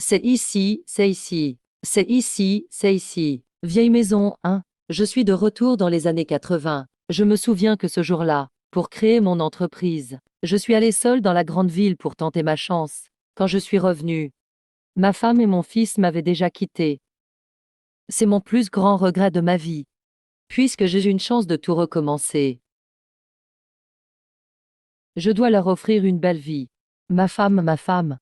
C'est ici, c'est ici. C'est ici, c'est ici. Vieille maison, hein. Je suis de retour dans les années 80. Je me souviens que ce jour-là, pour créer mon entreprise, je suis allée seule dans la grande ville pour tenter ma chance. Quand je suis revenue, ma femme et mon fils m'avaient déjà quitté. C'est mon plus grand regret de ma vie, puisque j'ai eu une chance de tout recommencer. Je dois leur offrir une belle vie. Ma femme.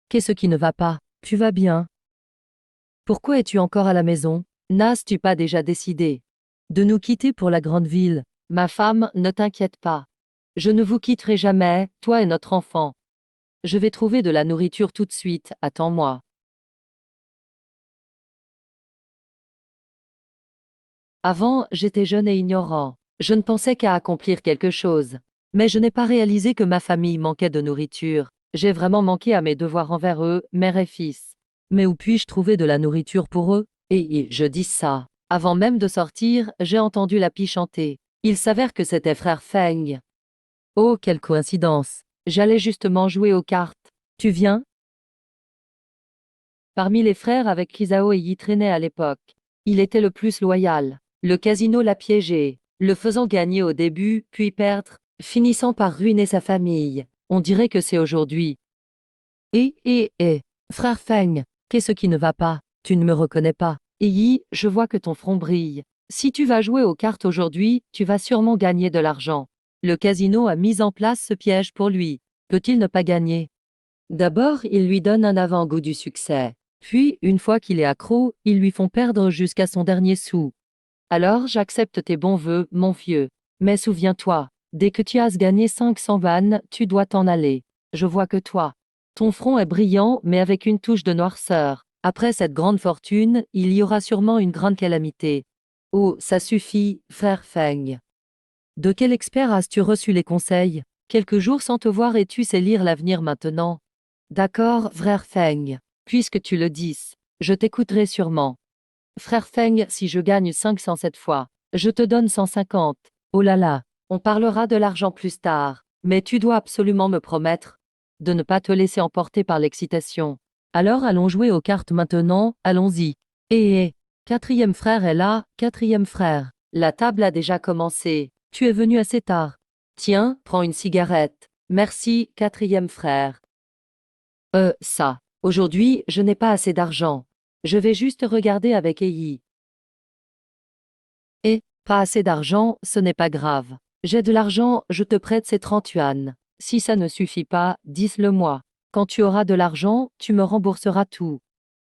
Qu'est-ce qui ne va pas? Tu vas bien? Pourquoi es-tu encore à la maison? N'as-tu pas déjà décidé de nous quitter pour la grande ville? Ma femme, ne t'inquiète pas. Je ne vous quitterai jamais, toi et notre enfant. Je vais trouver de la nourriture tout de suite, attends-moi. Avant, j'étais jeune et ignorant. Je ne pensais qu'à accomplir quelque chose. Mais je n'ai pas réalisé que ma famille manquait de nourriture. J'ai vraiment manqué à mes devoirs envers eux, mère et fils. Mais où puis-je trouver de la nourriture pour eux? Et je dis ça. Avant même de sortir, j'ai entendu la pie chanter. Il s'avère que c'était frère Feng. Oh, quelle coïncidence. J'allais justement jouer aux cartes. Tu viens? Parmi les frères avec qui Zhao et Yi traînaient à l'époque, il était le plus loyal. Le casino l'a piégé, le faisant gagner au début, puis perdre, finissant par ruiner sa famille. On dirait que c'est aujourd'hui. Frère Feng, qu'est-ce qui ne va pas? Tu ne me reconnais pas. Et Yi, je vois que ton front brille. Si tu vas jouer aux cartes aujourd'hui, tu vas sûrement gagner de l'argent. Le casino a mis en place ce piège pour lui. Peut-il ne pas gagner? D'abord, ils lui donnent un avant-goût du succès. Puis, une fois qu'il est accro, ils lui font perdre jusqu'à son dernier sou. Alors j'accepte tes bons vœux, mon vieux. Mais souviens-toi, dès que tu as gagné 500 vannes, tu dois t'en aller. Je vois que toi. Ton front est brillant, mais avec une touche de noirceur. Après cette grande fortune, il y aura sûrement une grande calamité. Oh, ça suffit, frère Feng. De quel expert as-tu reçu les conseils? Quelques jours sans te voir et tu sais lire l'avenir maintenant. D'accord, frère Feng. Puisque tu le dis, je t'écouterai sûrement. Frère Feng, si je gagne 500 cette fois, je te donne 150. Oh là là, on parlera de l'argent plus tard, mais tu dois absolument me promettre de ne pas te laisser emporter par l'excitation. Alors allons jouer aux cartes maintenant, allons-y. Quatrième frère est là, quatrième frère. La table a déjà commencé. Tu es venu assez tard. Tiens, prends une cigarette. Merci, quatrième frère. Ça. Aujourd'hui, je n'ai pas assez d'argent. Je vais juste regarder avec Ei. Pas assez d'argent, ce n'est pas grave. J'ai de l'argent, je te prête ces 30 yuan. Si ça ne suffit pas, dis-le-moi. Quand tu auras de l'argent, tu me rembourseras tout.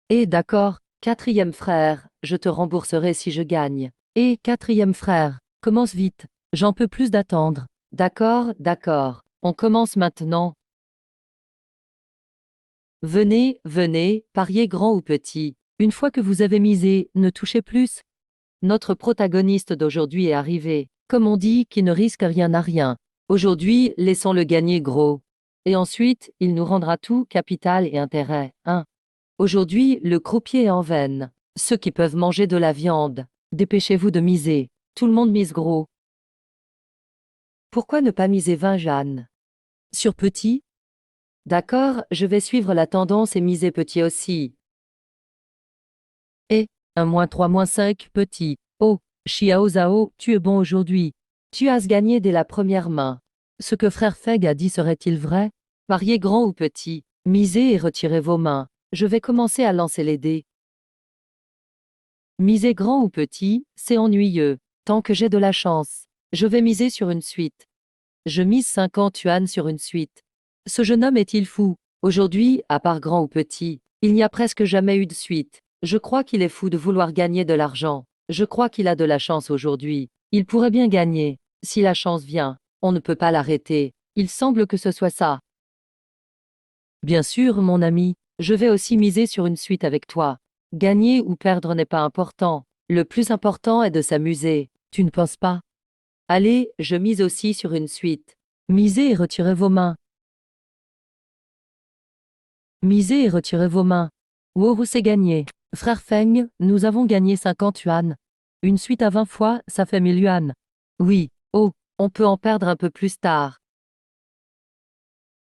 D'accord, quatrième frère, je te rembourserai si je gagne. Quatrième frère, commence vite. J'en peux plus d'attendre. D'accord. On commence maintenant. Venez, pariez grand ou petit. Une fois que vous avez misé, ne touchez plus. Notre protagoniste d'aujourd'hui est arrivé. Comme on dit, qui ne risque rien n'a rien. Aujourd'hui, laissons-le gagner gros. Et ensuite, il nous rendra tout, capital et intérêt. Aujourd'hui, le croupier est en veine. Ceux qui peuvent manger de la viande, dépêchez-vous de miser. Tout le monde mise gros. Pourquoi ne pas miser 20 Jeanne? Sur petit? D'accord, je vais suivre la tendance et miser petit aussi. 1 -3 -5 petit. Oh, Xiao Zhao, tu es bon aujourd'hui. Tu as gagné dès la première main. Ce que frère Feng a dit serait-il vrai? Pariez grand ou petit, misez et retirez vos mains. Je vais commencer à lancer les dés. Miser grand ou petit, c'est ennuyeux. Tant que j'ai de la chance, je vais miser sur une suite. Je mise 50 yuan sur une suite. Ce jeune homme est-il fou? Aujourd'hui, à part grand ou petit, il n'y a presque jamais eu de suite. Je crois qu'il est fou de vouloir gagner de l'argent. Je crois qu'il a de la chance aujourd'hui. Il pourrait bien gagner. Si la chance vient, on ne peut pas l'arrêter. Il semble que ce soit ça. Bien sûr, mon ami, je vais aussi miser sur une suite avec toi. Gagner ou perdre n'est pas important. Le plus important est de s'amuser. Tu ne penses pas? Allez, je mise aussi sur une suite. Misez et retirez vos mains. Misez et retirez vos mains. Wow, c'est gagné. Frère Feng, nous avons gagné 50 yuan. Une suite à 20 fois, ça fait 1000 yuan. Oui, oh, On peut en perdre un peu plus tard.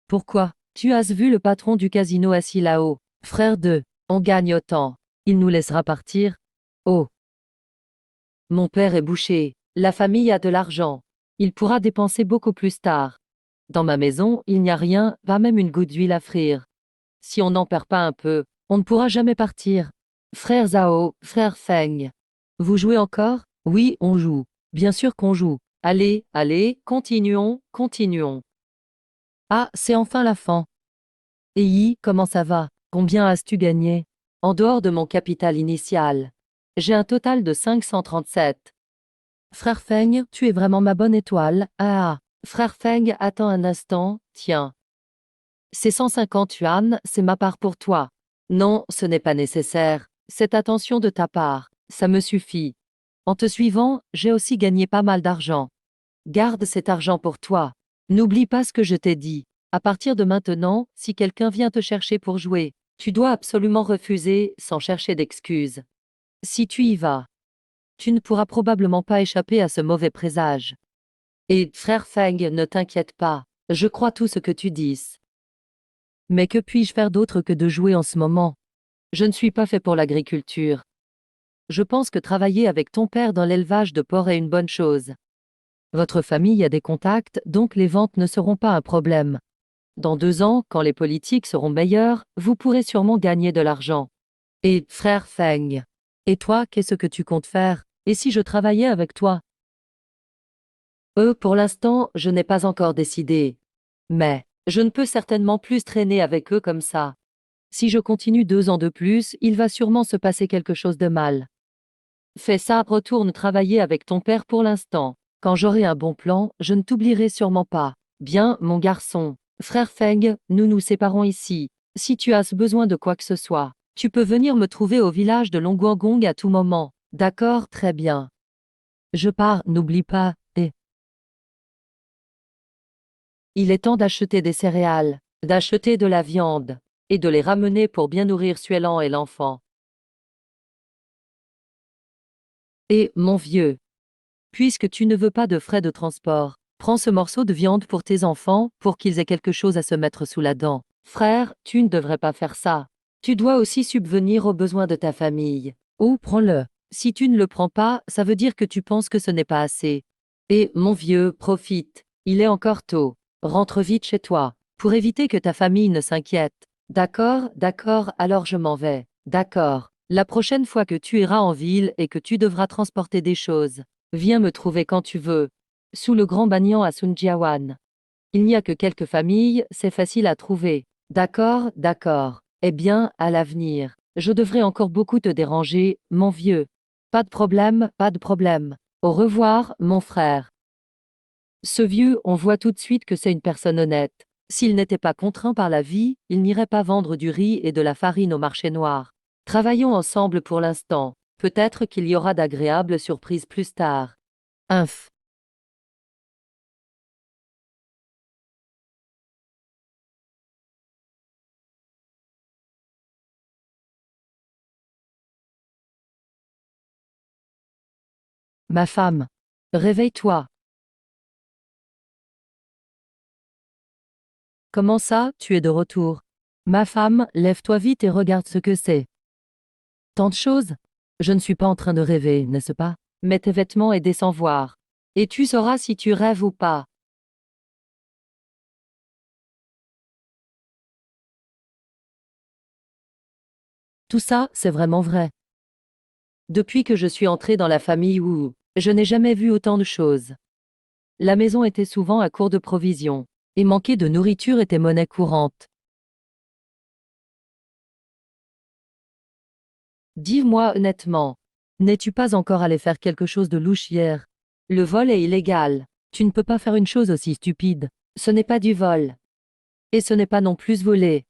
Pourquoi? Tu as vu le patron du casino assis là-haut. Frère de, on gagne autant. Il nous laissera partir? Oh. Mon père est boucher. La famille a de l'argent. Il pourra dépenser beaucoup plus tard. Dans ma maison, il n'y a rien, pas même une goutte d'huile à frire. Si on n'en perd pas un peu, on ne pourra jamais partir. Frère Zhao, frère Feng. Vous jouez encore? Oui, on joue. Bien sûr qu'on joue. Allez, allez, continuons, continuons. Ah, c'est enfin la fin. Yi, comment ça va? Combien as-tu gagné? En dehors de mon capital initial. J'ai un total de 537. Frère Feng, tu es vraiment ma bonne étoile. Ah, frère Feng, attends un instant, tiens. Ces 150 yuan, c'est ma part pour toi. Non, ce n'est pas nécessaire. Cette attention de ta part, ça me suffit. En te suivant, j'ai aussi gagné pas mal d'argent. Garde cet argent pour toi. N'oublie pas ce que je t'ai dit. À partir de maintenant, si quelqu'un vient te chercher pour jouer, tu dois absolument refuser sans chercher d'excuses. Si tu y vas, tu ne pourras probablement pas échapper à ce mauvais présage. Et, frère Feng, ne t'inquiète pas, je crois tout ce que tu dis. Mais que puis-je faire d'autre que de jouer en ce moment? Je ne suis pas fait pour l'agriculture. Je pense que travailler avec ton père dans l'élevage de porcs est une bonne chose. Votre famille a des contacts, donc les ventes ne seront pas un problème. Dans 2 ans, quand les politiques seront meilleures, vous pourrez sûrement gagner de l'argent. Et, frère Feng, et toi, qu'est-ce que tu comptes faire? Et si je travaillais avec toi? Pour l'instant, je n'ai pas encore décidé. Mais, je ne peux certainement plus traîner avec eux comme ça. Si je continue 2 ans de plus, il va sûrement se passer quelque chose de mal. Fais ça, retourne travailler avec ton père pour l'instant. Quand j'aurai un bon plan, je ne t'oublierai sûrement pas. Bien, mon garçon. Frère Feng, nous nous séparons ici. Si tu as besoin de quoi que ce soit, tu peux venir me trouver au village de Longguangong à tout moment. D'accord, très bien. Je pars, n'oublie pas, et... Il est temps d'acheter des céréales, d'acheter de la viande, et de les ramener pour bien nourrir Suelan et l'enfant. Et, mon vieux, puisque tu ne veux pas de frais de transport, prends ce morceau de viande pour tes enfants, pour qu'ils aient quelque chose à se mettre sous la dent. Frère, tu ne devrais pas faire ça. Tu dois aussi subvenir aux besoins de ta famille. Ou prends-le. Si tu ne le prends pas, ça veut dire que tu penses que ce n'est pas assez. Et, mon vieux, profite. Il est encore tôt. Rentre vite chez toi, pour éviter que ta famille ne s'inquiète. D'accord, d'accord, alors je m'en vais. D'accord. La prochaine fois que tu iras en ville et que tu devras transporter des choses, viens me trouver quand tu veux. Sous le grand banyan à Sunjiawan. Il n'y a que quelques familles, c'est facile à trouver. D'accord, d'accord. Eh bien, à l'avenir. Je devrais encore beaucoup te déranger, mon vieux. Pas de problème, pas de problème. Au revoir, mon frère. Ce vieux, on voit tout de suite que c'est une personne honnête. S'il n'était pas contraint par la vie, il n'irait pas vendre du riz et de la farine au marché noir. Travaillons ensemble pour l'instant. Peut-être qu'il y aura d'agréables surprises plus tard. Inf. Ma femme. Réveille-toi. Comment ça, tu es de retour? Ma femme, lève-toi vite et regarde ce que c'est. Tant de choses? Je ne suis pas en train de rêver, n'est-ce pas? Mets tes vêtements et descends voir. Et tu sauras si tu rêves ou pas. Tout ça, c'est vraiment vrai. Depuis que je suis entrée dans la famille où je n'ai jamais vu autant de choses. La maison était souvent à court de provisions, et manquer de nourriture était monnaie courante. Dis-moi honnêtement, n'es-tu pas encore allé faire quelque chose de louche hier? Le vol est illégal. Tu ne peux pas faire une chose aussi stupide. Ce n'est pas du vol. Et ce n'est pas non plus voler.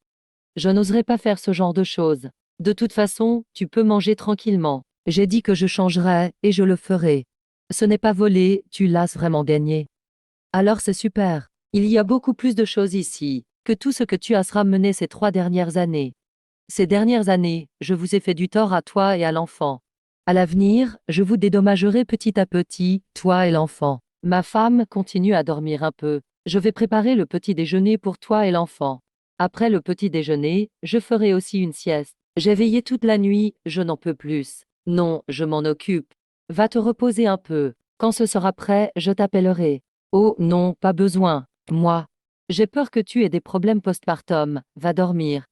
Je n'oserais pas faire ce genre de choses. De toute façon, tu peux manger tranquillement. J'ai dit que je changerais, et je le ferai. Ce n'est pas voler, tu l'as vraiment gagné. Alors c'est super. Il y a beaucoup plus de choses ici, que tout ce que tu as ramené ces 3 dernières années. Ces dernières années, je vous ai fait du tort à toi et à l'enfant. À l'avenir, je vous dédommagerai petit à petit, toi et l'enfant. Ma femme continue à dormir un peu. Je vais préparer le petit déjeuner pour toi et l'enfant. Après le petit déjeuner, je ferai aussi une sieste. J'ai veillé toute la nuit, je n'en peux plus. Non, je m'en occupe. Va te reposer un peu. Quand ce sera prêt, je t'appellerai. Oh non, pas besoin. Moi. J'ai peur que tu aies des problèmes postpartum. Va dormir.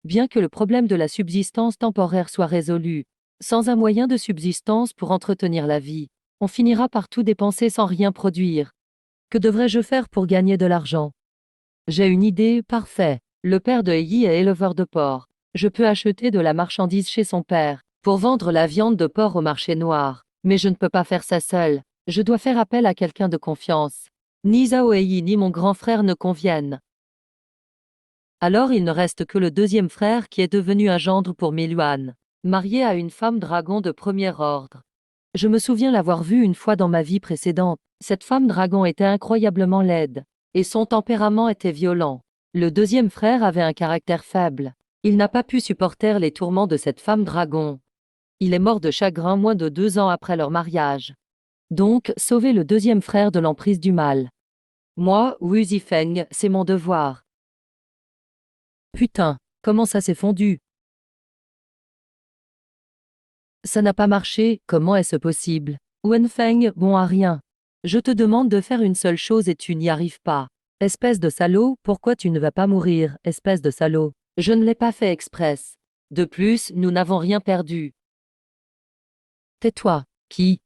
Bien que le problème de la subsistance temporaire soit résolu, sans un moyen de subsistance pour entretenir la vie, on finira par tout dépenser sans rien produire. Que devrais-je faire pour gagner de l'argent? J'ai une idée, parfait. Le père de Yi est éleveur de porc. Je peux acheter de la marchandise chez son père, pour vendre la viande de porc au marché noir. Mais je ne peux pas faire ça seul. Je dois faire appel à quelqu'un de confiance. Ni Zhao Yi ni mon grand frère ne conviennent. Alors il ne reste que le deuxième frère qui est devenu un gendre pour Miluan, marié à une femme dragon de premier ordre. Je me souviens l'avoir vue une fois dans ma vie précédente. Cette femme dragon était incroyablement laide, et son tempérament était violent. Le deuxième frère avait un caractère faible. Il n'a pas pu supporter les tourments de cette femme dragon. Il est mort de chagrin moins de 2 ans après leur mariage. Donc, sauver le deuxième frère de l'emprise du mal. Moi, Wu Zifeng, c'est mon devoir. Putain, comment ça s'est fondu? Ça n'a pas marché, comment est-ce possible? Wenfeng, bon à rien. Je te demande de faire une seule chose et tu n'y arrives pas. Espèce de salaud, pourquoi tu ne vas pas mourir, espèce de salaud? Je ne l'ai pas fait express. De plus, nous n'avons rien perdu. Tais-toi. Qui?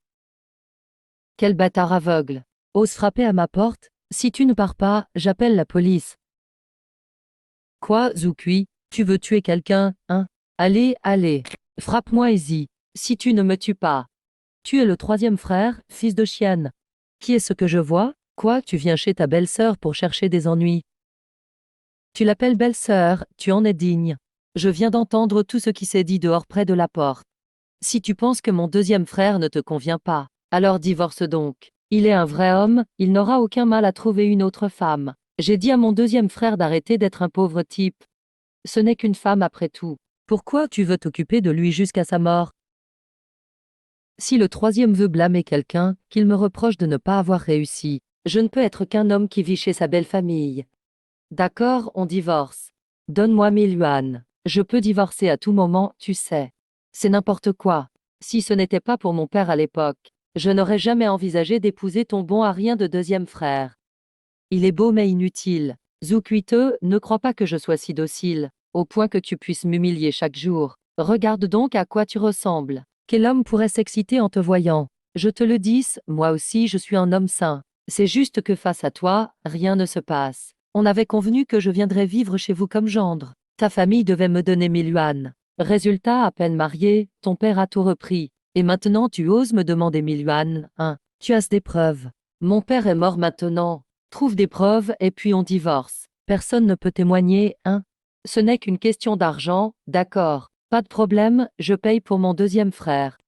Quel bâtard aveugle. Ose frapper à ma porte? Si tu ne pars pas, j'appelle la police. Quoi, Zukui? Tu veux tuer quelqu'un, hein? Allez, allez. Frappe-moi, Easy. Si tu ne me tues pas. Tu es le troisième frère, fils de chienne. Qui est ce que je vois? Quoi, tu viens chez ta belle-sœur pour chercher des ennuis? Tu l'appelles belle-sœur, tu en es digne. Je viens d'entendre tout ce qui s'est dit dehors près de la porte. Si tu penses que mon deuxième frère ne te convient pas, alors divorce donc. Il est un vrai homme, il n'aura aucun mal à trouver une autre femme. J'ai dit à mon deuxième frère d'arrêter d'être un pauvre type. Ce n'est qu'une femme après tout. Pourquoi tu veux t'occuper de lui jusqu'à sa mort? Si le troisième veut blâmer quelqu'un, qu'il me reproche de ne pas avoir réussi. Je ne peux être qu'un homme qui vit chez sa belle famille. D'accord, on divorce. Donne-moi 1 000 yuans. Je peux divorcer à tout moment, tu sais. C'est n'importe quoi. Si ce n'était pas pour mon père à l'époque, je n'aurais jamais envisagé d'épouser ton bon à rien de deuxième frère. Il est beau mais inutile. Zukuite, ne crois pas que je sois si docile, au point que tu puisses m'humilier chaque jour. Regarde donc à quoi tu ressembles. Quel homme pourrait s'exciter en te voyant? Je te le dis, moi aussi je suis un homme sain. C'est juste que face à toi, rien ne se passe. On avait convenu que je viendrais vivre chez vous comme gendre. Ta famille devait me donner 1 000 yuans. Résultat, à peine marié, ton père a tout repris. Et maintenant tu oses me demander 1 000 yuans, hein? Tu as des preuves. Mon père est mort maintenant. Trouve des preuves et puis on divorce. Personne ne peut témoigner, hein? Ce n'est qu'une question d'argent, d'accord. Pas de problème, je paye pour mon deuxième frère.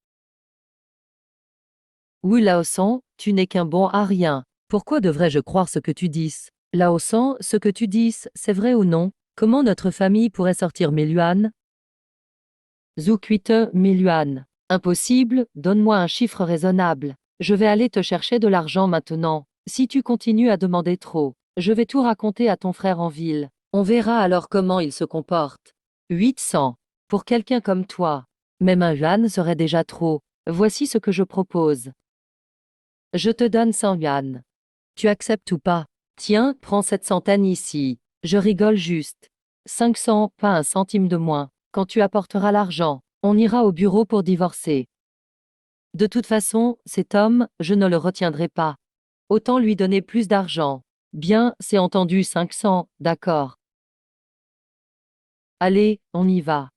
Oui, Laosan, tu n'es qu'un bon à rien. Pourquoi devrais-je croire ce que tu dis? Laosan, ce que tu dis, c'est vrai ou non? Comment notre famille pourrait sortir 1 000 yuans? Zukuite, 1 000 yuans. Impossible, donne-moi un chiffre raisonnable. Je vais aller te chercher de l'argent maintenant. Si tu continues à demander trop, je vais tout raconter à ton frère en ville. On verra alors comment il se comporte. 800. Pour quelqu'un comme toi. Même 1 yuan serait déjà trop. Voici ce que je propose. Je te donne 100 yuan. Tu acceptes ou pas? Tiens, prends cette centaine ici. Je rigole juste. 500, pas un centime de moins. Quand tu apporteras l'argent, on ira au bureau pour divorcer. De toute façon, cet homme, je ne le retiendrai pas. Autant lui donner plus d'argent. Bien, c'est entendu 500, d'accord. Allez, on y va.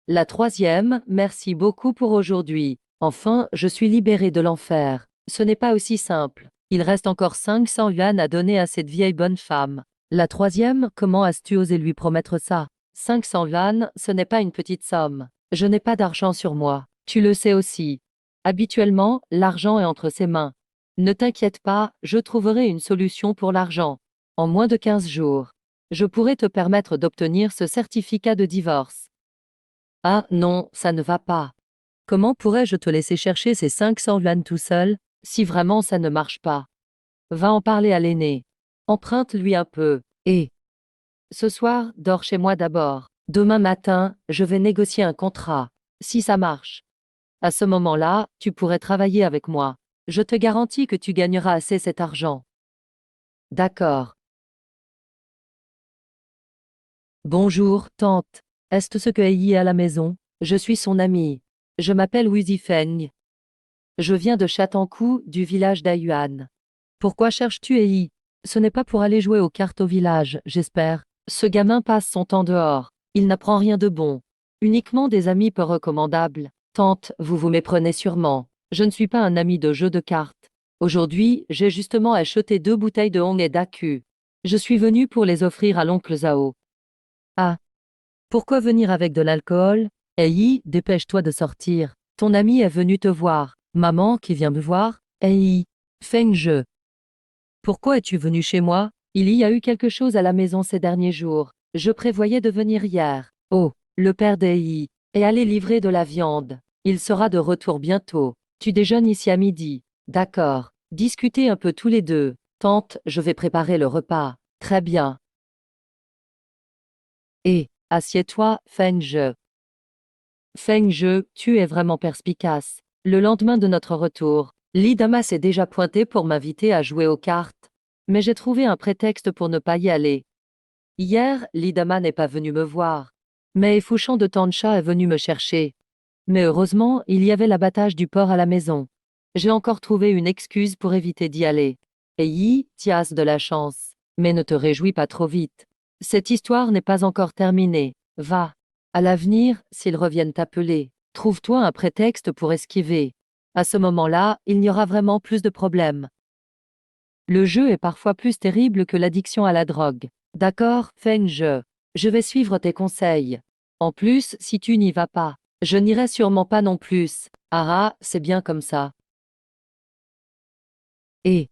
La troisième, merci beaucoup pour aujourd'hui. Enfin, je suis libéré de l'enfer. Ce n'est pas aussi simple. Il reste encore 500 yuan à donner à cette vieille bonne femme. La troisième, comment as-tu osé lui promettre ça? 500 yuan, ce n'est pas une petite somme. Je n'ai pas d'argent sur moi. Tu le sais aussi. Habituellement, l'argent est entre ses mains. Ne t'inquiète pas, je trouverai une solution pour l'argent. En moins de 15 jours. Je pourrai te permettre d'obtenir ce certificat de divorce. Ah non, ça ne va pas. Comment pourrais-je te laisser chercher ces 500 yuan tout seul, si vraiment ça ne marche pas? Va en parler à l'aîné. Emprunte-lui un peu. Et ce soir, dors chez moi d'abord. Demain matin, je vais négocier un contrat. Si ça marche. À ce moment-là, tu pourrais travailler avec moi. Je te garantis que tu gagneras assez cet argent. D'accord. Bonjour, tante. Est-ce ce que Yi est à la maison? Je suis son amie. Je m'appelle Wu Feng. Je viens de Chatankou, du village d'Ayuan. Pourquoi cherches-tu Yi? Ce n'est pas pour aller jouer aux cartes au village, j'espère. Ce gamin passe son temps dehors. Il n'apprend rien de bon. Uniquement des amis peu recommandables. Tante, vous vous méprenez sûrement. Je ne suis pas un ami de jeu de cartes. Aujourd'hui, j'ai justement acheté 2 bouteilles de Hong et d'Aku. Je suis venu pour les offrir à l'oncle Zhao. Ah. Pourquoi venir avec de l'alcool? Yi, dépêche-toi de sortir. Ton ami est venu te voir. Maman qui vient me voir? Yi. Feng Je. Pourquoi es-tu venu chez moi? Il y a eu quelque chose à la maison ces derniers jours. Je prévoyais de venir hier. Oh, le père d'Ei est allé livrer de la viande. Il sera de retour bientôt. Tu déjeunes ici à midi. D'accord. Discutez un peu tous les deux. Tante, je vais préparer le repas. Très bien. Et, assieds-toi, Feng Je. Feng Je, tu es vraiment perspicace. Le lendemain de notre retour, Li Dama s'est déjà pointé pour m'inviter à jouer aux cartes. Mais j'ai trouvé un prétexte pour ne pas y aller. Hier, Li Dama n'est pas venu me voir. Mais Fouchon de Tancha est venu me chercher. Mais heureusement, il y avait l'abattage du porc à la maison. J'ai encore trouvé une excuse pour éviter d'y aller. Et Yi, tu as de la chance. Mais ne te réjouis pas trop vite. Cette histoire n'est pas encore terminée. Va. À l'avenir, s'ils reviennent t'appeler, trouve-toi un prétexte pour esquiver. À ce moment-là, il n'y aura vraiment plus de problèmes. Le jeu est parfois plus terrible que l'addiction à la drogue. D'accord, Feng Je. Je vais suivre tes conseils. En plus, si tu n'y vas pas, je n'irai sûrement pas non plus. Ah, c'est bien comme ça. Et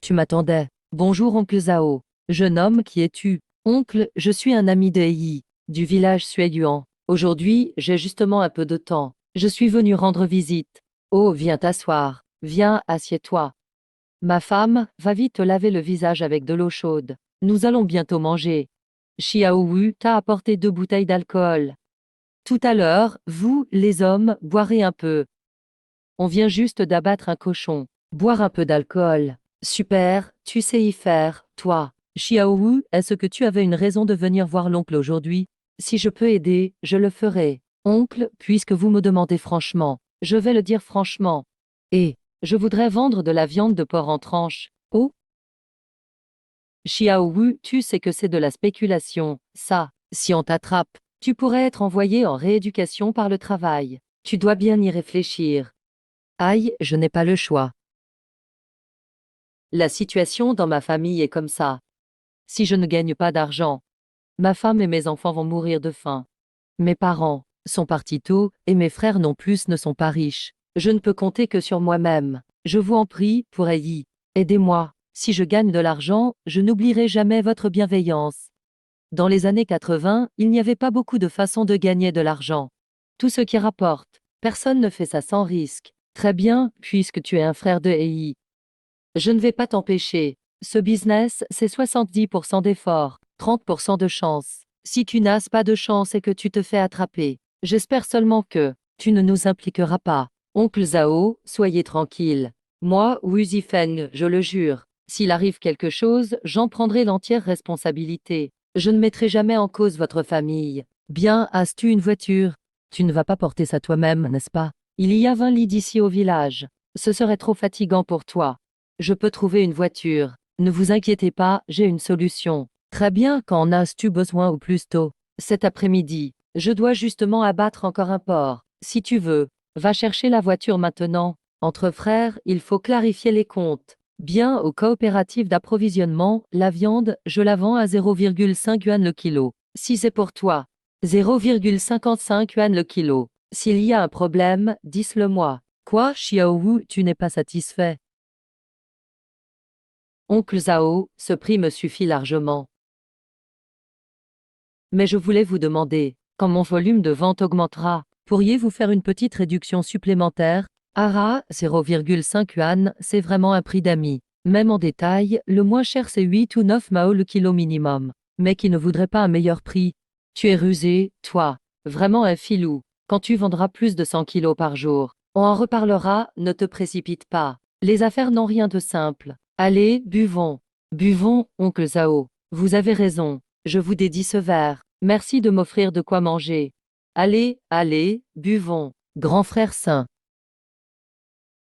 tu m'attendais. Bonjour oncle Zhao. Jeune homme, qui es-tu? Oncle, je suis un ami de Yi, du village Suiyuan. Aujourd'hui, j'ai justement un peu de temps. Je suis venu rendre visite. Oh, viens t'asseoir. Viens, assieds-toi. Ma femme, va vite te laver le visage avec de l'eau chaude. Nous allons bientôt manger. Xiao Wu t'a apporté 2 bouteilles d'alcool. Tout à l'heure, vous, les hommes, boirez un peu. On vient juste d'abattre un cochon. Boire un peu d'alcool. Super, tu sais y faire, toi. Xiao Wu, est-ce que tu avais une raison de venir voir l'oncle aujourd'hui? Si je peux aider, je le ferai. Oncle, puisque vous me demandez franchement, je vais le dire franchement. Et, je voudrais vendre de la viande de porc en tranches. Oh? Xiao Wu, tu sais que c'est de la spéculation, ça. Si on t'attrape, tu pourrais être envoyé en rééducation par le travail. Tu dois bien y réfléchir. Aïe, je n'ai pas le choix. La situation dans ma famille est comme ça. Si je ne gagne pas d'argent, ma femme et mes enfants vont mourir de faim. Mes parents sont partis tôt et mes frères non plus ne sont pas riches. Je ne peux compter que sur moi-même. Je vous en prie, pour Aïe, aidez-moi. Si je gagne de l'argent, je n'oublierai jamais votre bienveillance. Dans les années 80, il n'y avait pas beaucoup de façons de gagner de l'argent. Tout ce qui rapporte. Personne ne fait ça sans risque. Très bien, puisque tu es un frère de Aïe. Je ne vais pas t'empêcher. Ce business, c'est 70% d'effort, 30% de chance. Si tu n'as pas de chance et que tu te fais attraper, j'espère seulement que tu ne nous impliqueras pas. Oncle Zhao, soyez tranquille. Moi, Wu Zifeng, je le jure, s'il arrive quelque chose, j'en prendrai l'entière responsabilité. Je ne mettrai jamais en cause votre famille. Bien, as-tu une voiture? Tu ne vas pas porter ça toi-même, n'est-ce pas? Il y a 20 lits d'ici au village. Ce serait trop fatigant pour toi. Je peux trouver une voiture. Ne vous inquiétez pas, j'ai une solution. Très bien, quand en as-tu besoin au plus tôt? Cet après-midi. Je dois justement abattre encore un porc. Si tu veux, va chercher la voiture maintenant. Entre frères, il faut clarifier les comptes. Bien, aux coopératives d'approvisionnement, la viande, je la vends à 0,5 yuan le kilo. Si c'est pour toi, 0,55 yuan le kilo. S'il y a un problème, dis-le moi. Quoi, Xiaowu, tu n'es pas satisfait? Oncle Zhao, ce prix me suffit largement. Mais je voulais vous demander, quand mon volume de vente augmentera, pourriez-vous faire une petite réduction supplémentaire? Ah, 0,5 yuan, c'est vraiment un prix d'ami. Même en détail, le moins cher c'est 8 ou 9 mao le kilo minimum. Mais qui ne voudrait pas un meilleur prix? Tu es rusé, toi. Vraiment un filou. Quand tu vendras plus de 100 kilos par jour, on en reparlera, ne te précipite pas. Les affaires n'ont rien de simple. Allez, buvons. Buvons, oncle Zhao. Vous avez raison. Je vous dédie ce verre. Merci de m'offrir de quoi manger. Allez, allez, buvons. Grand frère saint.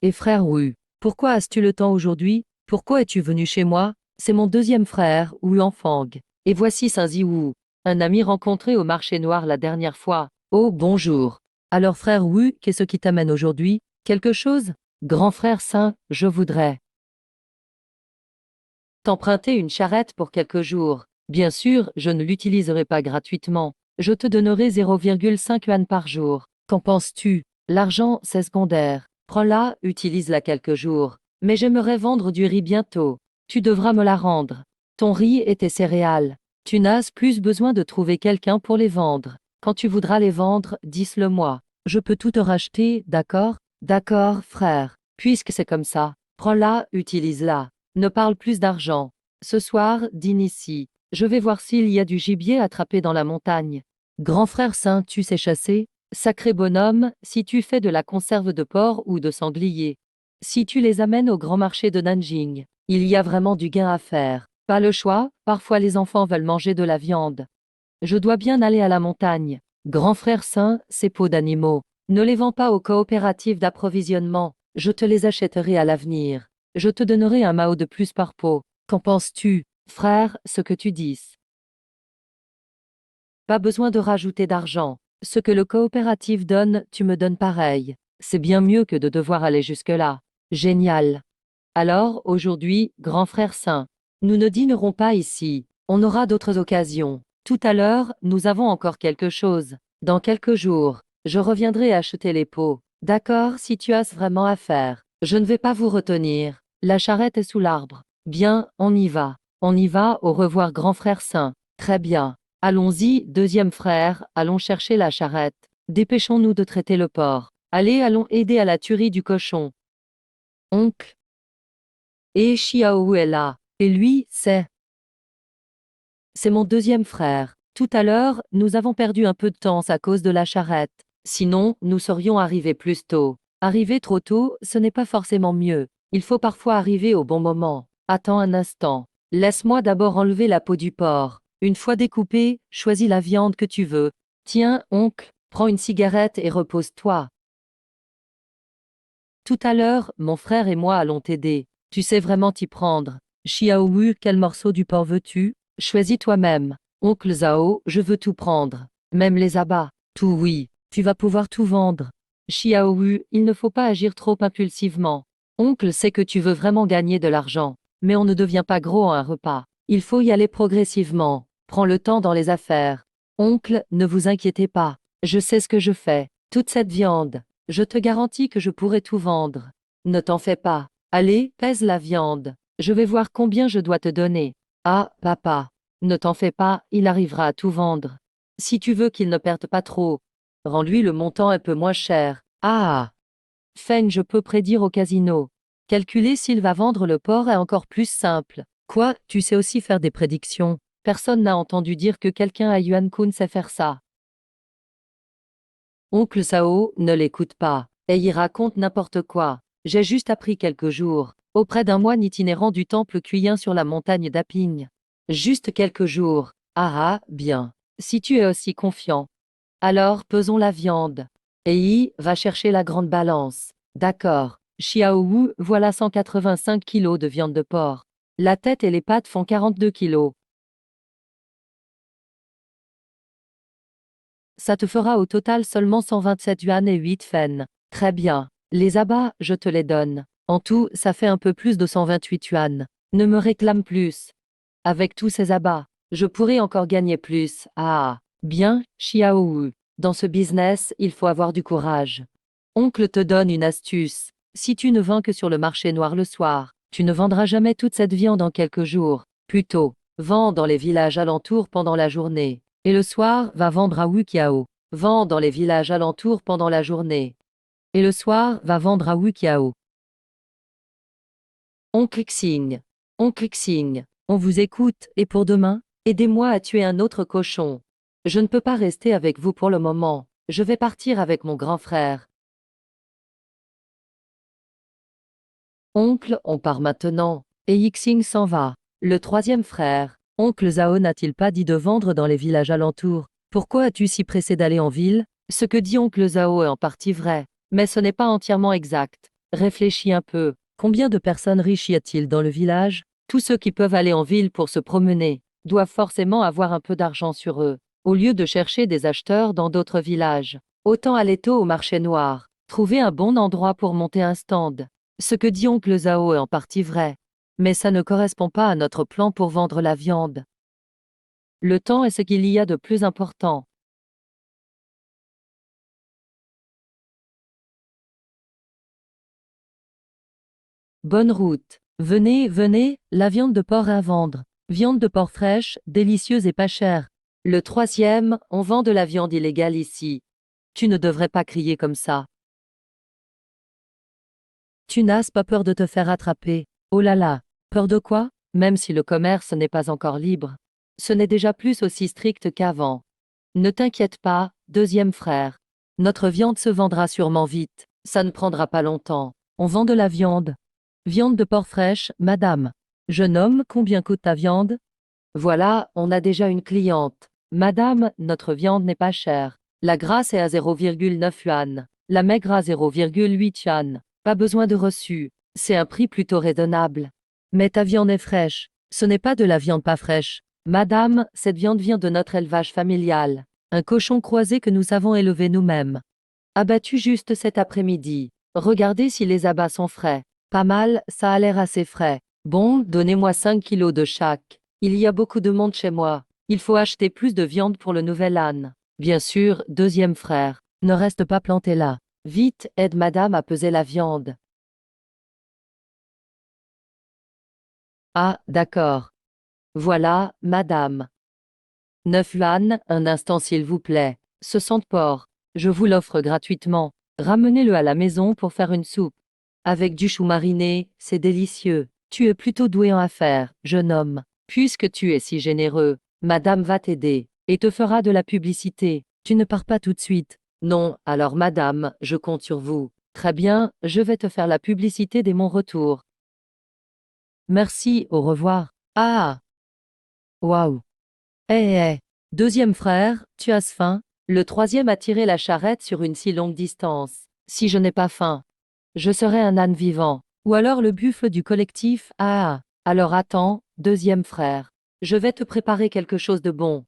Et frère Wu, pourquoi as-tu le temps aujourd'hui? Pourquoi es-tu venu chez moi? C'est mon deuxième frère, Wu Enfang. Et voici Saint Ziwu, un ami rencontré au marché noir la dernière fois. Oh, bonjour. Alors frère Wu, qu'est-ce qui t'amène aujourd'hui? Quelque chose? Grand frère saint, je voudrais t'emprunter une charrette pour quelques jours. Bien sûr, je ne l'utiliserai pas gratuitement. Je te donnerai 0,5 yuan par jour. Qu'en penses-tu? L'argent, c'est secondaire. Prends-la, utilise-la quelques jours. Mais j'aimerais vendre du riz bientôt. Tu devras me la rendre. Ton riz et tes céréales. Tu n'as plus besoin de trouver quelqu'un pour les vendre. Quand tu voudras les vendre, dis-le moi. Je peux tout te racheter, d'accord? D'accord, frère. Puisque c'est comme ça, prends-la, utilise-la. Ne parle plus d'argent. Ce soir, dîne ici. Je vais voir s'il y a du gibier attrapé dans la montagne. Grand frère saint, tu sais chasser? Sacré bonhomme, si tu fais de la conserve de porc ou de sanglier. Si tu les amènes au grand marché de Nanjing, il y a vraiment du gain à faire. Pas le choix, parfois les enfants veulent manger de la viande. Je dois bien aller à la montagne. Grand frère saint, ces peaux d'animaux. Ne les vends pas aux coopératives d'approvisionnement. Je te les achèterai à l'avenir. Je te donnerai un mao de plus par peau. Qu'en penses-tu, frère, ce que tu dis? Pas besoin de rajouter d'argent. Ce que le coopératif donne, tu me donnes pareil. C'est bien mieux que de devoir aller jusque-là. Génial. Alors, aujourd'hui, grand frère saint, nous ne dînerons pas ici. On aura d'autres occasions. Tout à l'heure, nous avons encore quelque chose. Dans quelques jours, je reviendrai acheter les pots. D'accord, si tu as vraiment à faire. Je ne vais pas vous retenir. La charrette est sous l'arbre. Bien, on y va. On y va, au revoir grand frère saint. Très bien. Allons-y, deuxième frère, allons chercher la charrette. Dépêchons-nous de traiter le porc. Allez, allons aider à la tuerie du cochon. Oncle. Et Xiaowu est là. Et lui, c'est mon deuxième frère. Tout à l'heure, nous avons perdu un peu de temps à cause de la charrette. Sinon, nous serions arrivés plus tôt. Arriver trop tôt, ce n'est pas forcément mieux. Il faut parfois arriver au bon moment. Attends un instant. Laisse-moi d'abord enlever la peau du porc. Une fois découpée, choisis la viande que tu veux. Tiens, oncle, prends une cigarette et repose-toi. Tout à l'heure, mon frère et moi allons t'aider. Tu sais vraiment t'y prendre. Xiaowu, quel morceau du porc veux-tu? Choisis toi-même. Oncle Zhao, je veux tout prendre. Même les abats. Tout oui. Tu vas pouvoir tout vendre. Xiaowu, il ne faut pas agir trop impulsivement. Oncle sait que tu veux vraiment gagner de l'argent. Mais on ne devient pas gros en un repas. Il faut y aller progressivement. Prends le temps dans les affaires. Oncle, ne vous inquiétez pas. Je sais ce que je fais. Toute cette viande. Je te garantis que je pourrai tout vendre. Ne t'en fais pas. Allez, pèse la viande. Je vais voir combien je dois te donner. Ah, papa. Ne t'en fais pas, il arrivera à tout vendre. Si tu veux qu'il ne perde pas trop, rends-lui le montant un peu moins cher. Ah! Feng, je peux prédire au casino. Calculer s'il va vendre le porc est encore plus simple. Quoi, tu sais aussi faire des prédictions? Personne n'a entendu dire que quelqu'un à Yuan-kun sait faire ça. Oncle Sao, ne l'écoute pas. Et il raconte n'importe quoi. J'ai juste appris quelques jours, auprès d'un moine itinérant du temple Cuyin sur la montagne d'Aping. Juste quelques jours. Ah, bien. Si tu es aussi confiant. Alors, pesons la viande. Ei, va chercher la grande balance. D'accord. Xiaowu, voilà 185 kilos de viande de porc. La tête et les pattes font 42 kilos. Ça te fera au total seulement 127 yuan et 8 fen. Très bien. Les abats, je te les donne. En tout, ça fait un peu plus de 128 yuan. Ne me réclame plus. Avec tous ces abats, je pourrais encore gagner plus. Ah, bien, Xiaowu. Dans ce business, il faut avoir du courage. Oncle te donne une astuce. Si tu ne vends que sur le marché noir le soir, tu ne vendras jamais toute cette viande en quelques jours. Plutôt, vends dans les villages alentours pendant la journée. Et le soir, va vendre à Wukiao. Vends dans les villages alentours pendant la journée. Et le soir, va vendre à Wukiao. Oncle Xing. Oncle Xing, on vous écoute, et pour demain, aidez-moi à tuer un autre cochon. Je ne peux pas rester avec vous pour le moment. Je vais partir avec mon grand frère. Oncle, on part maintenant. Et Yixing s'en va. Le troisième frère. Oncle Zhao n'a-t-il pas dit de vendre dans les villages alentours? Pourquoi as-tu si pressé d'aller en ville? Ce que dit oncle Zhao est en partie vrai, mais ce n'est pas entièrement exact. Réfléchis un peu. Combien de personnes riches y a-t-il dans le village? Tous ceux qui peuvent aller en ville pour se promener doivent forcément avoir un peu d'argent sur eux. Au lieu de chercher des acheteurs dans d'autres villages, autant aller tôt au marché noir. Trouver un bon endroit pour monter un stand. Ce que dit oncle Zhao est en partie vrai, mais ça ne correspond pas à notre plan pour vendre la viande. Le temps est ce qu'il y a de plus important. Bonne route. Venez, venez, la viande de porc à vendre. Viande de porc fraîche, délicieuse et pas chère. Le troisième, on vend de la viande illégale ici. Tu ne devrais pas crier comme ça. Tu n'as pas peur de te faire attraper. Oh là là, peur de quoi? Même si le commerce n'est pas encore libre. Ce n'est déjà plus aussi strict qu'avant. Ne t'inquiète pas, deuxième frère. Notre viande se vendra sûrement vite. Ça ne prendra pas longtemps. On vend de la viande. Viande de porc fraîche, madame. Jeune homme, combien coûte ta viande? Voilà, on a déjà une cliente. Madame, notre viande n'est pas chère. La grasse est à 0,9 yuan. La maigre à 0,8 yuan. Pas besoin de reçu. C'est un prix plutôt raisonnable. Mais ta viande est fraîche. Ce n'est pas de la viande pas fraîche. Madame, cette viande vient de notre élevage familial. Un cochon croisé que nous avons élevé nous-mêmes. Abattu juste cet après-midi. Regardez si les abats sont frais. Pas mal, ça a l'air assez frais. Bon, donnez-moi 5 kilos de chaque. Il y a beaucoup de monde chez moi. Il faut acheter plus de viande pour le nouvel âne. Bien sûr, deuxième frère. Ne reste pas planté là. Vite, aide madame à peser la viande. Ah, d'accord. Voilà, madame. 9 yuan, un instant s'il vous plaît. Ce sang de porc. Je vous l'offre gratuitement. Ramenez-le à la maison pour faire une soupe. Avec du chou mariné, c'est délicieux. Tu es plutôt doué en affaires, jeune homme. Puisque tu es si généreux, madame va t'aider et te fera de la publicité. Tu ne pars pas tout de suite. Non, alors madame, je compte sur vous. Très bien, je vais te faire la publicité dès mon retour. Merci, au revoir. Ah! Waouh! Deuxième frère, tu as faim? Le troisième a tiré la charrette sur une si longue distance. Si je n'ai pas faim, je serai un âne vivant. Ou alors le buffle du collectif. Ah! Alors attends, deuxième frère. Je vais te préparer quelque chose de bon.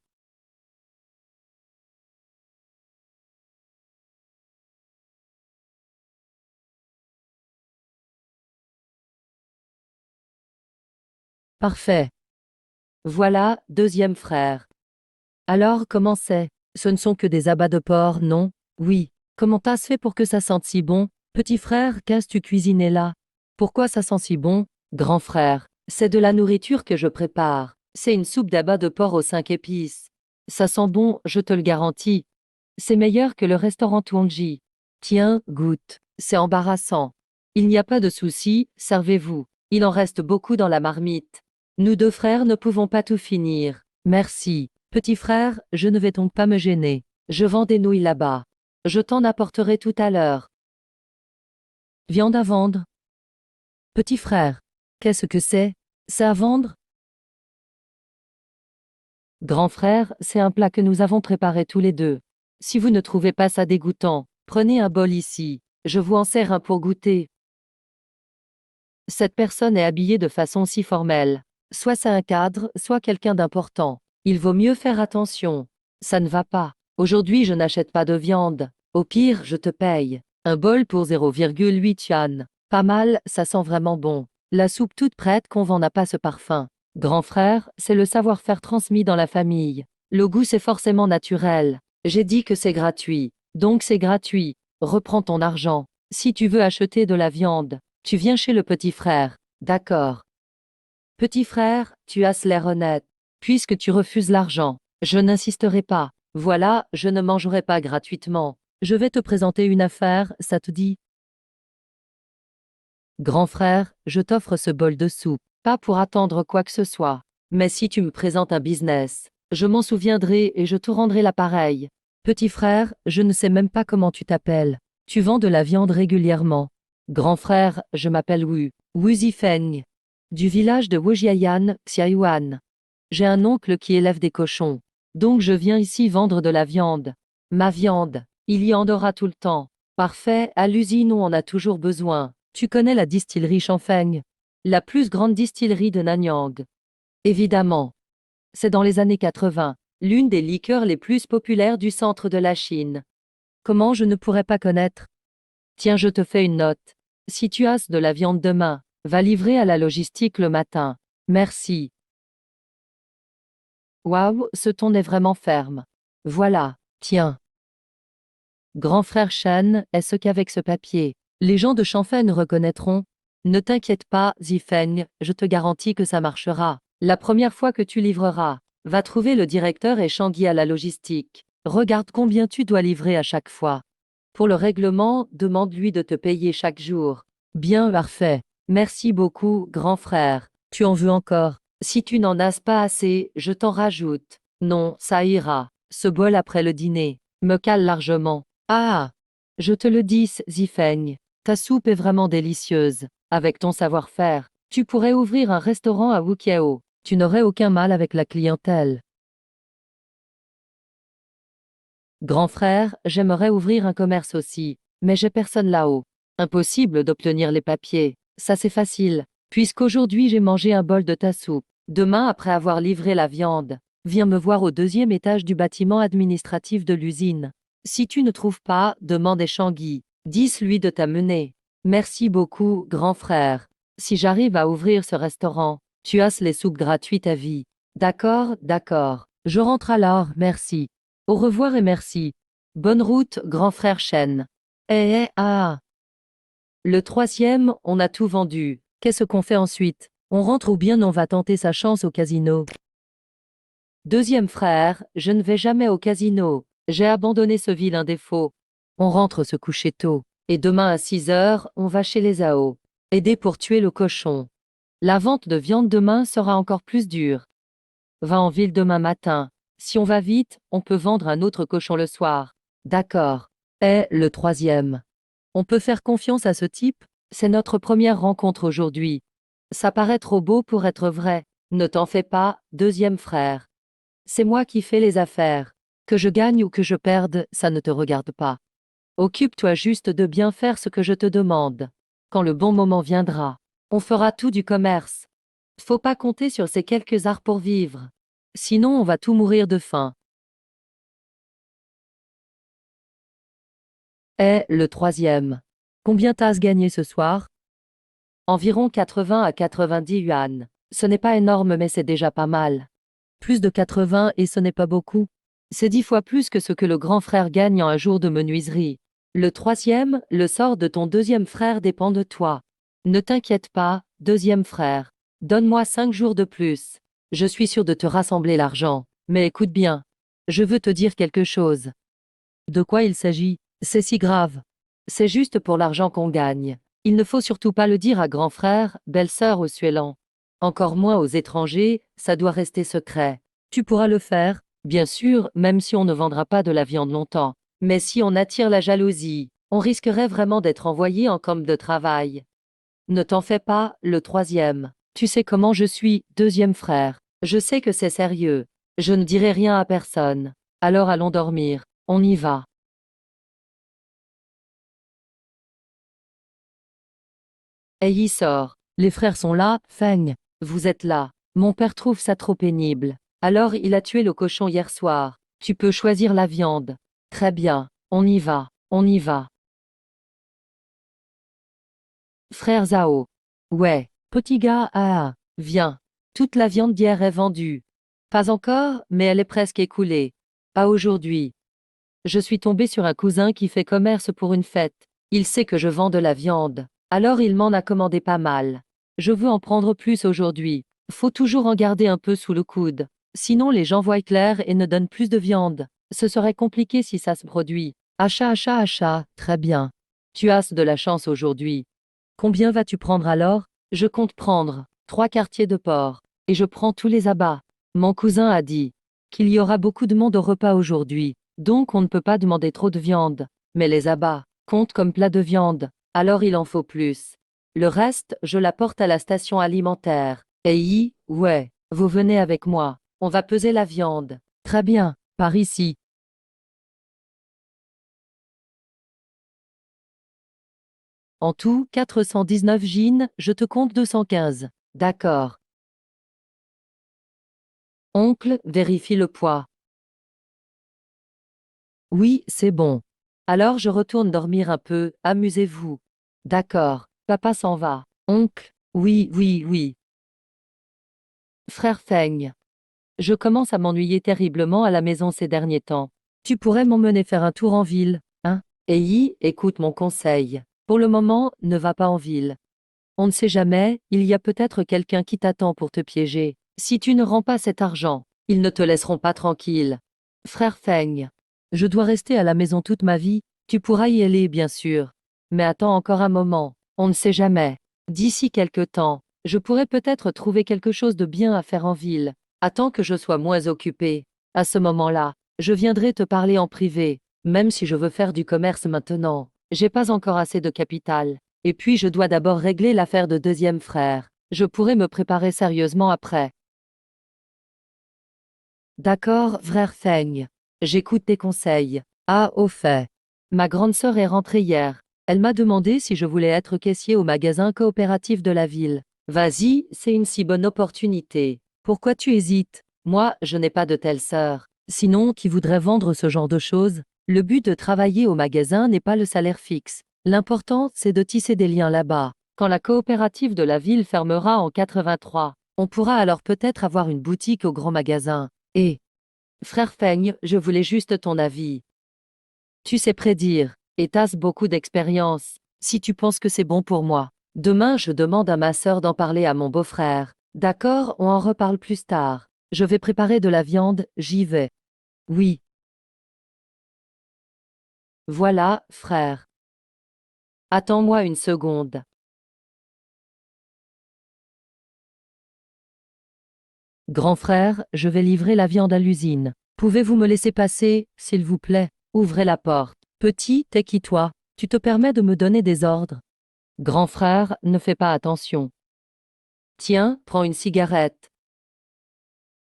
Parfait. Voilà, deuxième frère. Alors, comment c'est? Ce ne sont que des abats de porc, non? Oui. Comment t'as fait pour que ça sente si bon? Petit frère, qu'as-tu cuisiné là? Pourquoi ça sent si bon? Grand frère, c'est de la nourriture que je prépare. C'est une soupe d'abats de porc aux 5 épices. Ça sent bon, je te le garantis. C'est meilleur que le restaurant Tuangji. Tiens, goûte. C'est embarrassant. Il n'y a pas de souci, servez-vous. Il en reste beaucoup dans la marmite. Nous deux frères ne pouvons pas tout finir. Merci. Petit frère, je ne vais donc pas me gêner. Je vends des nouilles là-bas. Je t'en apporterai tout à l'heure. Viande à vendre. Petit frère, qu'est-ce que c'est? C'est à vendre? Grand frère, c'est un plat que nous avons préparé tous les deux. Si vous ne trouvez pas ça dégoûtant, prenez un bol ici. Je vous en sers un pour goûter. Cette personne est habillée de façon si formelle. Soit c'est un cadre, soit quelqu'un d'important. Il vaut mieux faire attention. Ça ne va pas. Aujourd'hui, je n'achète pas de viande. Au pire, je te paye. Un bol pour 0,8 yuan. Pas mal, ça sent vraiment bon. La soupe toute prête qu'on vend n'a pas ce parfum. Grand frère, c'est le savoir-faire transmis dans la famille. Le goût c'est forcément naturel. J'ai dit que c'est gratuit. Donc c'est gratuit. Reprends ton argent. Si tu veux acheter de la viande, tu viens chez le petit frère. D'accord. Petit frère, tu as l'air honnête. Puisque tu refuses l'argent, je n'insisterai pas. Voilà, je ne mangerai pas gratuitement. Je vais te présenter une affaire, ça te dit? Grand frère, je t'offre ce bol de soupe, pas pour attendre quoi que ce soit. Mais si tu me présentes un business, je m'en souviendrai et je te rendrai l'appareil. Petit frère, je ne sais même pas comment tu t'appelles. Tu vends de la viande régulièrement. Grand frère, je m'appelle Wu Zifeng, du village de Wujiayan, Xiaoyuan. J'ai un oncle qui élève des cochons. Donc je viens ici vendre de la viande. Ma viande, il y en aura tout le temps. Parfait, à l'usine on en a toujours besoin. Tu connais la distillerie Chanfeng? La plus grande distillerie de Nanyang. Évidemment. C'est dans les années 80, l'une des liqueurs les plus populaires du centre de la Chine. Comment je ne pourrais pas connaître? Tiens, je te fais une note. Si tu as de la viande demain, va livrer à la logistique le matin. Merci. Waouh, ce ton est vraiment ferme. Voilà, tiens. Grand frère Shen, est-ce qu'avec ce papier, les gens de Chanfeng reconnaîtront? Ne t'inquiète pas, Zifeng, je te garantis que ça marchera. La première fois que tu livreras, va trouver le directeur et Shangui à la logistique. Regarde combien tu dois livrer à chaque fois. Pour le règlement, demande-lui de te payer chaque jour. Bien, parfait. Merci beaucoup, grand frère. Tu en veux encore? Si tu n'en as pas assez, je t'en rajoute. Non, ça ira. Ce bol après le dîner me cale largement. Ah! Je te le dis, Zifeng, ta soupe est vraiment délicieuse. Avec ton savoir-faire, tu pourrais ouvrir un restaurant à Wukiao. Tu n'aurais aucun mal avec la clientèle. Grand frère, j'aimerais ouvrir un commerce aussi, mais j'ai personne là-haut. Impossible d'obtenir les papiers. Ça c'est facile, puisqu'aujourd'hui j'ai mangé un bol de ta soupe. Demain, après avoir livré la viande, viens me voir au deuxième étage du bâtiment administratif de l'usine. Si tu ne trouves pas, demande à Shangui. Dis-lui de t'amener. Merci beaucoup, grand frère. Si j'arrive à ouvrir ce restaurant, tu as les soupes gratuites à vie. D'accord, d'accord. Je rentre alors, merci. Au revoir et merci. Bonne route, grand frère Shen. Ah. Le troisième, on a tout vendu. Qu'est-ce qu'on fait ensuite? On rentre ou bien on va tenter sa chance au casino? Deuxième frère, je ne vais jamais au casino. J'ai abandonné ce vilain défaut. On rentre se coucher tôt. Et demain à 6 heures, on va chez les AO. Aider pour tuer le cochon. La vente de viande demain sera encore plus dure. Va en ville demain matin. Si on va vite, on peut vendre un autre cochon le soir. D'accord. Le troisième. On peut faire confiance à ce type? C'est notre première rencontre aujourd'hui. Ça paraît trop beau pour être vrai. Ne t'en fais pas, deuxième frère. C'est moi qui fais les affaires. Que je gagne ou que je perde, ça ne te regarde pas. Occupe-toi juste de bien faire ce que je te demande. Quand le bon moment viendra, on fera tout du commerce. Faut pas compter sur ces quelques arts pour vivre. Sinon on va tout mourir de faim. Le troisième. Combien t'as gagné ce soir? Environ 80 à 90 yuan. Ce n'est pas énorme mais c'est déjà pas mal. Plus de 80 et ce n'est pas beaucoup. C'est 10 fois plus que ce que le grand frère gagne en un jour de menuiserie. Le troisième, le sort de ton deuxième frère dépend de toi. Ne t'inquiète pas, deuxième frère. Donne-moi 5 jours de plus. Je suis sûr de te rassembler l'argent. Mais écoute bien. Je veux te dire quelque chose. De quoi il s'agit? C'est si grave. C'est juste pour l'argent qu'on gagne. Il ne faut surtout pas le dire à grand frère, belle-sœur ou Suélan. Encore moins aux étrangers, ça doit rester secret. Tu pourras le faire, bien sûr, même si on ne vendra pas de la viande longtemps. Mais si on attire la jalousie, on risquerait vraiment d'être envoyé en camp de travail. Ne t'en fais pas, le troisième. Tu sais comment je suis, deuxième frère. Je sais que c'est sérieux. Je ne dirai rien à personne. Alors allons dormir. On y va. Y sort. Les frères sont là, Feng. Vous êtes là. Mon père trouve ça trop pénible. Alors il a tué le cochon hier soir. Tu peux choisir la viande. Très bien. On y va. On y va. Frère Zhao. Ouais. Petit gars, viens. Toute la viande d'hier est vendue. Pas encore, mais elle est presque écoulée. Pas aujourd'hui. Je suis tombé sur un cousin qui fait commerce pour une fête. Il sait que je vends de la viande. Alors il m'en a commandé pas mal. Je veux en prendre plus aujourd'hui. Faut toujours en garder un peu sous le coude. Sinon les gens voient clair et ne donnent plus de viande. Ce serait compliqué si ça se produit. Achat, achat, achat, très bien. Tu as de la chance aujourd'hui. Combien vas-tu prendre alors? Je compte prendre 3 quartiers de porc. Et je prends tous les abats. Mon cousin a dit qu'il y aura beaucoup de monde au repas aujourd'hui, donc on ne peut pas demander trop de viande. Mais les abats comptent comme plat de viande, alors il en faut plus. Le reste, je l'apporte à la station alimentaire. Ouais, vous venez avec moi. On va peser la viande. Très bien, par ici. En tout, 419 jeans, je te compte 215. D'accord. Oncle, vérifie le poids. Oui, c'est bon. Alors je retourne dormir un peu, amusez-vous. D'accord, papa s'en va. Oncle, oui, oui, oui. Frère Feigne. Je commence à m'ennuyer terriblement à la maison ces derniers temps. Tu pourrais m'emmener faire un tour en ville, hein? Écoute mon conseil. Pour le moment, ne va pas en ville. On ne sait jamais, il y a peut-être quelqu'un qui t'attend pour te piéger. Si tu ne rends pas cet argent, ils ne te laisseront pas tranquille. Frère Feigne. Je dois rester à la maison toute ma vie, tu pourras y aller bien sûr. Mais attends encore un moment, on ne sait jamais. D'ici quelque temps, je pourrais peut-être trouver quelque chose de bien à faire en ville. Attends que je sois moins occupé. À ce moment-là, je viendrai te parler en privé, même si je veux faire du commerce maintenant. J'ai pas encore assez de capital. Et puis je dois d'abord régler l'affaire de deuxième frère. Je pourrai me préparer sérieusement après. D'accord, frère Feigne. J'écoute tes conseils. Ah, au fait. Ma grande sœur est rentrée hier. Elle m'a demandé si je voulais être caissier au magasin coopératif de la ville. Vas-y, c'est une si bonne opportunité. Pourquoi tu hésites? Moi, je n'ai pas de telle sœur. Sinon, qui voudrait vendre ce genre de choses? Le but de travailler au magasin n'est pas le salaire fixe. L'important, c'est de tisser des liens là-bas. Quand la coopérative de la ville fermera en 83, on pourra alors peut-être avoir une boutique au grand magasin. Et, frère Feigne, je voulais juste ton avis. Tu sais prédire, et t'as beaucoup d'expérience. Si tu penses que c'est bon pour moi, demain je demande à ma sœur d'en parler à mon beau-frère. D'accord, on en reparle plus tard. Je vais préparer de la viande, j'y vais. Oui. Voilà, frère. Attends-moi une seconde. Grand frère, je vais livrer la viande à l'usine. Pouvez-vous me laisser passer, s'il vous plaît? Ouvrez la porte. Petit, t'es qui toi? Tu te permets de me donner des ordres? Grand frère, ne fais pas attention. Tiens, prends une cigarette.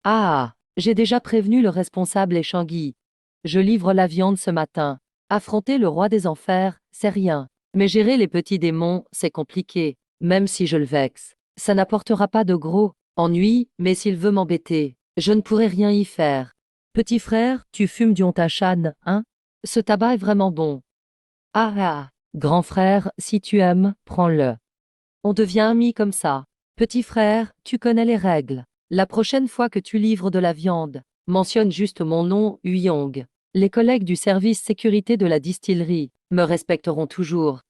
Ah, j'ai déjà prévenu le responsable et Changuy. Je livre la viande ce matin. Affronter le roi des enfers, c'est rien. Mais gérer les petits démons, c'est compliqué. Même si je le vexe, ça n'apportera pas de gros ennuis, mais s'il veut m'embêter, je ne pourrai rien y faire. Petit frère, tu fumes du Ontachan, hein? Ce tabac est vraiment bon. Ah ah, grand frère, si tu aimes, prends-le. On devient amis comme ça. Petit frère, tu connais les règles. La prochaine fois que tu livres de la viande, mentionne juste mon nom, Huyong. Les collègues du service sécurité de la distillerie me respecteront toujours.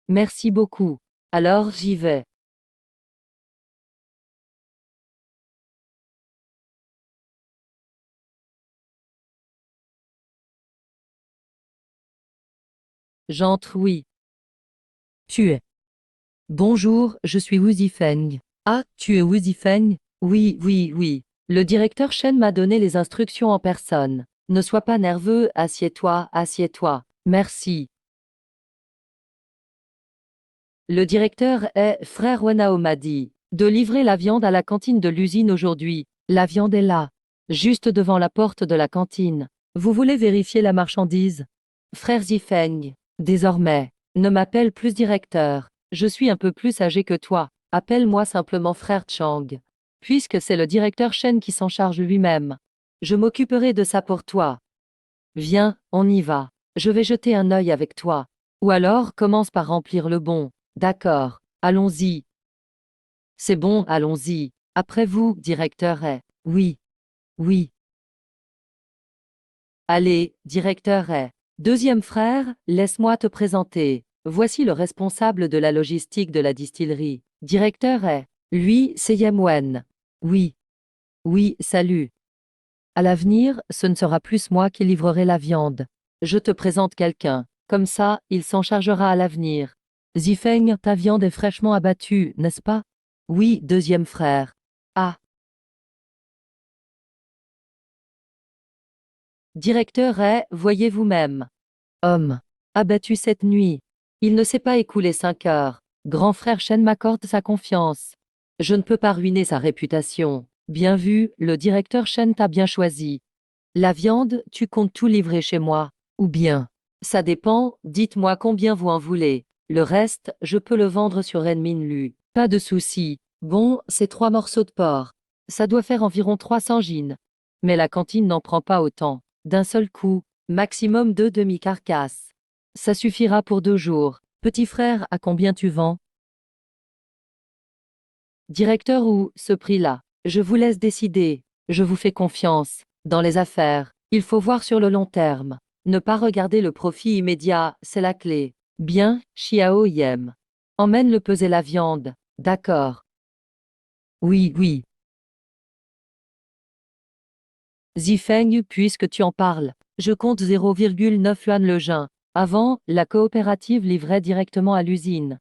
Merci beaucoup. Alors j'y vais. J'entre, oui. Tu es. Bonjour, je suis Wu Zifeng. Ah, tu es Wu Zifeng? Oui, oui, oui. Le directeur Shen m'a donné les instructions en personne. Ne sois pas nerveux, assieds-toi, assieds-toi. Merci. Le directeur est, frère Wanao m'a dit, de livrer la viande à la cantine de l'usine aujourd'hui. La viande est là, juste devant la porte de la cantine. Vous voulez vérifier la marchandise? Frère Zifeng, désormais, ne m'appelle plus directeur. Je suis un peu plus âgé que toi. Appelle-moi simplement frère Chang. Puisque c'est le directeur Shen qui s'en charge lui-même. Je m'occuperai de ça pour toi. Viens, on y va. Je vais jeter un œil avec toi. Ou alors commence par remplir le bon. D'accord, allons-y. C'est bon, allons-y. Après vous, directeur est. Oui, oui. Allez, directeur est. Deuxième frère, laisse-moi te présenter. Voici le responsable de la logistique de la distillerie. Directeur est. Lui, c'est Yemwen. Oui. Oui, salut. À l'avenir, ce ne sera plus moi qui livrerai la viande. Je te présente quelqu'un. Comme ça, il s'en chargera à l'avenir. Zifeng, ta viande est fraîchement abattue, n'est-ce pas? Oui, deuxième frère. Ah. Directeur est, voyez vous-même. Homme. Abattu cette nuit. Il ne s'est pas écoulé 5 heures. Grand frère Shen m'accorde sa confiance. Je ne peux pas ruiner sa réputation. Bien vu, le directeur Shen t'a bien choisi. La viande, tu comptes tout livrer chez moi. Ou bien. Ça dépend, dites-moi combien vous en voulez. Le reste, je peux le vendre sur Renminlu. Pas de souci. Bon, c'est 3 morceaux de porc. Ça doit faire environ 300 gines. Mais la cantine n'en prend pas autant. D'un seul coup, maximum 2 demi-carcasses. Ça suffira pour 2 jours. Petit frère, à combien tu vends? Directeur ou, ce prix-là? Je vous laisse décider. Je vous fais confiance. Dans les affaires, il faut voir sur le long terme. Ne pas regarder le profit immédiat, c'est la clé. Bien, Xiao Yem. Emmène-le peser la viande. D'accord. Oui, oui. Zifeng, puisque tu en parles, je compte 0,9 yuan le jeun. Avant, la coopérative livrait directement à l'usine.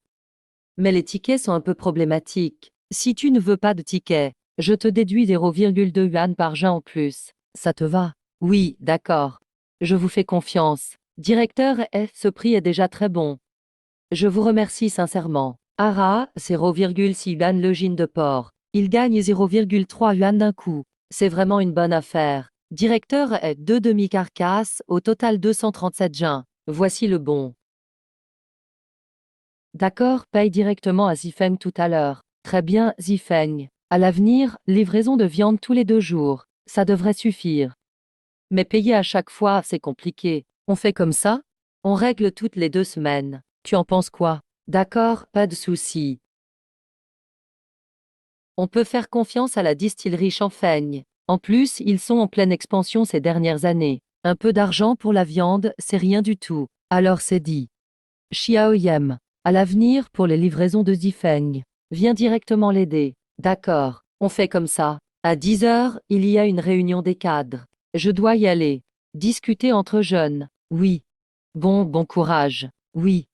Mais les tickets sont un peu problématiques. Si tu ne veux pas de tickets, je te déduis 0,2 yuan par jeun en plus. Ça te va? Oui, d'accord. Je vous fais confiance. Directeur, ce prix est déjà très bon. Je vous remercie sincèrement. Ara, 0,6 yuan le gin de porc. Il gagne 0,3 yuan d'un coup. C'est vraiment une bonne affaire. Directeur est 2 demi-carcasses, au total 237 jeans. Voici le bon. D'accord, paye directement à Zifeng tout à l'heure. Très bien, Zifeng. À l'avenir, livraison de viande tous les 2 jours. Ça devrait suffire. Mais payer à chaque fois, c'est compliqué. On fait comme ça? On règle toutes les 2 semaines. Tu en penses quoi? D'accord, pas de souci. On peut faire confiance à la distillerie Champagne. En plus, ils sont en pleine expansion ces dernières années. Un peu d'argent pour la viande, c'est rien du tout. Alors c'est dit. Xiao Yem. À l'avenir, pour les livraisons de Zifeng. Viens directement l'aider. D'accord, on fait comme ça. À 10 heures, il y a une réunion des cadres. Je dois y aller. Discuter entre jeunes. Oui. Bon courage. Oui.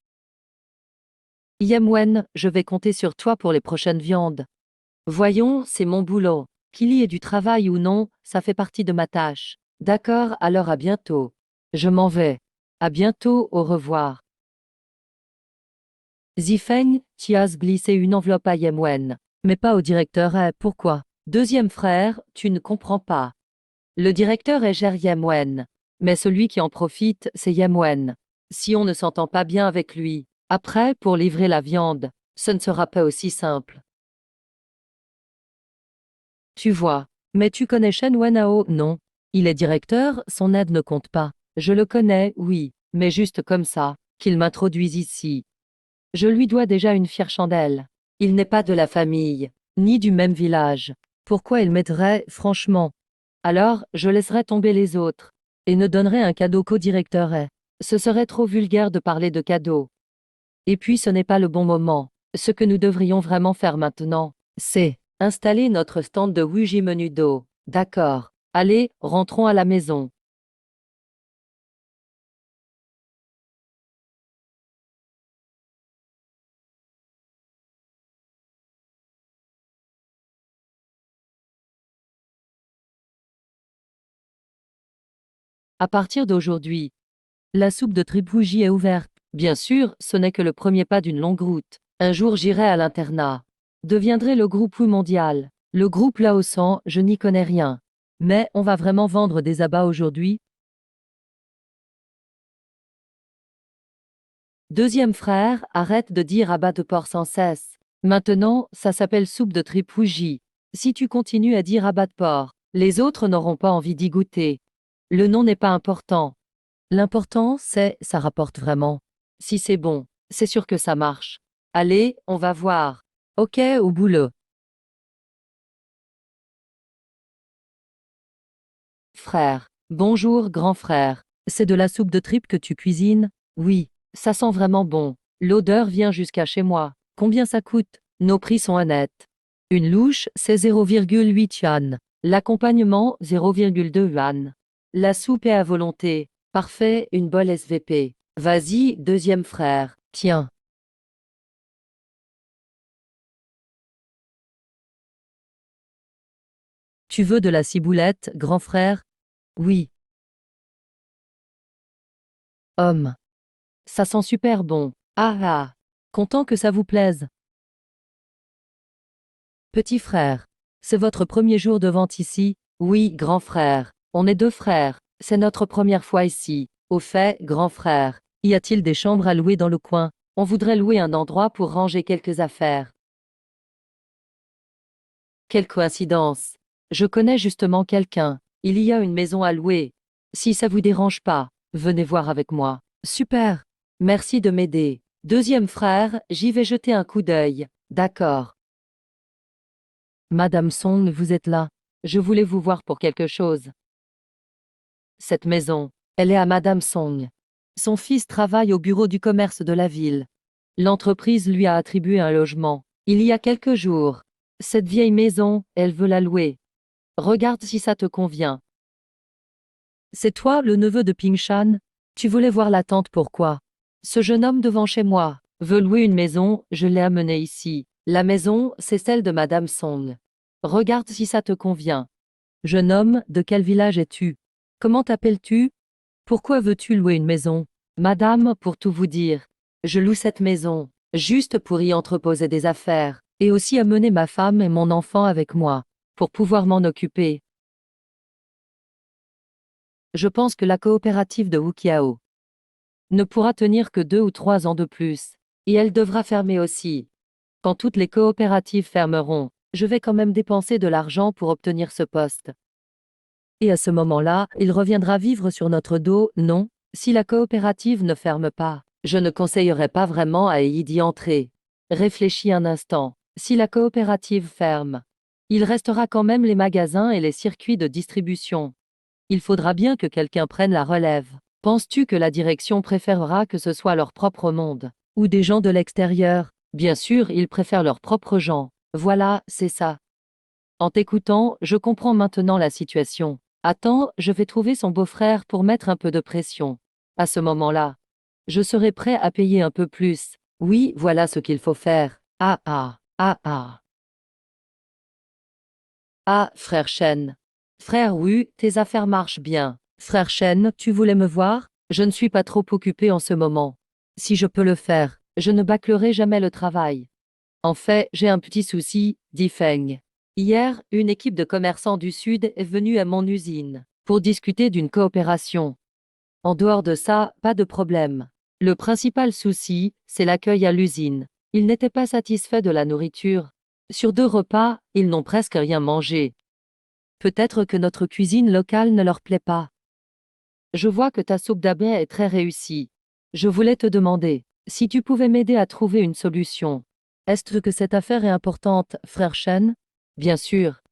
Yemwen, je vais compter sur toi pour les prochaines viandes. Voyons, c'est mon boulot. Qu'il y ait du travail ou non, ça fait partie de ma tâche. D'accord, alors à bientôt. Je m'en vais. À bientôt, au revoir. Zifeng, tu as glissé une enveloppe à Yemwen. Mais pas au directeur. Pourquoi? Deuxième frère, tu ne comprends pas. Le directeur est gère Yemwen. Mais celui qui en profite, c'est Yemwen. Si on ne s'entend pas bien avec lui, après, pour livrer la viande, ce ne sera pas aussi simple. Tu vois. Mais tu connais Shen Wenhao, non? Il est directeur, son aide ne compte pas. Je le connais, oui, mais juste comme ça, qu'il m'introduise ici. Je lui dois déjà une fière chandelle. Il n'est pas de la famille, ni du même village. Pourquoi il m'aiderait, franchement? Alors, je laisserai tomber les autres, et ne donnerai un cadeau qu'au directeur. Ce serait trop vulgaire de parler de cadeau. Et puis ce n'est pas le bon moment. Ce que nous devrions vraiment faire maintenant, c'est installer notre stand de Wuji Menudo. D'accord. Allez, rentrons à la maison. À partir d'aujourd'hui, la soupe de Tripouji est ouverte. Bien sûr, ce n'est que le premier pas d'une longue route. Un jour j'irai à l'internat. Deviendrai le groupe Wu mondial. Le groupe Laosan, je n'y connais rien. Mais on va vraiment vendre des abats aujourd'hui? Deuxième frère, arrête de dire abat de porc sans cesse. Maintenant, ça s'appelle soupe de tripouji. Si tu continues à dire abat de porc, les autres n'auront pas envie d'y goûter. Le nom n'est pas important. L'important, c'est, ça rapporte vraiment. Si c'est bon, c'est sûr que ça marche. Allez, on va voir. Ok, au boulot. Frère. Bonjour, grand frère. C'est de la soupe de tripes que tu cuisines? Oui, ça sent vraiment bon. L'odeur vient jusqu'à chez moi. Combien ça coûte? Nos prix sont honnêtes. Une louche, c'est 0,8 yuan. L'accompagnement, 0,2 yuan. La soupe est à volonté. Parfait, une bol SVP. Vas-y, deuxième frère. Tiens. Tu veux de la ciboulette, grand frère? Oui. Homme. Ça sent super bon. Ah ah. Content que ça vous plaise. Petit frère. C'est votre premier jour de vente ici? Oui, grand frère. On est deux frères. C'est notre première fois ici. Au fait, grand frère, y a-t-il des chambres à louer dans le coin? On voudrait louer un endroit pour ranger quelques affaires. Quelle coïncidence. Je connais justement quelqu'un. Il y a une maison à louer. Si ça vous dérange pas, venez voir avec moi. Super. Merci de m'aider. Deuxième frère, j'y vais jeter un coup d'œil. D'accord. Madame Song, vous êtes là. Je voulais vous voir pour quelque chose. Cette maison, elle est à Madame Song. Son fils travaille au bureau du commerce de la ville. L'entreprise lui a attribué un logement. Il y a quelques jours. Cette vieille maison, elle veut la louer. Regarde si ça te convient. C'est toi, le neveu de Ping Shan? Tu voulais voir la tante pourquoi? Ce jeune homme devant chez moi veut louer une maison, je l'ai amené ici. La maison, c'est celle de Madame Song. Regarde si ça te convient. Jeune homme, de quel village es-tu? Comment t'appelles-tu? Pourquoi veux-tu louer une maison? Madame, pour tout vous dire, je loue cette maison, juste pour y entreposer des affaires, et aussi amener ma femme et mon enfant avec moi, pour pouvoir m'en occuper. Je pense que la coopérative de Wukiao ne pourra tenir que 2 ou 3 ans de plus, et elle devra fermer aussi. Quand toutes les coopératives fermeront, je vais quand même dépenser de l'argent pour obtenir ce poste. Et à ce moment-là, il reviendra vivre sur notre dos, non? Si la coopérative ne ferme pas, je ne conseillerais pas vraiment à y d'y entrer. Réfléchis un instant. Si la coopérative ferme, il restera quand même les magasins et les circuits de distribution. Il faudra bien que quelqu'un prenne la relève. Penses-tu que la direction préférera que ce soit leur propre monde? Ou des gens de l'extérieur? Bien sûr, ils préfèrent leurs propres gens. Voilà, c'est ça. En t'écoutant, je comprends maintenant la situation. Attends, je vais trouver son beau-frère pour mettre un peu de pression. À ce moment-là, je serai prêt à payer un peu plus. Oui, voilà ce qu'il faut faire. Ah ah, ah ah. Ah, frère Chen. Frère Wu, tes affaires marchent bien. Frère Chen, tu voulais me voir? Je ne suis pas trop occupé en ce moment. Si je peux le faire, je ne bâclerai jamais le travail. En fait, j'ai un petit souci, dit Feng. Hier, une équipe de commerçants du Sud est venue à mon usine pour discuter d'une coopération. En dehors de ça, pas de problème. Le principal souci, c'est l'accueil à l'usine. Ils n'étaient pas satisfaits de la nourriture. Sur 2 repas, ils n'ont presque rien mangé. Peut-être que notre cuisine locale ne leur plaît pas. Je vois que ta soupe d'abeille est très réussie. Je voulais te demander si tu pouvais m'aider à trouver une solution. Est-ce que cette affaire est importante, frère Chen? Bien sûr.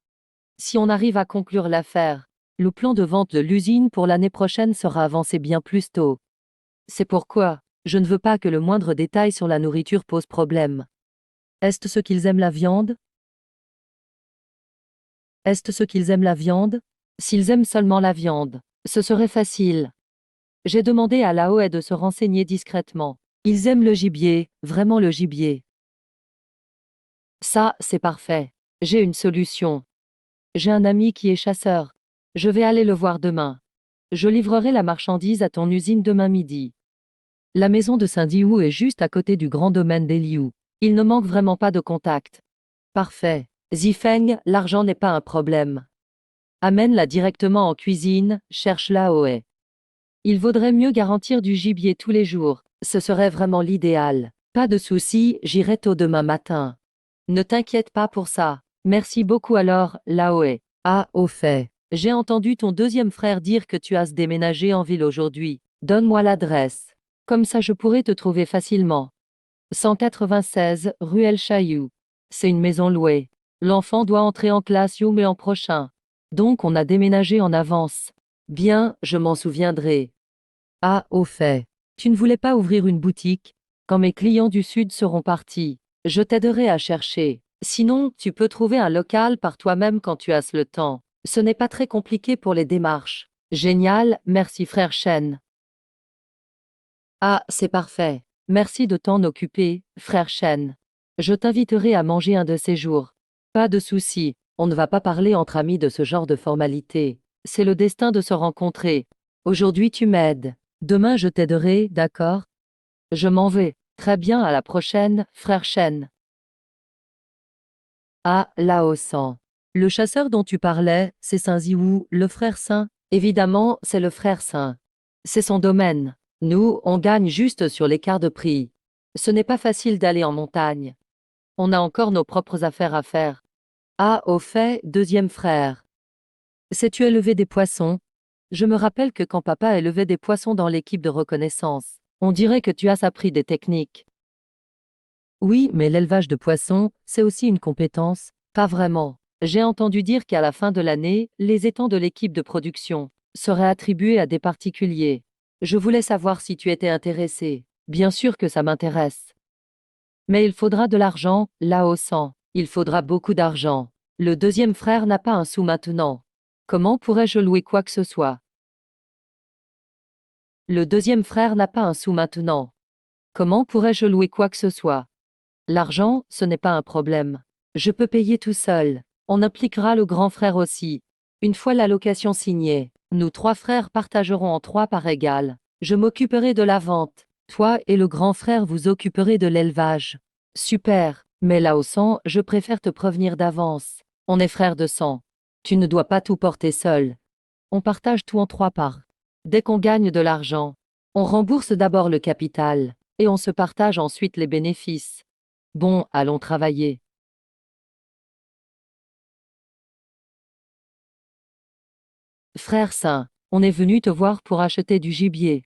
Si on arrive à conclure l'affaire, le plan de vente de l'usine pour l'année prochaine sera avancé bien plus tôt. C'est pourquoi je ne veux pas que le moindre détail sur la nourriture pose problème. Est-ce ce qu'ils aiment la viande? Est-ce ce qu'ils aiment la viande? S'ils aiment seulement la viande, ce serait facile. J'ai demandé à Lao de se renseigner discrètement. Ils aiment le gibier, vraiment le gibier. Ça, c'est parfait. J'ai une solution. J'ai un ami qui est chasseur. Je vais aller le voir demain. Je livrerai la marchandise à ton usine demain midi. La maison de Saint-Diou est juste à côté du grand domaine des Liu. Il ne manque vraiment pas de contact. Parfait. Zifeng, l'argent n'est pas un problème. Amène-la directement en cuisine, cherche Laoe. Il vaudrait mieux garantir du gibier tous les jours. Ce serait vraiment l'idéal. Pas de souci, j'irai tôt demain matin. Ne t'inquiète pas pour ça. Merci beaucoup alors, Laoe. Ah, au fait. J'ai entendu ton deuxième frère dire que tu as déménagé en ville aujourd'hui. Donne-moi l'adresse. Comme ça je pourrai te trouver facilement. 196, rue El Chaillou. C'est une maison louée. L'enfant doit entrer en classe mai en prochain. Donc on a déménagé en avance. Bien, je m'en souviendrai. Ah, au fait. Tu ne voulais pas ouvrir une boutique? Quand mes clients du Sud seront partis, je t'aiderai à chercher. Sinon, tu peux trouver un local par toi-même quand tu as le temps. Ce n'est pas très compliqué pour les démarches. Génial, merci frère Chen. Ah, c'est parfait. Merci de t'en occuper, frère Chen. Je t'inviterai à manger un de ces jours. Pas de souci, on ne va pas parler entre amis de ce genre de formalité. C'est le destin de se rencontrer. Aujourd'hui tu m'aides. Demain je t'aiderai, d'accord? Je m'en vais. Très bien, à la prochaine, frère Chen. Ah, Lao San. Le chasseur dont tu parlais, c'est Saint Ziwu, le frère saint? Évidemment, c'est le frère saint. C'est son domaine. Nous, on gagne juste sur l'écart de prix. Ce n'est pas facile d'aller en montagne. On a encore nos propres affaires à faire. Ah, au fait, deuxième frère. Sais-tu élever des poissons? Je me rappelle que quand papa élevait des poissons dans l'équipe de reconnaissance, on dirait que tu as appris des techniques. Oui, mais l'élevage de poissons, c'est aussi une compétence. Pas vraiment. J'ai entendu dire qu'à la fin de l'année, les étangs de l'équipe de production seraient attribués à des particuliers. Je voulais savoir si tu étais intéressé. Bien sûr que ça m'intéresse. Mais il faudra de l'argent, là-haut sang. Il faudra beaucoup d'argent. Le deuxième frère n'a pas un sou maintenant. Comment pourrais-je louer quoi que ce soit? Le deuxième frère n'a pas un sou maintenant. Comment pourrais-je louer quoi que ce soit? L'argent, ce n'est pas un problème. Je peux payer tout seul. On impliquera le grand frère aussi. Une fois la location signée, nous trois frères partagerons en trois par égal. Je m'occuperai de la vente. Toi et le grand frère vous occuperez de l'élevage. Super. Mais là au sang, je préfère te prévenir d'avance. On est frères de sang. Tu ne dois pas tout porter seul. On partage tout en trois parts. Dès qu'on gagne de l'argent, on rembourse d'abord le capital, et on se partage ensuite les bénéfices. Bon, allons travailler. Frère Saint, on est venu te voir pour acheter du gibier.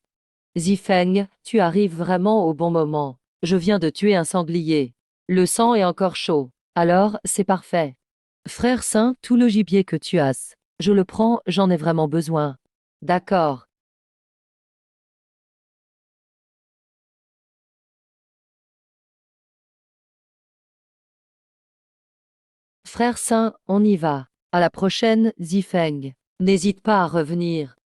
Zifeng, tu arrives vraiment au bon moment. Je viens de tuer un sanglier. Le sang est encore chaud. Alors, c'est parfait. Frère Saint, tout le gibier que tu as, je le prends, j'en ai vraiment besoin. D'accord. Frère Saint, on y va. À la prochaine, Zifeng. N'hésite pas à revenir.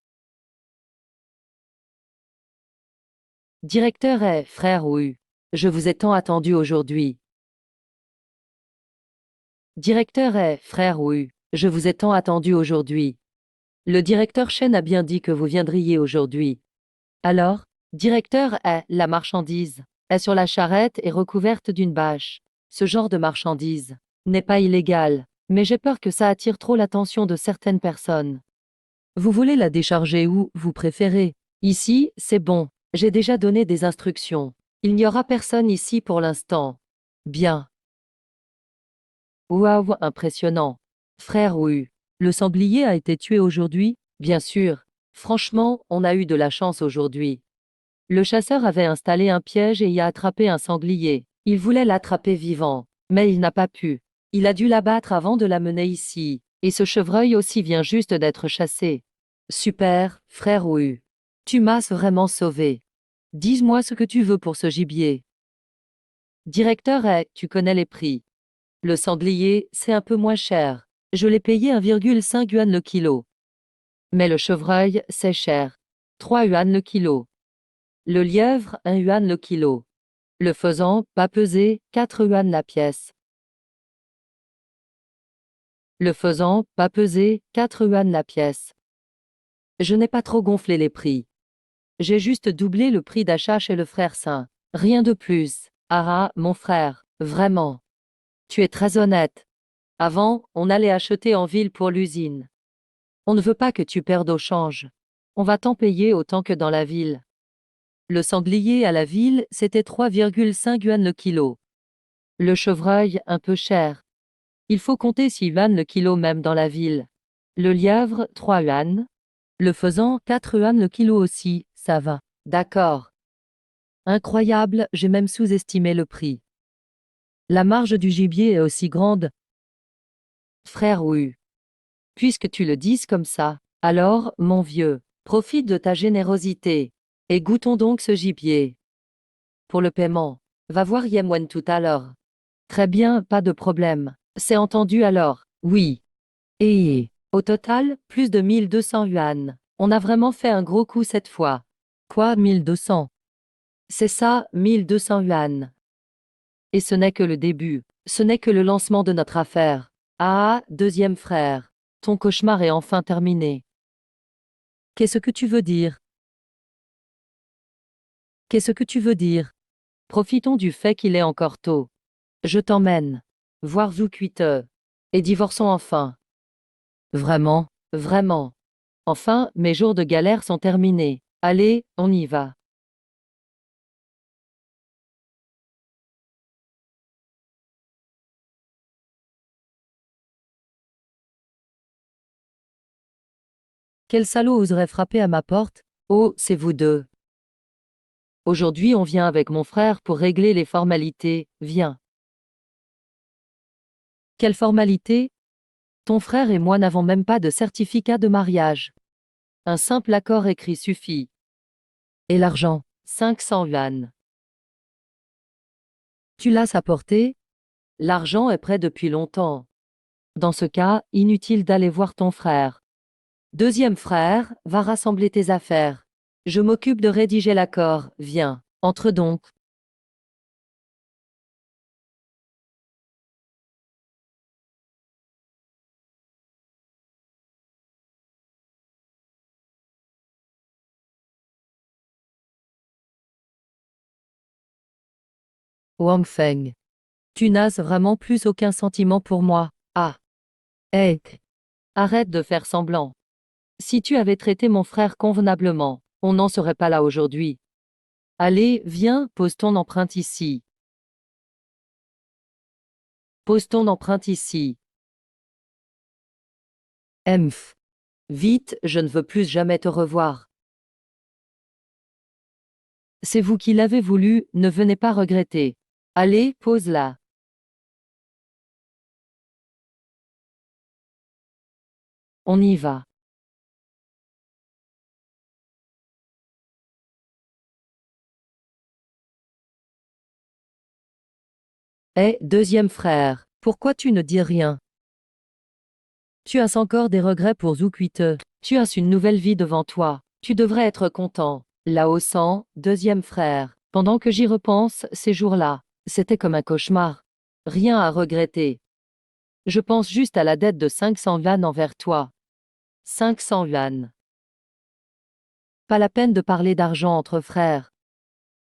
Directeur est, frère Wu. Je vous ai tant attendu aujourd'hui. Directeur est, frère Wu. Je vous ai tant attendu aujourd'hui. Le directeur Chen a bien dit que vous viendriez aujourd'hui. Alors, directeur est, la marchandise est sur la charrette et recouverte d'une bâche. Ce genre de marchandise n'est pas illégal, mais j'ai peur que ça attire trop l'attention de certaines personnes. Vous voulez la décharger où vous préférez? Ici, c'est bon. J'ai déjà donné des instructions. Il n'y aura personne ici pour l'instant. Bien. Waouh, impressionnant. Frère Wu, le sanglier a été tué aujourd'hui? Bien sûr. Franchement, on a eu de la chance aujourd'hui. Le chasseur avait installé un piège et y a attrapé un sanglier. Il voulait l'attraper vivant, mais il n'a pas pu. Il a dû l'abattre avant de l'amener ici. Et ce chevreuil aussi vient juste d'être chassé. Super, frère Wu. Tu m'as vraiment sauvé. Dis-moi ce que tu veux pour ce gibier. Directeur est, tu connais les prix. Le sanglier, c'est un peu moins cher. Je l'ai payé 1,5 yuan le kilo. Mais le chevreuil, c'est cher. 3 yuan le kilo. Le lièvre, 1 yuan le kilo. Le faisan, pas pesé, 4 yuan la pièce. Le faisan, pas pesé, 4 yuan la pièce. Je n'ai pas trop gonflé les prix. J'ai juste doublé le prix d'achat chez le frère Saint. Rien de plus. Ah, mon frère, vraiment. Tu es très honnête. Avant, on allait acheter en ville pour l'usine. On ne veut pas que tu perdes au change. On va t'en payer autant que dans la ville. Le sanglier à la ville, c'était 3,5 yuan le kilo. Le chevreuil, un peu cher. Il faut compter 6 yuan le kilo même dans la ville. Le lièvre, 3 yuan. Le faisan, 4 yuan le kilo aussi, ça va. D'accord. Incroyable, j'ai même sous-estimé le prix. La marge du gibier est aussi grande. Frère Wu. Puisque tu le dises comme ça, Alors, mon vieux, profite de ta générosité. Et goûtons donc ce gibier. Pour le paiement, va voir Yemwen tout à l'heure. Très bien, pas de problème. C'est entendu alors. Oui. Et au total, plus de 1200 yuan. On a vraiment fait un gros coup cette fois. Quoi, 1200? C'est ça, 1200 yuan. Et ce n'est que le début. Ce n'est que le lancement de notre affaire. Ah, deuxième frère. Ton cauchemar est enfin terminé. Qu'est-ce que tu veux dire? Qu'est-ce que tu veux dire? Profitons du fait qu'il est encore tôt. Je t'emmène. Voir Zukuite. Et divorçons enfin. Vraiment, vraiment. Enfin, mes jours de galère sont terminés. Allez, on y va. Quel salaud oserait frapper à ma porte? Oh, c'est vous deux. Aujourd'hui, on vient avec mon frère pour régler les formalités. Viens. Quelle formalité? Ton frère et moi n'avons même pas de certificat de mariage. Un simple accord écrit suffit. Et l'argent? 500 yuan. Tu l'as apporté? L'argent est prêt depuis longtemps. Dans ce cas, inutile d'aller voir ton frère. Deuxième frère, va rassembler tes affaires. Je m'occupe de rédiger l'accord, viens, entre donc. Wang Feng. Tu n'as vraiment plus aucun sentiment pour moi. Ah. Hé. Arrête de faire semblant. Si tu avais traité mon frère convenablement, on n'en serait pas là aujourd'hui. Allez, viens, pose ton empreinte ici. Pose ton empreinte ici. Emph. Vite, je ne veux plus jamais te revoir. C'est vous qui l'avez voulu, ne venez pas regretter. Allez, pose-la. On y va. Deuxième frère, pourquoi tu ne dis rien? Tu as encore des regrets pour Zukuite. Tu as une nouvelle vie devant toi. Tu devrais être content. Lao San, deuxième frère. Pendant que j'y repense, ces jours-là, c'était comme un cauchemar. Rien à regretter. Je pense juste à la dette de 500 yuan envers toi. 500 yuan. Pas la peine de parler d'argent entre frères.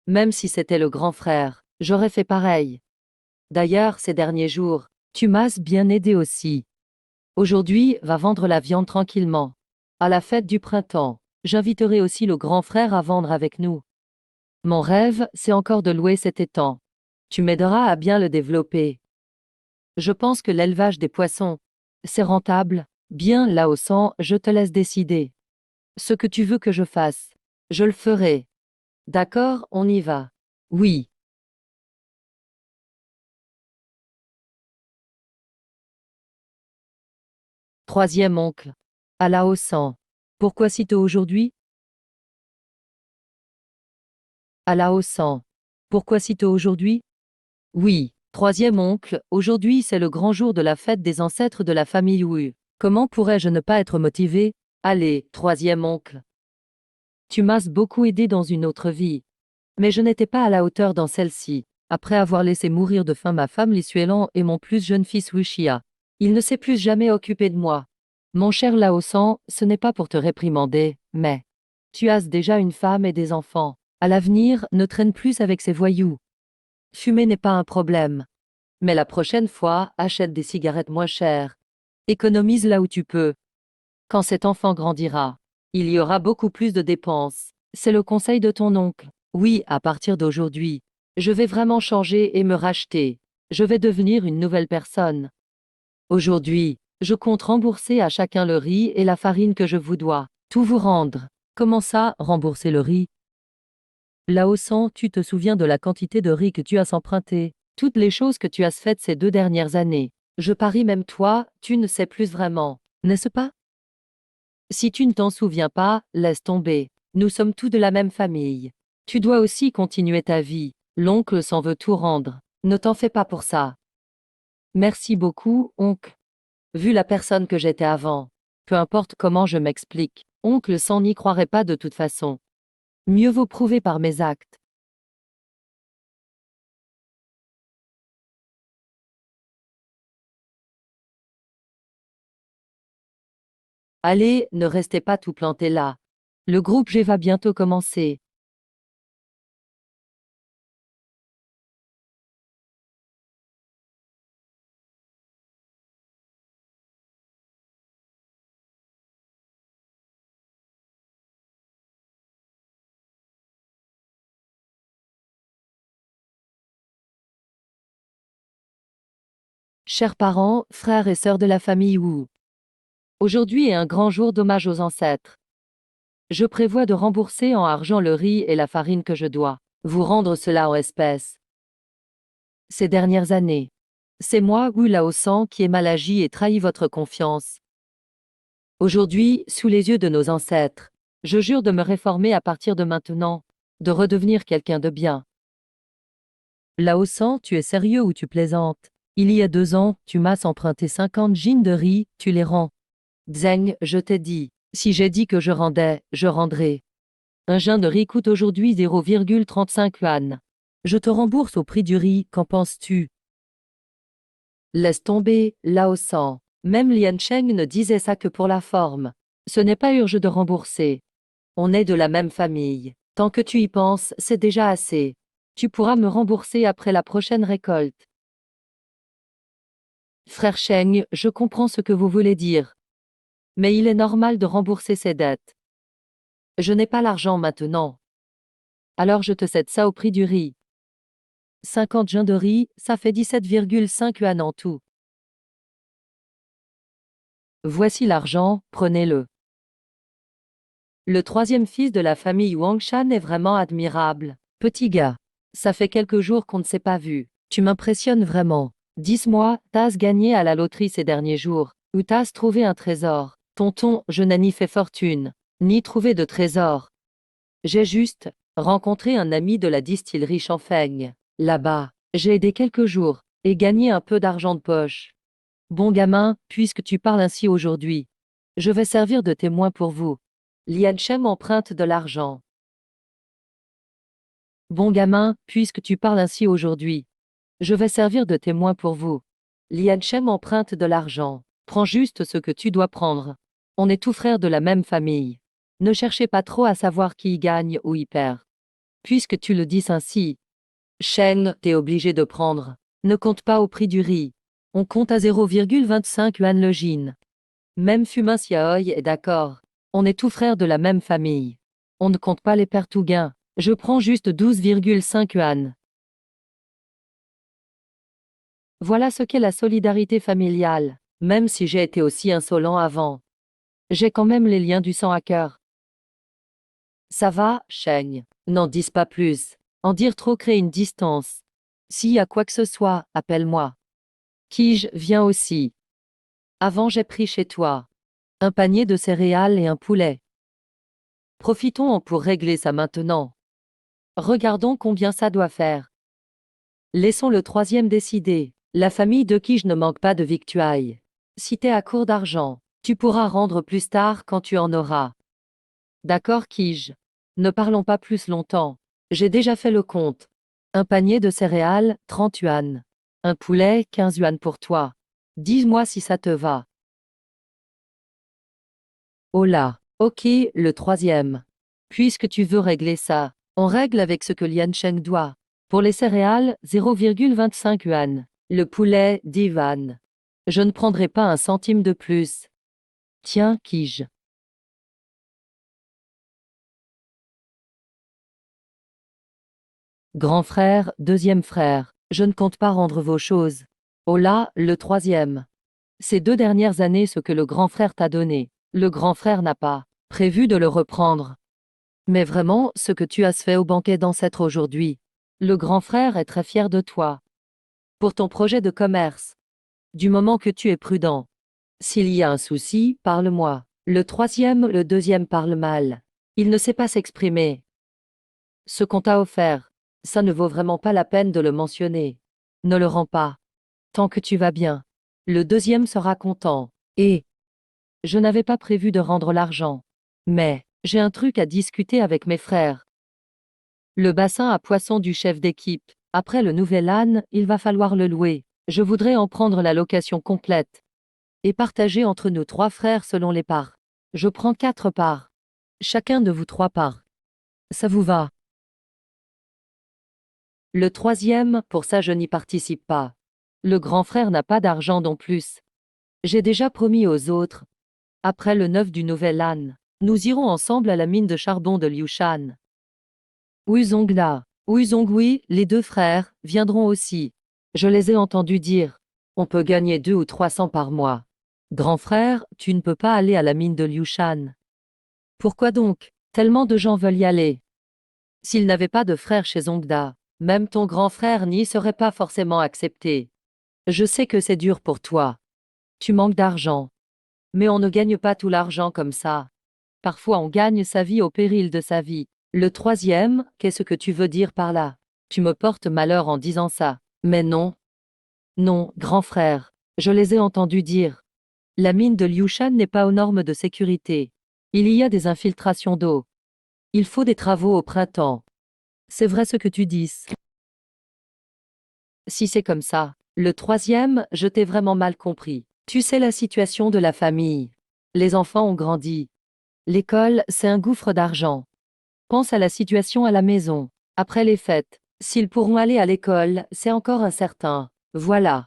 Même si c'était le grand frère, j'aurais fait pareil. D'ailleurs, ces derniers jours, tu m'as bien aidé aussi. Aujourd'hui, va vendre la viande tranquillement. À la fête du printemps, j'inviterai aussi le grand frère à vendre avec nous. Mon rêve, c'est encore de louer cet étang. Tu m'aideras à bien le développer. Je pense que l'élevage des poissons, c'est rentable. Bien, là au sang, je te laisse décider. Ce que tu veux que je fasse, je le ferai. D'accord, on y va. Oui. Troisième oncle. À la sang. Pourquoi si tôt aujourd'hui? À la sang. Pourquoi si tôt aujourd'hui? Oui. Troisième oncle, aujourd'hui c'est le grand jour de la fête des ancêtres de la famille Wu. Comment pourrais-je ne pas être motivé? Allez, troisième oncle. Tu m'as beaucoup aidé dans une autre vie. Mais je n'étais pas à la hauteur dans celle-ci. Après avoir laissé mourir de faim ma femme Lisuelan et mon plus jeune fils Wuxia. Il ne s'est plus jamais occupé de moi. Mon cher Laosan, ce n'est pas pour te réprimander, mais tu as déjà une femme et des enfants. À l'avenir, ne traîne plus avec ces voyous. Fumer n'est pas un problème. Mais la prochaine fois, achète des cigarettes moins chères. Économise là où tu peux. Quand cet enfant grandira, il y aura beaucoup plus de dépenses. C'est le conseil de ton oncle. Oui, à partir d'aujourd'hui, je vais vraiment changer et me racheter. Je vais devenir une nouvelle personne. Aujourd'hui, je compte rembourser à chacun le riz et la farine que je vous dois. Tout vous rendre. Comment ça, rembourser le riz? Lao-san, tu te souviens de la quantité de riz que tu as emprunté, toutes les choses que tu as faites ces 2 dernières années. Je parie même toi, tu ne sais plus vraiment, n'est-ce pas? Si tu ne t'en souviens pas, laisse tomber. Nous sommes tous de la même famille. Tu dois aussi continuer ta vie. L'oncle s'en veut tout rendre. Ne t'en fais pas pour ça. Merci beaucoup, oncle. Vu la personne que j'étais avant. Peu importe comment je m'explique, oncle s'en n'y croirait pas de toute façon. Mieux vaut prouver par mes actes. Allez, ne restez pas tout planté là. Le groupe G va bientôt commencer. Chers parents, frères et sœurs de la famille Wu. Aujourd'hui est un grand jour d'hommage aux ancêtres. Je prévois de rembourser en argent le riz et la farine que je dois vous rendre cela en espèces. Ces dernières années, c'est moi, Wu Laosan, qui ai mal agi et trahi votre confiance. Aujourd'hui, sous les yeux de nos ancêtres, je jure de me réformer à partir de maintenant, de redevenir quelqu'un de bien. Laosan, tu es sérieux ou tu plaisantes? Il y a 2 ans, tu m'as emprunté 50 jeans de riz, tu les rends. Zeng, je t'ai dit, si j'ai dit que je rendais, je rendrai. Un jean de riz coûte aujourd'hui 0,35 yuan. Je te rembourse au prix du riz, qu'en penses-tu? Laisse tomber, Laosan. Même Lian Cheng ne disait ça que pour la forme. Ce n'est pas urgent de rembourser. On est de la même famille. Tant que tu y penses, c'est déjà assez. Tu pourras me rembourser après la prochaine récolte. Frère Cheng, je comprends ce que vous voulez dire. Mais il est normal de rembourser ses dettes. Je n'ai pas l'argent maintenant. Alors je te cède ça au prix du riz. 50 jeans de riz, ça fait 17,5 yuan en tout. Voici l'argent, prenez-le. Le troisième fils de la famille Wangshan est vraiment admirable. Petit gars, ça fait quelques jours qu'on ne s'est pas vu. Tu m'impressionnes vraiment. Dis-moi, t'as gagné à la loterie ces derniers jours, ou t'as trouvé un trésor? Tonton, je n'ai ni fait fortune, ni trouvé de trésor. J'ai juste rencontré un ami de la distillerie Chanfeng. Là-bas, j'ai aidé quelques jours, et gagné un peu d'argent de poche. Bon gamin, puisque tu parles ainsi aujourd'hui, je vais servir de témoin pour vous. Lian Shem emprunte de l'argent. Bon gamin, puisque tu parles ainsi aujourd'hui, je vais servir de témoin pour vous. Lian Shem emprunte de l'argent. Prends juste ce que tu dois prendre. On est tous frères de la même famille. Ne cherchez pas trop à savoir qui y gagne ou y perd. Puisque tu le dis ainsi, Shen, t'es obligé de prendre. Ne compte pas au prix du riz. On compte à 0,25 yuan le jean. Même Fumin Xiaoy est d'accord. On est tous frères de la même famille. On ne compte pas les pertes ou gains. Je prends juste 12,5 yuan. Voilà ce qu'est la solidarité familiale. Même si j'ai été aussi insolent avant, j'ai quand même les liens du sang à cœur. Ça va, Sheng. N'en dis pas plus. En dire trop crée une distance. S'il y a quoi que ce soit, appelle-moi. Kij, viens aussi. Avant j'ai pris chez toi un panier de céréales et un poulet. Profitons-en pour régler ça maintenant. Regardons combien ça doit faire. Laissons le troisième décider. La famille de Kij ne manque pas de victuailles. Si t'es à court d'argent, tu pourras rendre plus tard quand tu en auras. D'accord, Kij. Ne parlons pas plus longtemps. J'ai déjà fait le compte. Un panier de céréales, 30 yuan. Un poulet, 15 yuan pour toi. Dis-moi si ça te va. Oh là, ok, le troisième. Puisque tu veux régler ça, on règle avec ce que Lian Cheng doit. Pour les céréales, 0,25 yuan. Le poulet, 10 yuan. Je ne prendrai pas un centime de plus. Tiens, Kij. Grand frère, deuxième frère, je ne compte pas rendre vos choses. Oh là, le troisième. Ces 2 dernières années, ce que le grand frère t'a donné, le grand frère n'a pas prévu de le reprendre. Mais vraiment, ce que tu as fait au banquet d'ancêtres aujourd'hui, le grand frère est très fier de toi. Pour ton projet de commerce. Du moment que tu es prudent. S'il y a un souci, parle-moi. Le deuxième parle mal. Il ne sait pas s'exprimer. Ce qu'on t'a offert, ça ne vaut vraiment pas la peine de le mentionner. Ne le rends pas. Tant que tu vas bien. Le deuxième sera content. Et je n'avais pas prévu de rendre l'argent. Mais j'ai un truc à discuter avec mes frères. Le bassin à poissons du chef d'équipe. Après le nouvel âne, il va falloir le louer. Je voudrais en prendre la location complète. Et partager entre nous 3 frères selon les parts. Je prends 4 parts. Chacun de vous 3 parts. Ça vous va? Le troisième, pour ça je n'y participe pas. Le grand frère n'a pas d'argent non plus. J'ai déjà promis aux autres. Après le 9 du nouvel âne, nous irons ensemble à la mine de charbon de Liushan. Uzongla, Uzongwi, les 2 frères, viendront aussi. Je les ai entendus dire. On peut gagner 200 ou 300 par mois. Grand frère, tu ne peux pas aller à la mine de Liushan. Pourquoi donc? Tellement de gens veulent y aller. S'il n'avait pas de frère chez Zongda, même ton grand frère n'y serait pas forcément accepté. Je sais que c'est dur pour toi. Tu manques d'argent. Mais on ne gagne pas tout l'argent comme ça. Parfois on gagne sa vie au péril de sa vie. Le troisième, qu'est-ce que tu veux dire par là? Tu me portes malheur en disant ça. Mais non. Non, grand frère. Je les ai entendus dire. La mine de Liushan n'est pas aux normes de sécurité. Il y a des infiltrations d'eau. Il faut des travaux au printemps. C'est vrai ce que tu dis. Si c'est comme ça. Le troisième, je t'ai vraiment mal compris. Tu sais la situation de la famille. Les enfants ont grandi. L'école, c'est un gouffre d'argent. Pense à la situation à la maison. Après les fêtes, s'ils pourront aller à l'école, c'est encore incertain. Voilà.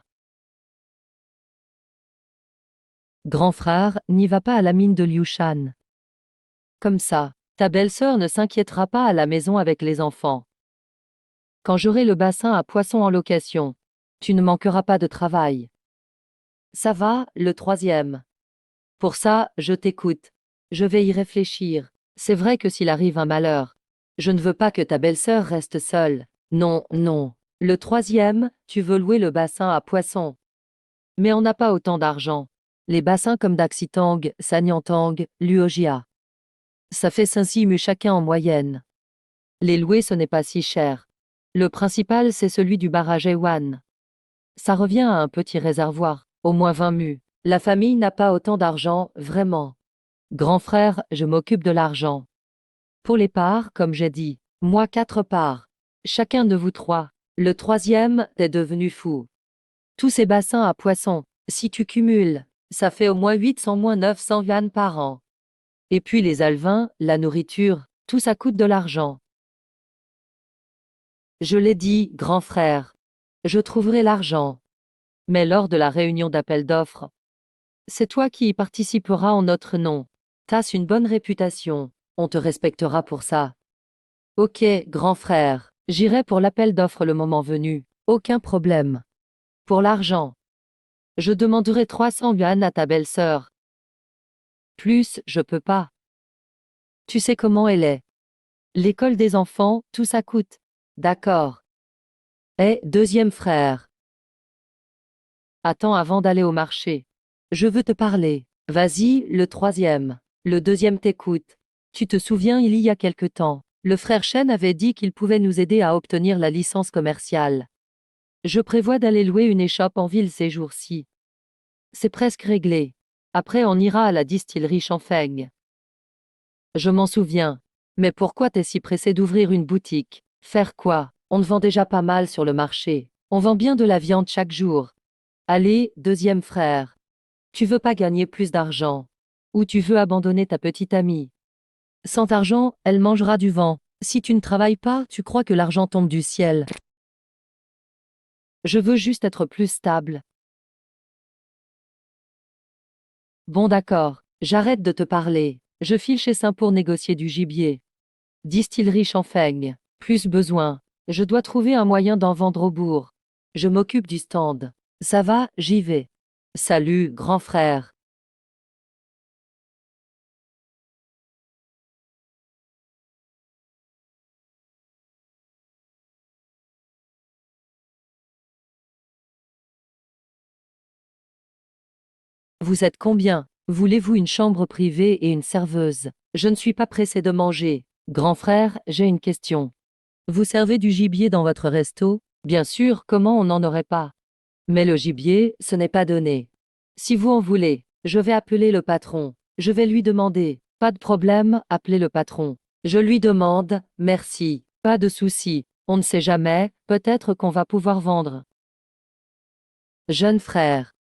Grand frère, n'y va pas à la mine de Liushan. Comme ça, ta belle-sœur ne s'inquiétera pas à la maison avec les enfants. Quand j'aurai le bassin à poissons en location, tu ne manqueras pas de travail. Ça va, le troisième. Pour ça, je t'écoute. Je vais y réfléchir. C'est vrai que s'il arrive un malheur, je ne veux pas que ta belle-sœur reste seule. Non, non. Le troisième, tu veux louer le bassin à poissons. Mais on n'a pas autant d'argent. Les bassins comme Daxitang, Sanyantang, Luogia. Ça fait 5 mu chacun en moyenne. Les louer ce n'est pas si cher. Le principal c'est celui du barrage Ewan. Ça revient à un petit réservoir, au moins 20 mu. La famille n'a pas autant d'argent, vraiment. Grand frère, je m'occupe de l'argent. Pour les parts, comme j'ai dit, moi 4 parts. Chacun de vous 3. Le troisième, t'es devenu fou. Tous ces bassins à poissons, si tu cumules, ça fait au moins 800 moins 900 yuan par an. Et puis les alevins, la nourriture, tout ça coûte de l'argent. Je l'ai dit, grand frère. Je trouverai l'argent. Mais lors de la réunion d'appel d'offres, c'est toi qui y participeras en notre nom. T'as une bonne réputation. On te respectera pour ça. Ok, grand frère. J'irai pour l'appel d'offres le moment venu. Aucun problème. Pour l'argent. Je demanderai 300 yuan à ta belle-sœur. Plus, je peux pas. Tu sais comment elle est. L'école des enfants, tout ça coûte. D'accord. Eh, deuxième frère. Attends avant d'aller au marché. Je veux te parler. Vas-y, le troisième. Le deuxième t'écoute. Tu te souviens, il y a quelque temps, le frère Chen avait dit qu'il pouvait nous aider à obtenir la licence commerciale. Je prévois d'aller louer une échoppe en ville ces jours-ci. C'est presque réglé. Après, on ira à la distillerie Chanfeng. Je m'en souviens. Mais pourquoi t'es si pressé d'ouvrir une boutique? Faire quoi? On ne vend déjà pas mal sur le marché. On vend bien de la viande chaque jour. Allez, deuxième frère. Tu veux pas gagner plus d'argent? Ou tu veux abandonner ta petite amie? Sans argent, elle mangera du vent. Si tu ne travailles pas, tu crois que l'argent tombe du ciel. Je veux juste être plus stable. Bon d'accord, j'arrête de te parler. Je file chez Saint pour négocier du gibier. Distillerie Chanfeng. Plus besoin. Je dois trouver un moyen d'en vendre au bourg. Je m'occupe du stand. Ça va, j'y vais. Salut, grand frère. Vous êtes combien? Voulez-vous une chambre privée et une serveuse? Je ne suis pas pressé de manger. Grand frère, j'ai une question. Vous servez du gibier dans votre resto? Bien sûr, comment on n'en aurait pas? Mais le gibier, ce n'est pas donné. Si vous en voulez, je vais appeler le patron. Je vais lui demander. Pas de problème, appelez le patron. Je lui demande, merci. Pas de souci. On ne sait jamais, peut-être qu'on va pouvoir vendre. Jeune frère.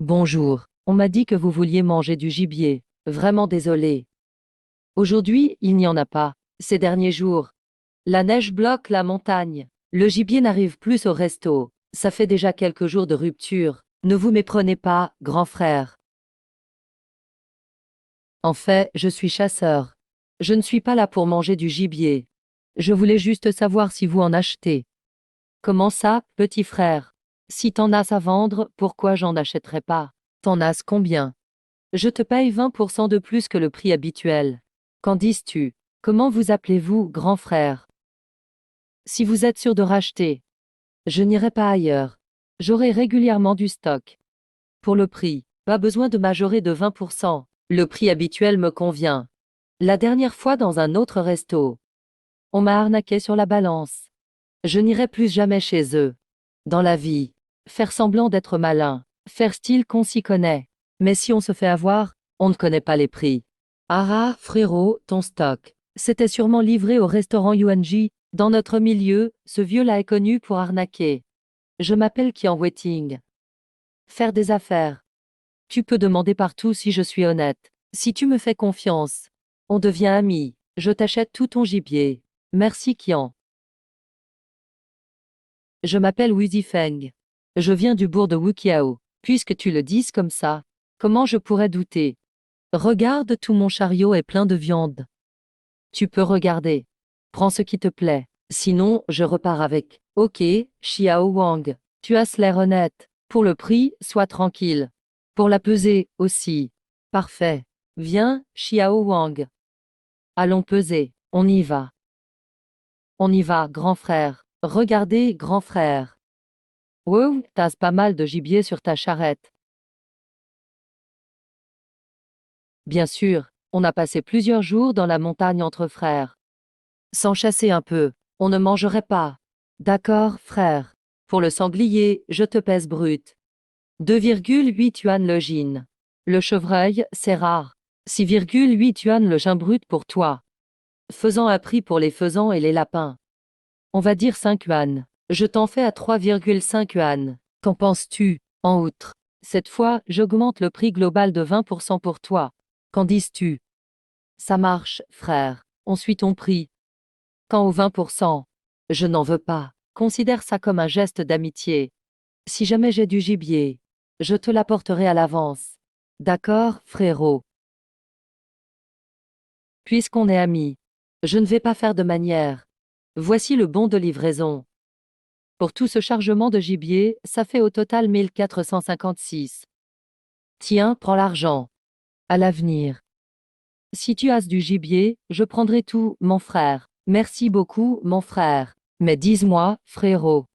Bonjour. On m'a dit que vous vouliez manger du gibier. Vraiment désolé. Aujourd'hui, il n'y en a pas. Ces derniers jours. La neige bloque la montagne. Le gibier n'arrive plus au resto. Ça fait déjà quelques jours de rupture. Ne vous méprenez pas, grand frère. En fait, je suis chasseur. Je ne suis pas là pour manger du gibier. Je voulais juste savoir si vous en achetez. Comment ça, petit frère? Si t'en as à vendre, pourquoi j'en achèterais pas? T'en as combien? Je te paye 20% de plus que le prix habituel. Qu'en dis-tu? Comment vous appelez-vous, grand frère? Si vous êtes sûr de racheter, je n'irai pas ailleurs. J'aurai régulièrement du stock. Pour le prix, pas besoin de majorer de 20%. Le prix habituel me convient. La dernière fois dans un autre resto, on m'a arnaqué sur la balance. Je n'irai plus jamais chez eux. Dans la vie, faire semblant d'être malin, faire style qu'on s'y connaît. Mais si on se fait avoir, on ne connaît pas les prix. Ah, frérot, ton stock. C'était sûrement livré au restaurant Yuanji. Dans notre milieu, ce vieux-là est connu pour arnaquer. Je m'appelle Qian Waiting. Faire des affaires. Tu peux demander partout si je suis honnête. Si tu me fais confiance, on devient amis. Je t'achète tout ton gibier. Merci Qian. Je m'appelle Wu Zifeng. Je viens du bourg de Wuqiao. Puisque tu le dises comme ça, comment je pourrais douter? Regarde, tout mon chariot est plein de viande. Tu peux regarder. Prends ce qui te plaît. Sinon, je repars avec. Ok, Xiao Wang. Tu as l'air honnête. Pour le prix, sois tranquille. Pour la pesée, aussi. Parfait. Viens, Xiao Wang. Allons peser. On y va. On y va, grand frère. Regardez, grand frère. Wow, t'as pas mal de gibier sur ta charrette. Bien sûr, on a passé plusieurs jours dans la montagne entre frères. Sans chasser un peu, on ne mangerait pas. D'accord, frère. Pour le sanglier, je te pèse brut. 2,8 yuan le gin. Le chevreuil, c'est rare. 6,8 yuan le gin brut pour toi. Faisant un prix pour les faisans et les lapins. On va dire 5 yuan. Je t'en fais à 3,5 yuan. Qu'en penses-tu? En outre, cette fois, j'augmente le prix global de 20% pour toi. Qu'en dis-tu? Ça marche, frère. On suit ton prix. Quant aux 20%, je n'en veux pas. Considère ça comme un geste d'amitié. Si jamais j'ai du gibier, je te l'apporterai à l'avance. D'accord, frérot? Puisqu'on est amis, je ne vais pas faire de manière. Voici le bon de livraison. Pour tout ce chargement de gibier, ça fait au total 1456. Tiens, prends l'argent. À l'avenir. Si tu as du gibier, je prendrai tout, mon frère. Merci beaucoup, mon frère. Mais dis-moi, frérot.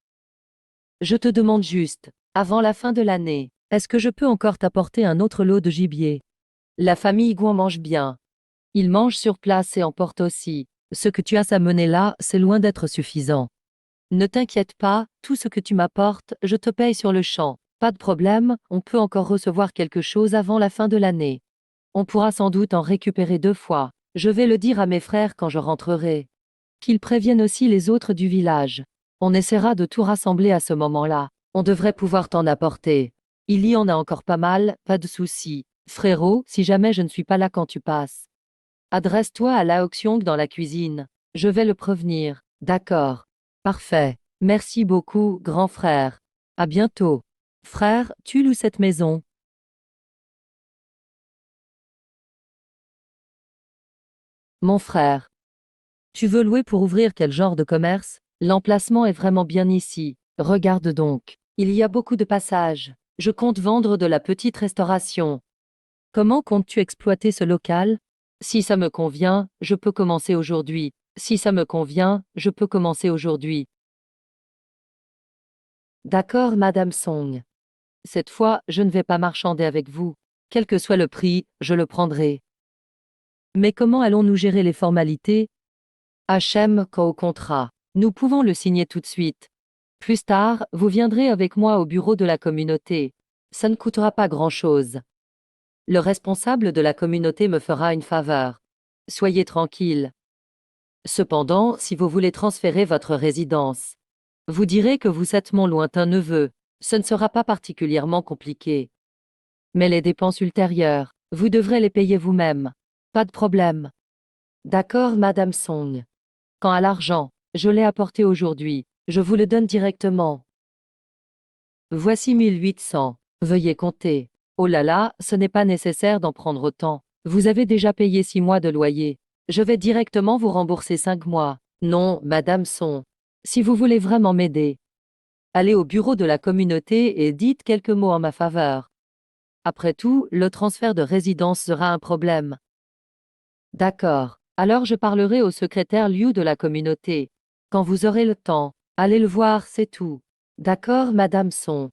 Je te demande juste, avant la fin de l'année, est-ce que je peux encore t'apporter un autre lot de gibier? La famille Guan mange bien. Ils mangent sur place et emportent aussi. Ce que tu as à mener là, c'est loin d'être suffisant. Ne t'inquiète pas, tout ce que tu m'apportes, je te paye sur le champ. Pas de problème, on peut encore recevoir quelque chose avant la fin de l'année. On pourra sans doute en récupérer 2 fois. Je vais le dire à mes frères quand je rentrerai. Qu'ils préviennent aussi les autres du village. On essaiera de tout rassembler à ce moment-là. On devrait pouvoir t'en apporter. Il y en a encore pas mal, pas de souci. Frérot, si jamais je ne suis pas là quand tu passes, adresse-toi à Lao Xiong dans la cuisine. Je vais le prévenir. D'accord. Parfait. Merci beaucoup, grand frère. À bientôt. Frère, tu loues cette maison. Mon frère. Tu veux louer pour ouvrir quel genre de commerce? L'emplacement est vraiment bien ici. Regarde donc. Il y a beaucoup de passages. Je compte vendre de la petite restauration. Comment comptes-tu exploiter ce local? Si ça me convient, je peux commencer aujourd'hui. Si ça me convient, je peux commencer aujourd'hui. D'accord, Madame Song. Cette fois, je ne vais pas marchander avec vous. Quel que soit le prix, je le prendrai. Mais comment allons-nous gérer les formalités? Hachem, quant au contrat. Nous pouvons le signer tout de suite. Plus tard, vous viendrez avec moi au bureau de la communauté. Ça ne coûtera pas grand-chose. Le responsable de la communauté me fera une faveur. Soyez tranquille. Cependant, si vous voulez transférer votre résidence, vous direz que vous êtes mon lointain neveu. Ce ne sera pas particulièrement compliqué. Mais les dépenses ultérieures, vous devrez les payer vous-même. Pas de problème. D'accord, Madame Song. Quant à l'argent, je l'ai apporté aujourd'hui. Je vous le donne directement. Voici 1800. Veuillez compter. Oh là là, ce n'est pas nécessaire d'en prendre autant. Vous avez déjà payé 6 mois de loyer. Je vais directement vous rembourser 5 mois. Non, Madame Son. Si vous voulez vraiment m'aider, allez au bureau de la communauté et dites quelques mots en ma faveur. Après tout, le transfert de résidence sera un problème. D'accord. Alors je parlerai au secrétaire Liu de la communauté. Quand vous aurez le temps, allez le voir, c'est tout. D'accord, Madame Son.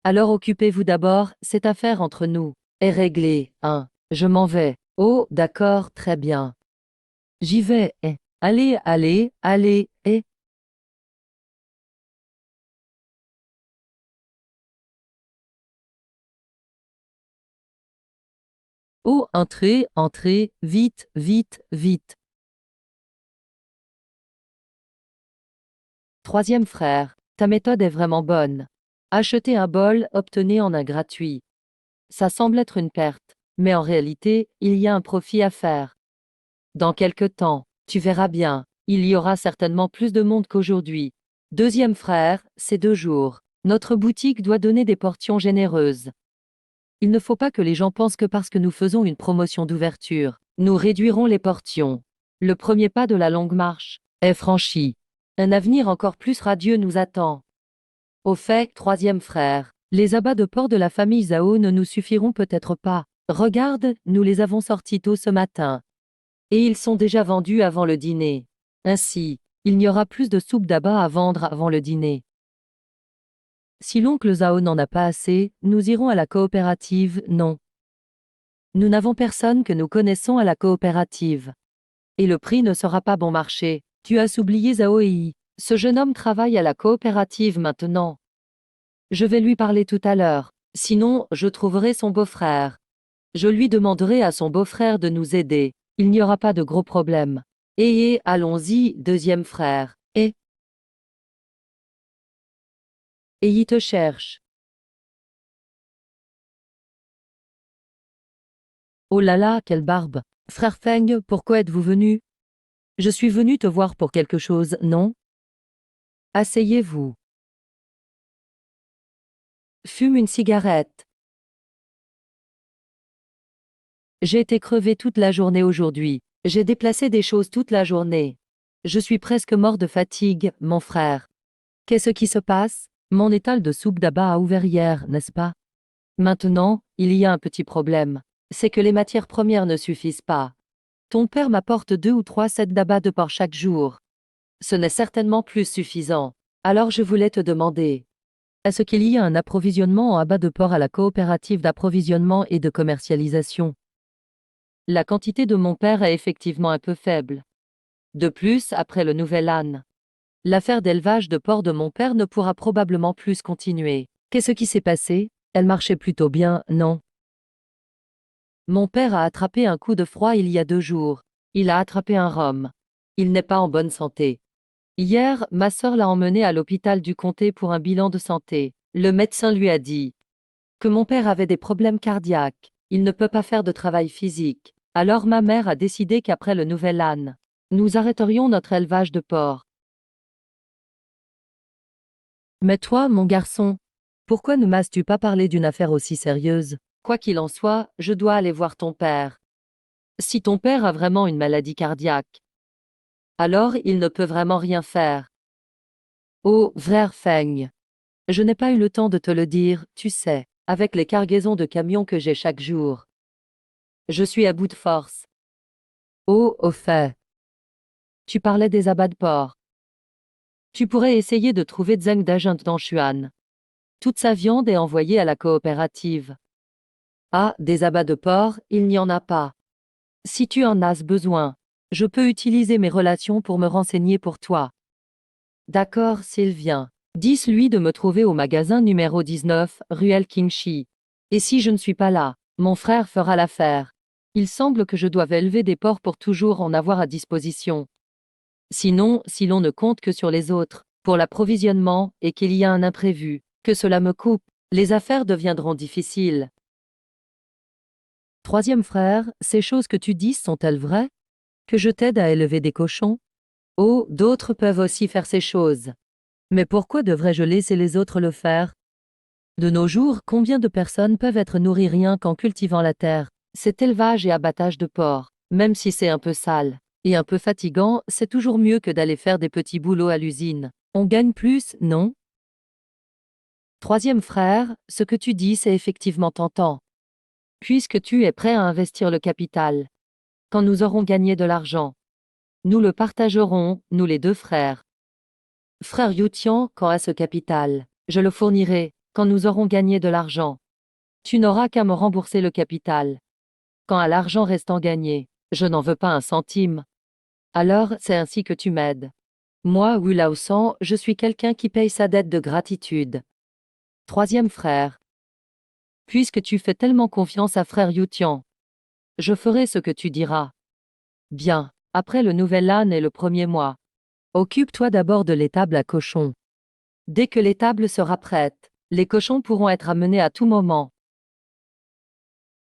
Alors occupez-vous d'abord, cette affaire entre nous est réglée, hein. Je m'en vais. Oh, d'accord, très bien. J'y vais, eh. Allez, allez, allez, eh. Oh, entrez, entrez, vite, vite, vite. Troisième frère, ta méthode est vraiment bonne. Achetez un bol, obtenez en un gratuit. Ça semble être une perte, mais en réalité, il y a un profit à faire. Dans quelque temps, tu verras bien, il y aura certainement plus de monde qu'aujourd'hui. Deuxième frère, c'est 2 jours. Notre boutique doit donner des portions généreuses. Il ne faut pas que les gens pensent que parce que nous faisons une promotion d'ouverture, nous réduirons les portions. Le premier pas de la longue marche est franchi. Un avenir encore plus radieux nous attend. Au fait, troisième frère, les abats de porc de la famille Zhao ne nous suffiront peut-être pas. Regarde, nous les avons sortis tôt ce matin. Et ils sont déjà vendus avant le dîner. Ainsi, il n'y aura plus de soupe d'abats à vendre avant le dîner. Si l'oncle Zhao n'en a pas assez, nous irons à la coopérative, non. Nous n'avons personne que nous connaissons à la coopérative. Et le prix ne sera pas bon marché. Tu as oublié Zhao Yi. Ce jeune homme travaille à la coopérative maintenant. Je vais lui parler tout à l'heure. Sinon, je trouverai son beau-frère. Je lui demanderai à son beau-frère de nous aider. Il n'y aura pas de gros problème. Allons-y, deuxième frère. Et il te cherche. Oh là là, quelle barbe. Frère Feng, pourquoi êtes-vous venu? Je suis venu te voir pour quelque chose, non? Asseyez-vous. Fume une cigarette. J'ai été crevé toute la journée aujourd'hui. J'ai déplacé des choses toute la journée. Je suis presque mort de fatigue, mon frère. Qu'est-ce qui se passe? Mon étal de soupe d'abat a ouvert hier, n'est-ce pas? Maintenant, il y a un petit problème. C'est que les matières premières ne suffisent pas. Ton père m'apporte 2 ou 3 sets d'abats de porc chaque jour. Ce n'est certainement plus suffisant. Alors je voulais te demander, est-ce qu'il y a un approvisionnement en abats de porc à la coopérative d'approvisionnement et de commercialisation? La quantité de mon père est effectivement un peu faible. De plus, après le nouvel âne, l'affaire d'élevage de porc de mon père ne pourra probablement plus continuer. Qu'est-ce qui s'est passé? Elle marchait plutôt bien, non? Mon père a attrapé un coup de froid il y a 2 jours. Il a attrapé un rhume. Il n'est pas en bonne santé. Hier, ma sœur l'a emmené à l'hôpital du comté pour un bilan de santé. Le médecin lui a dit que mon père avait des problèmes cardiaques. Il ne peut pas faire de travail physique. Alors ma mère a décidé qu'après le nouvel âne, nous arrêterions notre élevage de porc. Mais toi, mon garçon, pourquoi ne m'as-tu pas parlé d'une affaire aussi sérieuse? Quoi qu'il en soit, je dois aller voir ton père. Si ton père a vraiment une maladie cardiaque, alors il ne peut vraiment rien faire. Oh, frère Feng, je n'ai pas eu le temps de te le dire, tu sais, avec les cargaisons de camions que j'ai chaque jour. Je suis à bout de force. Oh, au fait, tu parlais des abats de porc. Tu pourrais essayer de trouver Zheng Dajun dans Xuan. Toute sa viande est envoyée à la coopérative. Ah, des abats de porc, il n'y en a pas. Si tu en as besoin, je peux utiliser mes relations pour me renseigner pour toi. D'accord, s'il vient. Dis-lui de me trouver au magasin numéro 19, ruelle Kingshi. Et si je ne suis pas là, mon frère fera l'affaire. Il semble que je doive élever des porcs pour toujours en avoir à disposition. Sinon, si l'on ne compte que sur les autres, pour l'approvisionnement, et qu'il y a un imprévu, que cela me coupe, les affaires deviendront difficiles. Troisième frère, ces choses que tu dis sont-elles vraies? Que je t'aide à élever des cochons? Oh, d'autres peuvent aussi faire ces choses. Mais pourquoi devrais-je laisser les autres le faire? De nos jours, combien de personnes peuvent être nourries rien qu'en cultivant la terre? Cet élevage et abattage de porcs, même si c'est un peu sale et un peu fatigant, c'est toujours mieux que d'aller faire des petits boulots à l'usine. On gagne plus, non? Troisième frère, ce que tu dis c'est effectivement tentant. Puisque tu es prêt à investir le capital. Quand nous aurons gagné de l'argent, nous le partagerons, nous les deux frères. Frère Youtian, quand à ce capital, je le fournirai, quand nous aurons gagné de l'argent. Tu n'auras qu'à me rembourser le capital. Quand à l'argent restant gagné, je n'en veux pas un centime. Alors, c'est ainsi que tu m'aides. Moi, Wu Laosan, je suis quelqu'un qui paye sa dette de gratitude. Troisième frère. Puisque tu fais tellement confiance à frère Youtian, je ferai ce que tu diras. Bien, après le nouvel âne et le premier mois. Occupe-toi d'abord de l'étable à cochons. Dès que l'étable sera prête, les cochons pourront être amenés à tout moment.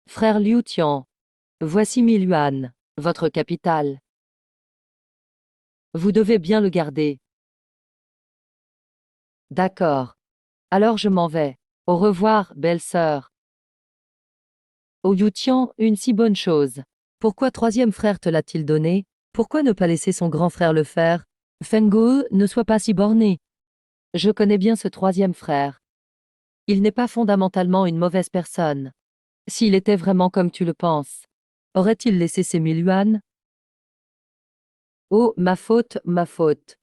Frère Liu Tian, voici 1000 yuan, votre capital. Vous devez bien le garder. D'accord. Alors je m'en vais. Au revoir, belle-sœur. Oh Yu Tian, une si bonne chose. Pourquoi troisième frère te l'a-t-il donné? Pourquoi ne pas laisser son grand frère le faire? Feng Guo, ne sois pas si borné. Je connais bien ce troisième frère. Il n'est pas fondamentalement une mauvaise personne. S'il était vraiment comme tu le penses, aurait-il laissé ses 1000 yuan? Oh, ma faute, ma faute.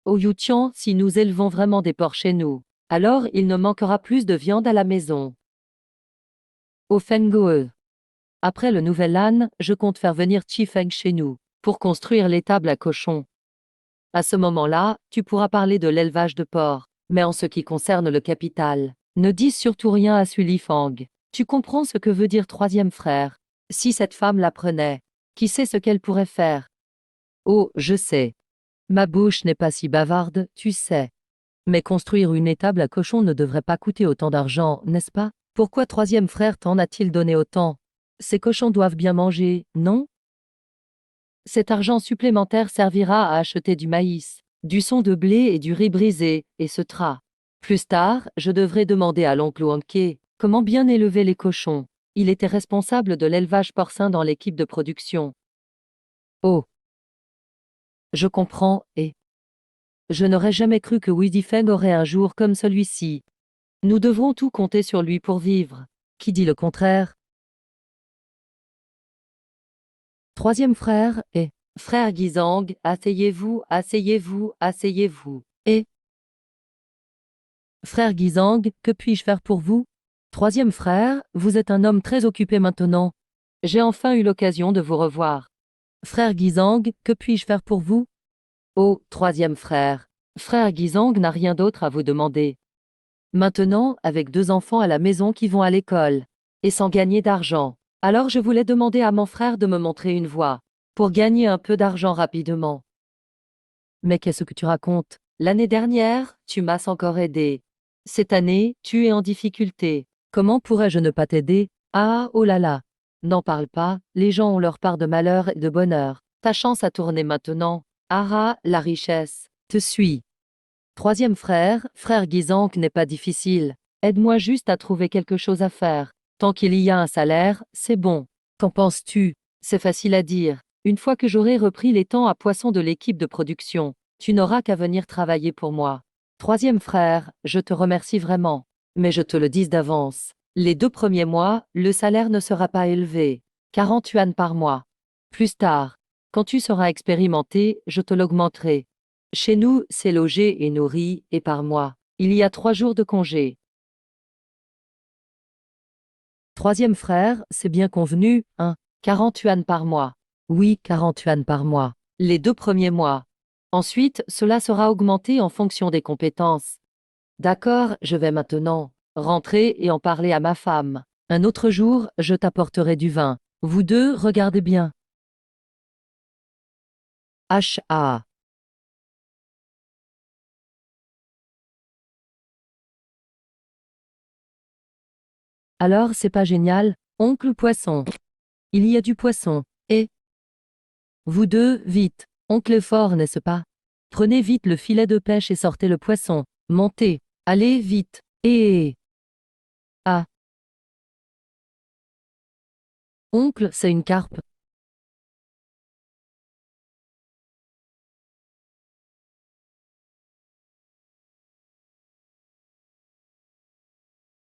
Oh Yu Tian, si nous élevons vraiment des porcs chez nous, alors il ne manquera plus de viande à la maison. Oh Feng Guo. Après le nouvel âne, je compte faire venir Chi Feng chez nous, pour construire l'étable à cochons. À ce moment-là, tu pourras parler de l'élevage de porcs, mais en ce qui concerne le capital, ne dis surtout rien à Suli Fang. Tu comprends ce que veut dire troisième frère? Si cette femme l'apprenait, qui sait ce qu'elle pourrait faire? Oh, je sais. Ma bouche n'est pas si bavarde, tu sais. Mais construire une étable à cochons ne devrait pas coûter autant d'argent, n'est-ce pas? Pourquoi troisième frère t'en a-t-il donné autant? Ces cochons doivent bien manger, non? Cet argent supplémentaire servira à acheter du maïs, du son de blé et du riz brisé, et ce tra. Plus tard, je devrais demander à l'oncle Wanke comment bien élever les cochons. Il était responsable de l'élevage porcin dans l'équipe de production. Oh, je comprends, et je n'aurais jamais cru que Widi Feng aurait un jour comme celui-ci. Nous devrons tout compter sur lui pour vivre. Qui dit le contraire? Troisième frère, et frère Guizang, asseyez-vous, asseyez-vous, asseyez-vous. Et frère Guizang, que puis-je faire pour vous? Troisième frère, vous êtes un homme très occupé maintenant. J'ai enfin eu l'occasion de vous revoir. Frère Guizang, que puis-je faire pour vous? Oh, troisième frère. Frère Guizang n'a rien d'autre à vous demander. Maintenant, avec 2 enfants à la maison qui vont à l'école, et sans gagner d'argent, alors je voulais demander à mon frère de me montrer une voie, pour gagner un peu d'argent rapidement. Mais qu'est-ce que tu racontes? L'année dernière, tu m'as encore aidé. Cette année, tu es en difficulté. Comment pourrais-je ne pas t'aider? Ah, oh là là. N'en parle pas, les gens ont leur part de malheur et de bonheur. Ta chance a tourné maintenant. Ah, la richesse. Te suis. Troisième frère, frère Guizang n'est pas difficile. Aide-moi juste à trouver quelque chose à faire. Tant qu'il y a un salaire, c'est bon. Qu'en penses-tu? C'est facile à dire. Une fois que j'aurai repris les temps à poisson de l'équipe de production, tu n'auras qu'à venir travailler pour moi. Troisième frère, je te remercie vraiment. Mais je te le dis d'avance. Les 2 premiers mois, le salaire ne sera pas élevé. 40 yuan par mois. Plus tard, quand tu seras expérimenté, je te l'augmenterai. Chez nous, c'est logé et nourri, et par mois. Il y a 3 jours de congé. Troisième frère, c'est bien convenu, 40 yuan par mois. Oui, 40 yuan par mois. Les 2 premiers mois. Ensuite, cela sera augmenté en fonction des compétences. D'accord, je vais maintenant rentrer et en parler à ma femme. Un autre jour, je t'apporterai du vin. Vous deux, regardez bien. H.A. Alors, c'est pas génial, oncle Poisson. Il y a du poisson. Et vous deux, vite. Oncle est fort, n'est-ce pas? Prenez vite le filet de pêche et sortez le poisson. Montez. Allez, vite. Et... Ah. Oncle, c'est une carpe.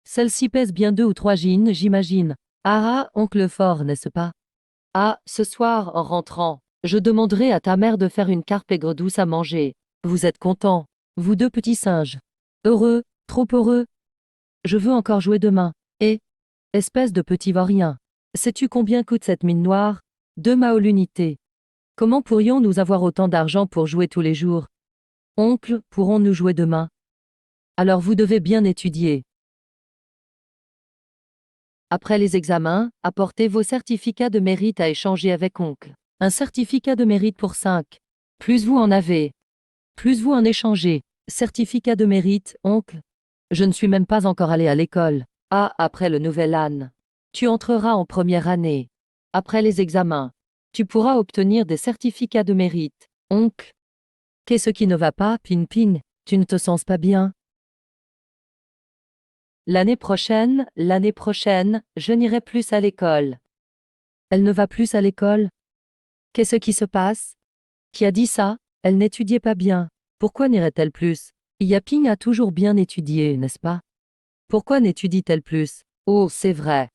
Celle-ci pèse bien 2 ou 3 jeans, j'imagine. Ah, oncle fort, n'est-ce pas? Ah, ce soir, en rentrant, je demanderai à ta mère de faire une carpe aigre douce à manger. Vous êtes contents, vous deux petits singes. Heureux, trop heureux. Je veux encore jouer demain. Et, espèce de petit vaurien, sais-tu combien coûte cette mine noire? 2 mao l'unité. Comment pourrions-nous avoir autant d'argent pour jouer tous les jours? Oncle, pourrons-nous jouer demain? Alors vous devez bien étudier. Après les examens, apportez vos certificats de mérite à échanger avec oncle. Un certificat de mérite pour 5. Plus vous en avez, plus vous en échangez. Certificat de mérite, oncle. Je ne suis même pas encore allé à l'école. Ah, après le nouvel an. Tu entreras en première année. Après les examens, tu pourras obtenir des certificats de mérite. Oncle. Qu'est-ce qui ne va pas, Ping Ping? Tu ne te sens pas bien? L'année prochaine, je n'irai plus à l'école. Elle ne va plus à l'école? Qu'est-ce qui se passe? Qui a dit ça? Elle n'étudiait pas bien. Pourquoi n'irait-elle plus? Yaping a toujours bien étudié, n'est-ce pas? Pourquoi n'étudie-t-elle plus? Oh, c'est vrai.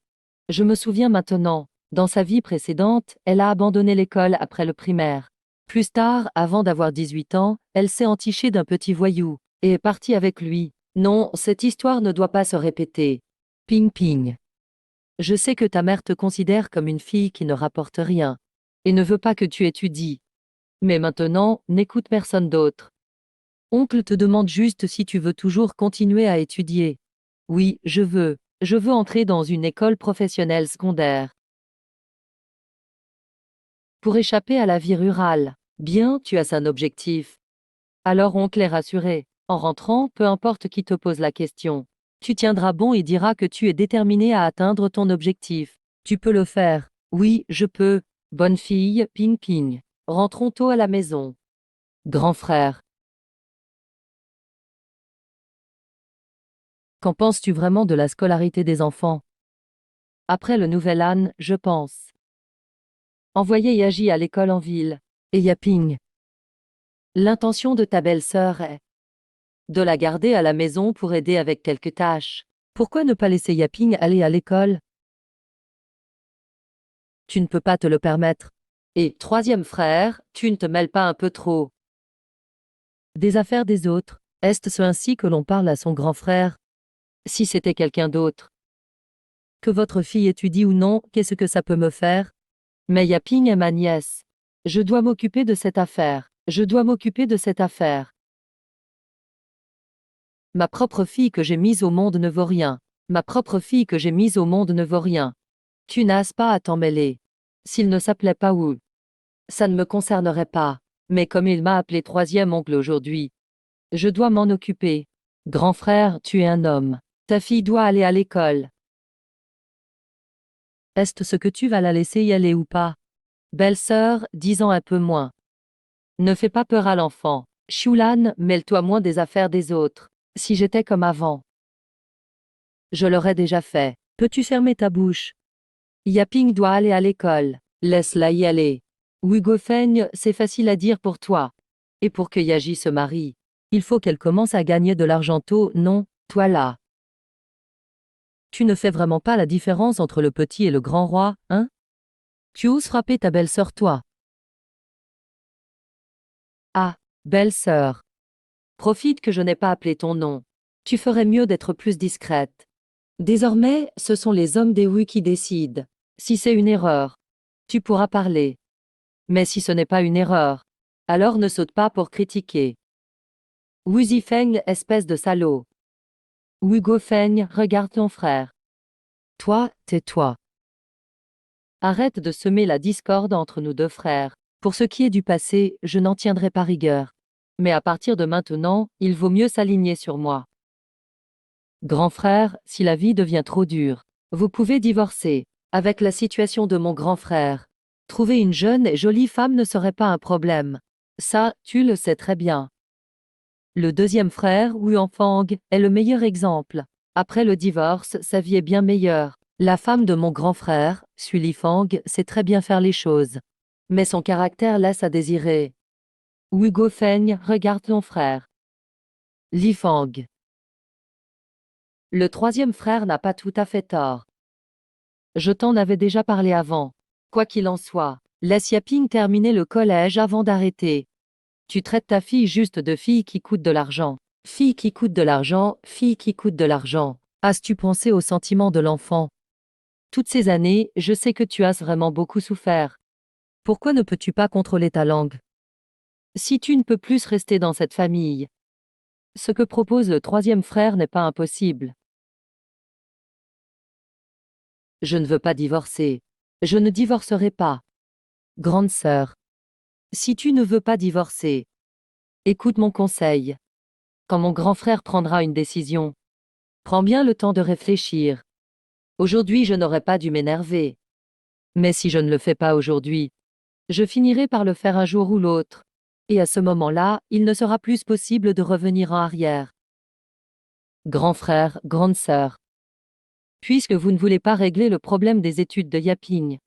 Je me souviens maintenant. Dans sa vie précédente, elle a abandonné l'école après le primaire. Plus tard, avant d'avoir 18 ans, elle s'est entichée d'un petit voyou et est partie avec lui. Non, cette histoire ne doit pas se répéter. Ping Ping. Je sais que ta mère te considère comme une fille qui ne rapporte rien et ne veut pas que tu étudies. Mais maintenant, n'écoute personne d'autre. Oncle te demande juste si tu veux toujours continuer à étudier. Oui, je veux. Je veux entrer dans une école professionnelle secondaire. Pour échapper à la vie rurale. Bien, tu as un objectif. Alors oncle est rassuré. En rentrant, peu importe qui te pose la question. Tu tiendras bon et diras que tu es déterminé à atteindre ton objectif. Tu peux le faire. Oui, je peux. Bonne fille, Ping Ping. Rentrons tôt à la maison. Grand frère. Qu'en penses-tu vraiment de la scolarité des enfants? Après le nouvel an, je pense. Envoyer Yaji à l'école en ville. Et Yaping. L'intention de ta belle-sœur est de la garder à la maison pour aider avec quelques tâches. Pourquoi ne pas laisser Yaping aller à l'école? Tu ne peux pas te le permettre. Et, troisième frère, tu ne te mêles pas un peu trop des affaires des autres? Est-ce ainsi que l'on parle à son grand frère? Si c'était quelqu'un d'autre. Que votre fille étudie ou non, qu'est-ce que ça peut me faire? Mais Yaping est ma nièce. Je dois m'occuper de cette affaire. Je dois m'occuper de cette affaire. Ma propre fille que j'ai mise au monde ne vaut rien. Ma propre fille que j'ai mise au monde ne vaut rien. Tu n'as pas à t'en mêler. S'il ne s'appelait pas Wu, ça ne me concernerait pas. Mais comme il m'a appelé troisième oncle aujourd'hui, je dois m'en occuper. Grand frère, tu es un homme. Ta fille doit aller à l'école. Est-ce ce que tu vas la laisser y aller ou pas? Belle-sœur, dis-en un peu moins. Ne fais pas peur à l'enfant. Shulan, mêle-toi moins des affaires des autres. Si j'étais comme avant, je l'aurais déjà fait. Peux-tu fermer ta bouche? Yaping doit aller à l'école. Laisse-la y aller. Hugo Feigne, c'est facile à dire pour toi. Et pour que Yaji se marie, il faut qu'elle commence à gagner de l'argent tôt, non, toi là. Tu ne fais vraiment pas la différence entre le petit et le grand roi, hein? Tu oses frapper ta belle-sœur, toi. Ah, belle-sœur. Profite que je n'ai pas appelé ton nom. Tu ferais mieux d'être plus discrète. Désormais, ce sont les hommes des rues qui décident. Si c'est une erreur, tu pourras parler. Mais si ce n'est pas une erreur, alors ne saute pas pour critiquer. Wu Zifeng, espèce de salaud. Wu Guofeng, regarde ton frère. Toi, tais-toi. Arrête de semer la discorde entre nous deux frères. Pour ce qui est du passé, je n'en tiendrai pas rigueur. Mais à partir de maintenant, il vaut mieux s'aligner sur moi. Grand frère, si la vie devient trop dure, vous pouvez divorcer. Avec la situation de mon grand frère, trouver une jeune et jolie femme ne serait pas un problème. Ça, tu le sais très bien. Le deuxième frère, Wu Fang, est le meilleur exemple. Après le divorce, sa vie est bien meilleure. La femme de mon grand frère, Xu Lifang, sait très bien faire les choses. Mais son caractère laisse à désirer. Wu Guofeng, regarde ton frère. Lifang. Le troisième frère n'a pas tout à fait tort. Je t'en avais déjà parlé avant. Quoi qu'il en soit, laisse Yaping terminer le collège avant d'arrêter. Tu traites ta fille juste de fille qui coûte de l'argent. Fille qui coûte de l'argent, fille qui coûte de l'argent. As-tu pensé aux sentiments de l'enfant? Toutes ces années, je sais que tu as vraiment beaucoup souffert. Pourquoi ne peux-tu pas contrôler ta langue? Si tu ne peux plus rester dans cette famille, ce que propose le troisième frère n'est pas impossible. Je ne veux pas divorcer. Je ne divorcerai pas. Grande sœur. Si tu ne veux pas divorcer, écoute mon conseil. Quand mon grand frère prendra une décision, prends bien le temps de réfléchir. Aujourd'hui, je n'aurais pas dû m'énerver. Mais si je ne le fais pas aujourd'hui, je finirai par le faire un jour ou l'autre. Et à ce moment-là, il ne sera plus possible de revenir en arrière. Grand frère, grande sœur. Puisque vous ne voulez pas régler le problème des études de Yaping,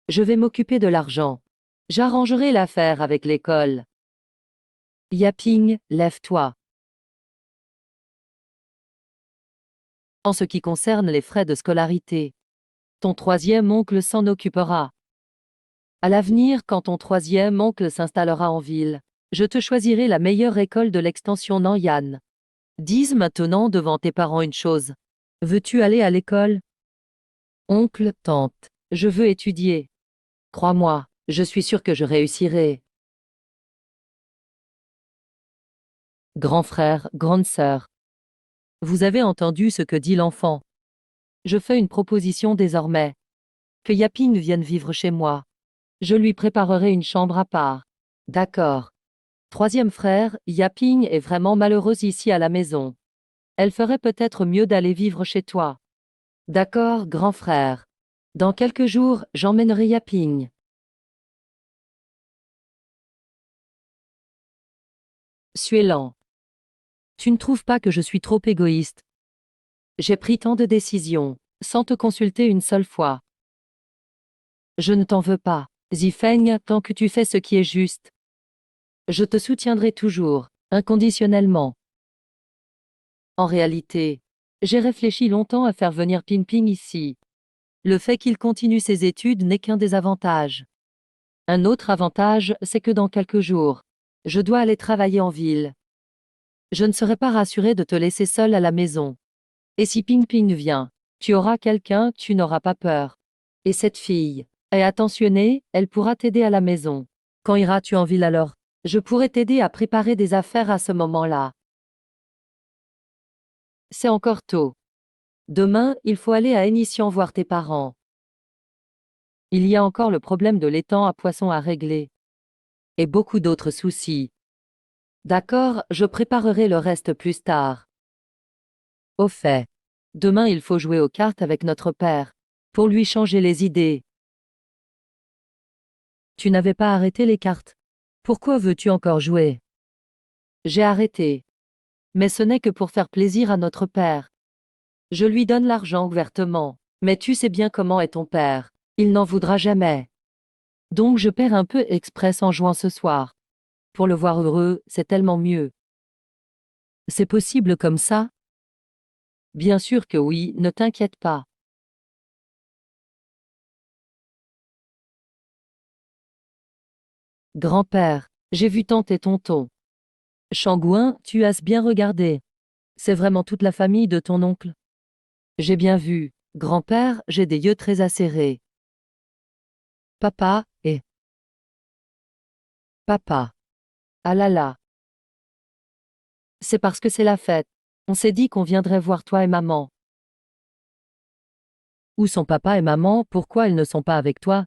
je vais m'occuper de l'argent. J'arrangerai l'affaire avec l'école. Yaping, lève-toi. En ce qui concerne les frais de scolarité, ton troisième oncle s'en occupera. À l'avenir, quand ton troisième oncle s'installera en ville, je te choisirai la meilleure école de l'extension Nanyan. Dis maintenant devant tes parents une chose. Veux-tu aller à l'école? Oncle, tante, je veux étudier. Crois-moi, je suis sûr que je réussirai. Grand frère, grande sœur. Vous avez entendu ce que dit l'enfant. Je fais une proposition désormais. Que Yaping vienne vivre chez moi. Je lui préparerai une chambre à part. D'accord. Troisième frère, Yaping est vraiment malheureuse ici à la maison. Elle ferait peut-être mieux d'aller vivre chez toi. D'accord, grand frère. Dans quelques jours, j'emmènerai Yaping. Suélan. Tu ne trouves pas que je suis trop égoïste? J'ai pris tant de décisions, sans te consulter une seule fois. Je ne t'en veux pas, Zifeng, tant que tu fais ce qui est juste. Je te soutiendrai toujours, inconditionnellement. En réalité, j'ai réfléchi longtemps à faire venir Ping Ping ici. Le fait qu'il continue ses études n'est qu'un désavantage. Un autre avantage, c'est que dans quelques jours, je dois aller travailler en ville. Je ne serai pas rassurée de te laisser seule à la maison. Et si Ping Ping vient, tu auras quelqu'un, tu n'auras pas peur. Et cette fille est attentionnée, elle pourra t'aider à la maison. Quand iras-tu en ville alors? Je pourrai t'aider à préparer des affaires à ce moment-là. C'est encore tôt. Demain, il faut aller à Énition voir tes parents. Il y a encore le problème de l'étang à poissons à régler. Et beaucoup d'autres soucis. D'accord, je préparerai le reste plus tard. Au fait, demain il faut jouer aux cartes avec notre père, pour lui changer les idées. Tu n'avais pas arrêté les cartes. Pourquoi veux-tu encore jouer? J'ai arrêté. Mais ce n'est que pour faire plaisir à notre père. Je lui donne l'argent ouvertement, mais tu sais bien comment est ton père. Il n'en voudra jamais. Donc je perds un peu express en jouant ce soir. Pour le voir heureux, c'est tellement mieux. C'est possible comme ça? Bien sûr que oui, ne t'inquiète pas. Grand-père, j'ai vu tante et tonton. Shangouin, tu as bien regardé. C'est vraiment toute la famille de ton oncle? J'ai bien vu. Grand-père, j'ai des yeux très acérés. Papa, et papa. Ah là là. C'est parce que c'est la fête. On s'est dit qu'on viendrait voir toi et maman. Où sont papa et maman? Pourquoi ils ne sont pas avec toi?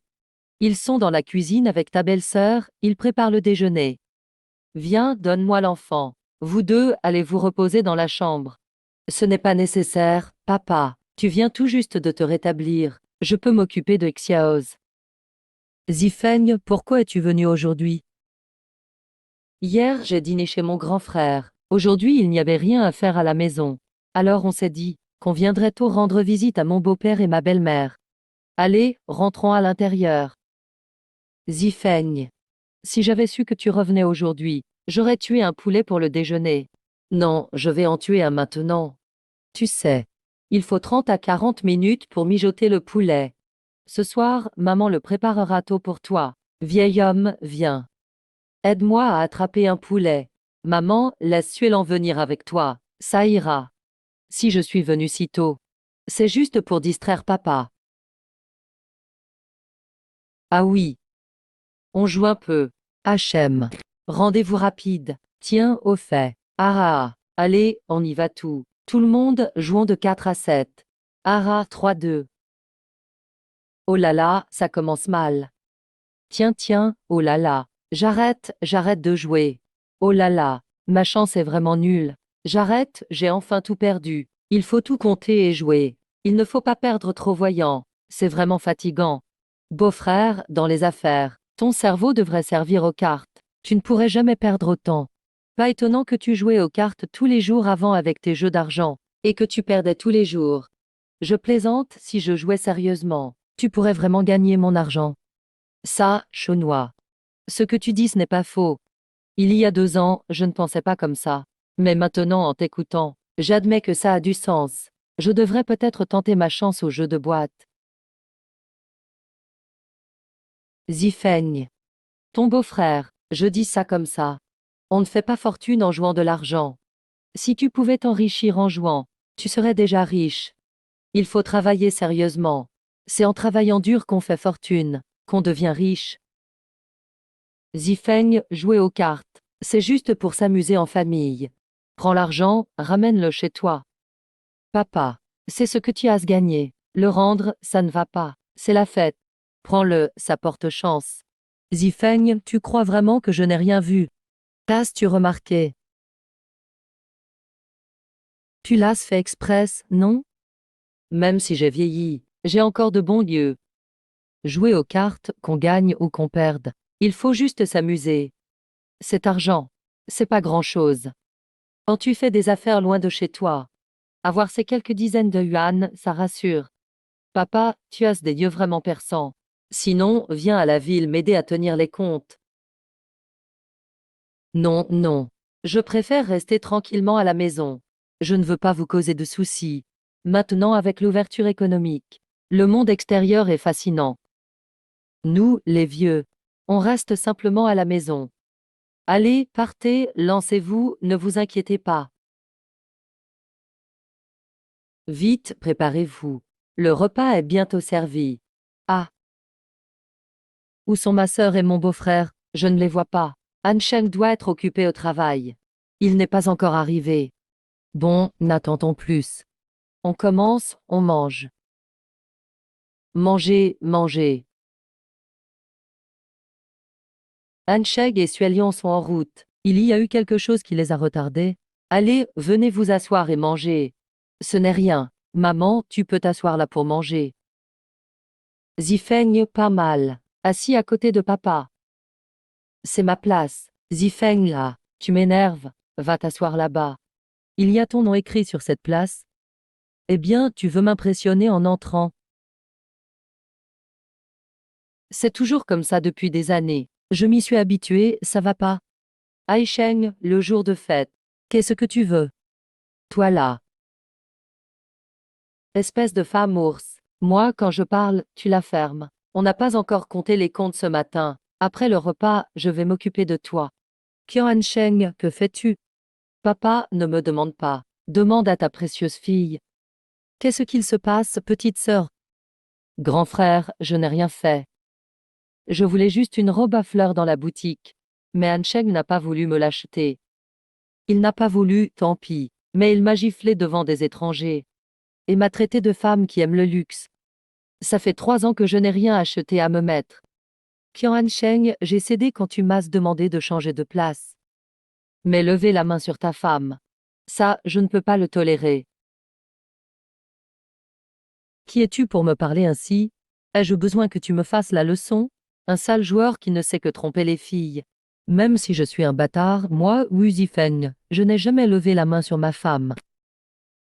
Ils sont dans la cuisine avec ta belle-sœur, ils préparent le déjeuner. Viens, donne-moi l'enfant. Vous deux, allez vous reposer dans la chambre. Ce n'est pas nécessaire, papa. Tu viens tout juste de te rétablir. Je peux m'occuper de Xiaoz. Zifeng, pourquoi es-tu venu aujourd'hui? Hier, j'ai dîné chez mon grand frère. Aujourd'hui, il n'y avait rien à faire à la maison. Alors on s'est dit qu'on viendrait tôt rendre visite à mon beau-père et ma belle-mère. Allez, rentrons à l'intérieur. Zifeng. Si j'avais su que tu revenais aujourd'hui, j'aurais tué un poulet pour le déjeuner. Non, je vais en tuer un maintenant. Tu sais, il faut 30 à 40 minutes pour mijoter le poulet. Ce soir, maman le préparera tôt pour toi. Vieil homme, viens. Aide-moi à attraper un poulet. Maman, laisse Suélan venir avec toi. Ça ira. Si je suis venu si tôt, c'est juste pour distraire papa. Ah oui. On joue un peu. HM. Rendez-vous rapide. Tiens, au fait. Ah ah. Allez, on y va tout. Tout le monde, jouons de 4 à 7. Ah ah, 3-2. Oh là là, ça commence mal. Tiens, tiens, oh là là. J'arrête de jouer. Oh là là, ma chance est vraiment nulle. J'arrête, j'ai enfin tout perdu. Il faut tout compter et jouer. Il ne faut pas perdre trop voyant. C'est vraiment fatigant. Beau-frère, dans les affaires, ton cerveau devrait servir aux cartes. Tu ne pourrais jamais perdre autant. Pas étonnant que tu jouais aux cartes tous les jours avant avec tes jeux d'argent, et que tu perdais tous les jours. Je plaisante, si je jouais sérieusement, tu pourrais vraiment gagner mon argent. Ça, Chaunois. Ce que tu dis, ce n'est pas faux. Il y a 2 ans, je ne pensais pas comme ça. Mais maintenant, en t'écoutant, j'admets que ça a du sens. Je devrais peut-être tenter ma chance au jeu de boîte. Zifeng. Ton beau-frère, je dis ça comme ça. On ne fait pas fortune en jouant de l'argent. Si tu pouvais t'enrichir en jouant, tu serais déjà riche. Il faut travailler sérieusement. C'est en travaillant dur qu'on fait fortune, qu'on devient riche. Zifeng, jouer aux cartes, c'est juste pour s'amuser en famille. Prends l'argent, ramène-le chez toi. Papa, c'est ce que tu as gagné. Le rendre, ça ne va pas. C'est la fête. Prends-le, ça porte chance. Zifeng, tu crois vraiment que je n'ai rien vu? T'as-tu remarqué? Tu l'as fait express, non? Même si j'ai vieilli, j'ai encore de bons yeux. Jouer aux cartes, qu'on gagne ou qu'on perde, il faut juste s'amuser. Cet argent, c'est pas grand-chose. Quand tu fais des affaires loin de chez toi, avoir ces quelques dizaines de yuan, ça rassure. Papa, tu as des yeux vraiment perçants. Sinon, viens à la ville m'aider à tenir les comptes. Non, non. Je préfère rester tranquillement à la maison. Je ne veux pas vous causer de soucis. Maintenant, avec l'ouverture économique, le monde extérieur est fascinant. Nous, les vieux, on reste simplement à la maison. Allez, partez, lancez-vous, ne vous inquiétez pas. Vite, préparez-vous. Le repas est bientôt servi. Ah, où sont ma sœur et mon beau-frère? Je ne les vois pas. Han Sheng doit être occupé au travail. Il n'est pas encore arrivé. Bon, n'attendons plus. On commence, on mange. Mangez, mangez. Han Sheng et Suelion sont en route. Il y a eu quelque chose qui les a retardés. Allez, venez vous asseoir et manger. Ce n'est rien. Maman, tu peux t'asseoir là pour manger. Zifeng, pas mal. Assis à côté de papa. C'est ma place. Zifeng là. Tu m'énerves. Va t'asseoir là-bas. Il y a ton nom écrit sur cette place. Eh bien, tu veux m'impressionner en entrant. C'est toujours comme ça depuis des années. Je m'y suis habituée, ça va pas. Aisheng, le jour de fête. Qu'est-ce que tu veux? Toi là. Espèce de femme ours. Moi, quand je parle, tu la fermes. On n'a pas encore compté les comptes ce matin. Après le repas, je vais m'occuper de toi. Qian Sheng, que fais-tu? Papa, ne me demande pas. Demande à ta précieuse fille. Qu'est-ce qu'il se passe, petite sœur? Grand frère, je n'ai rien fait. Je voulais juste une robe à fleurs dans la boutique. Mais Hansheng n'a pas voulu me l'acheter. Il n'a pas voulu, tant pis. Mais il m'a giflé devant des étrangers. Et m'a traité de femme qui aime le luxe. Ça fait 3 ans que je n'ai rien acheté à me mettre. Qian Hansheng, j'ai cédé quand tu m'as demandé de changer de place. Mais lever la main sur ta femme. Ça, je ne peux pas le tolérer. Qui es-tu pour me parler ainsi? Ai-je besoin que tu me fasses la leçon? Un sale joueur qui ne sait que tromper les filles. Même si je suis un bâtard, moi, Wu Zifeng, je n'ai jamais levé la main sur ma femme.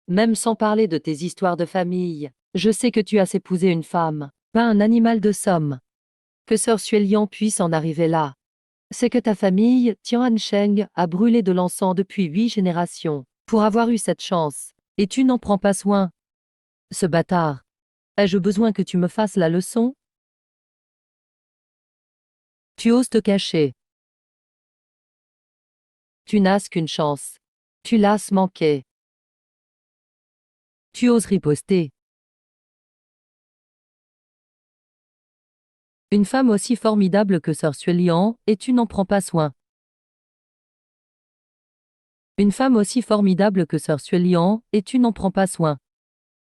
Même sans parler de tes histoires de famille, je sais que tu as épousé une femme, pas un animal de somme. Que Sœur Xuelian puisse en arriver là. C'est que ta famille, Tian Hansheng, a brûlé de l'encens depuis 8 générations, pour avoir eu cette chance. Et tu n'en prends pas soin. Ce bâtard. Ai-je besoin que tu me fasses la leçon? Tu oses te cacher. Tu n'as qu'une chance. Tu l'as manqué. Tu oses riposter. Une femme aussi formidable que Sœur Xuelian, et tu n'en prends pas soin. Une femme aussi formidable que Sœur Xuelian, et tu n'en prends pas soin.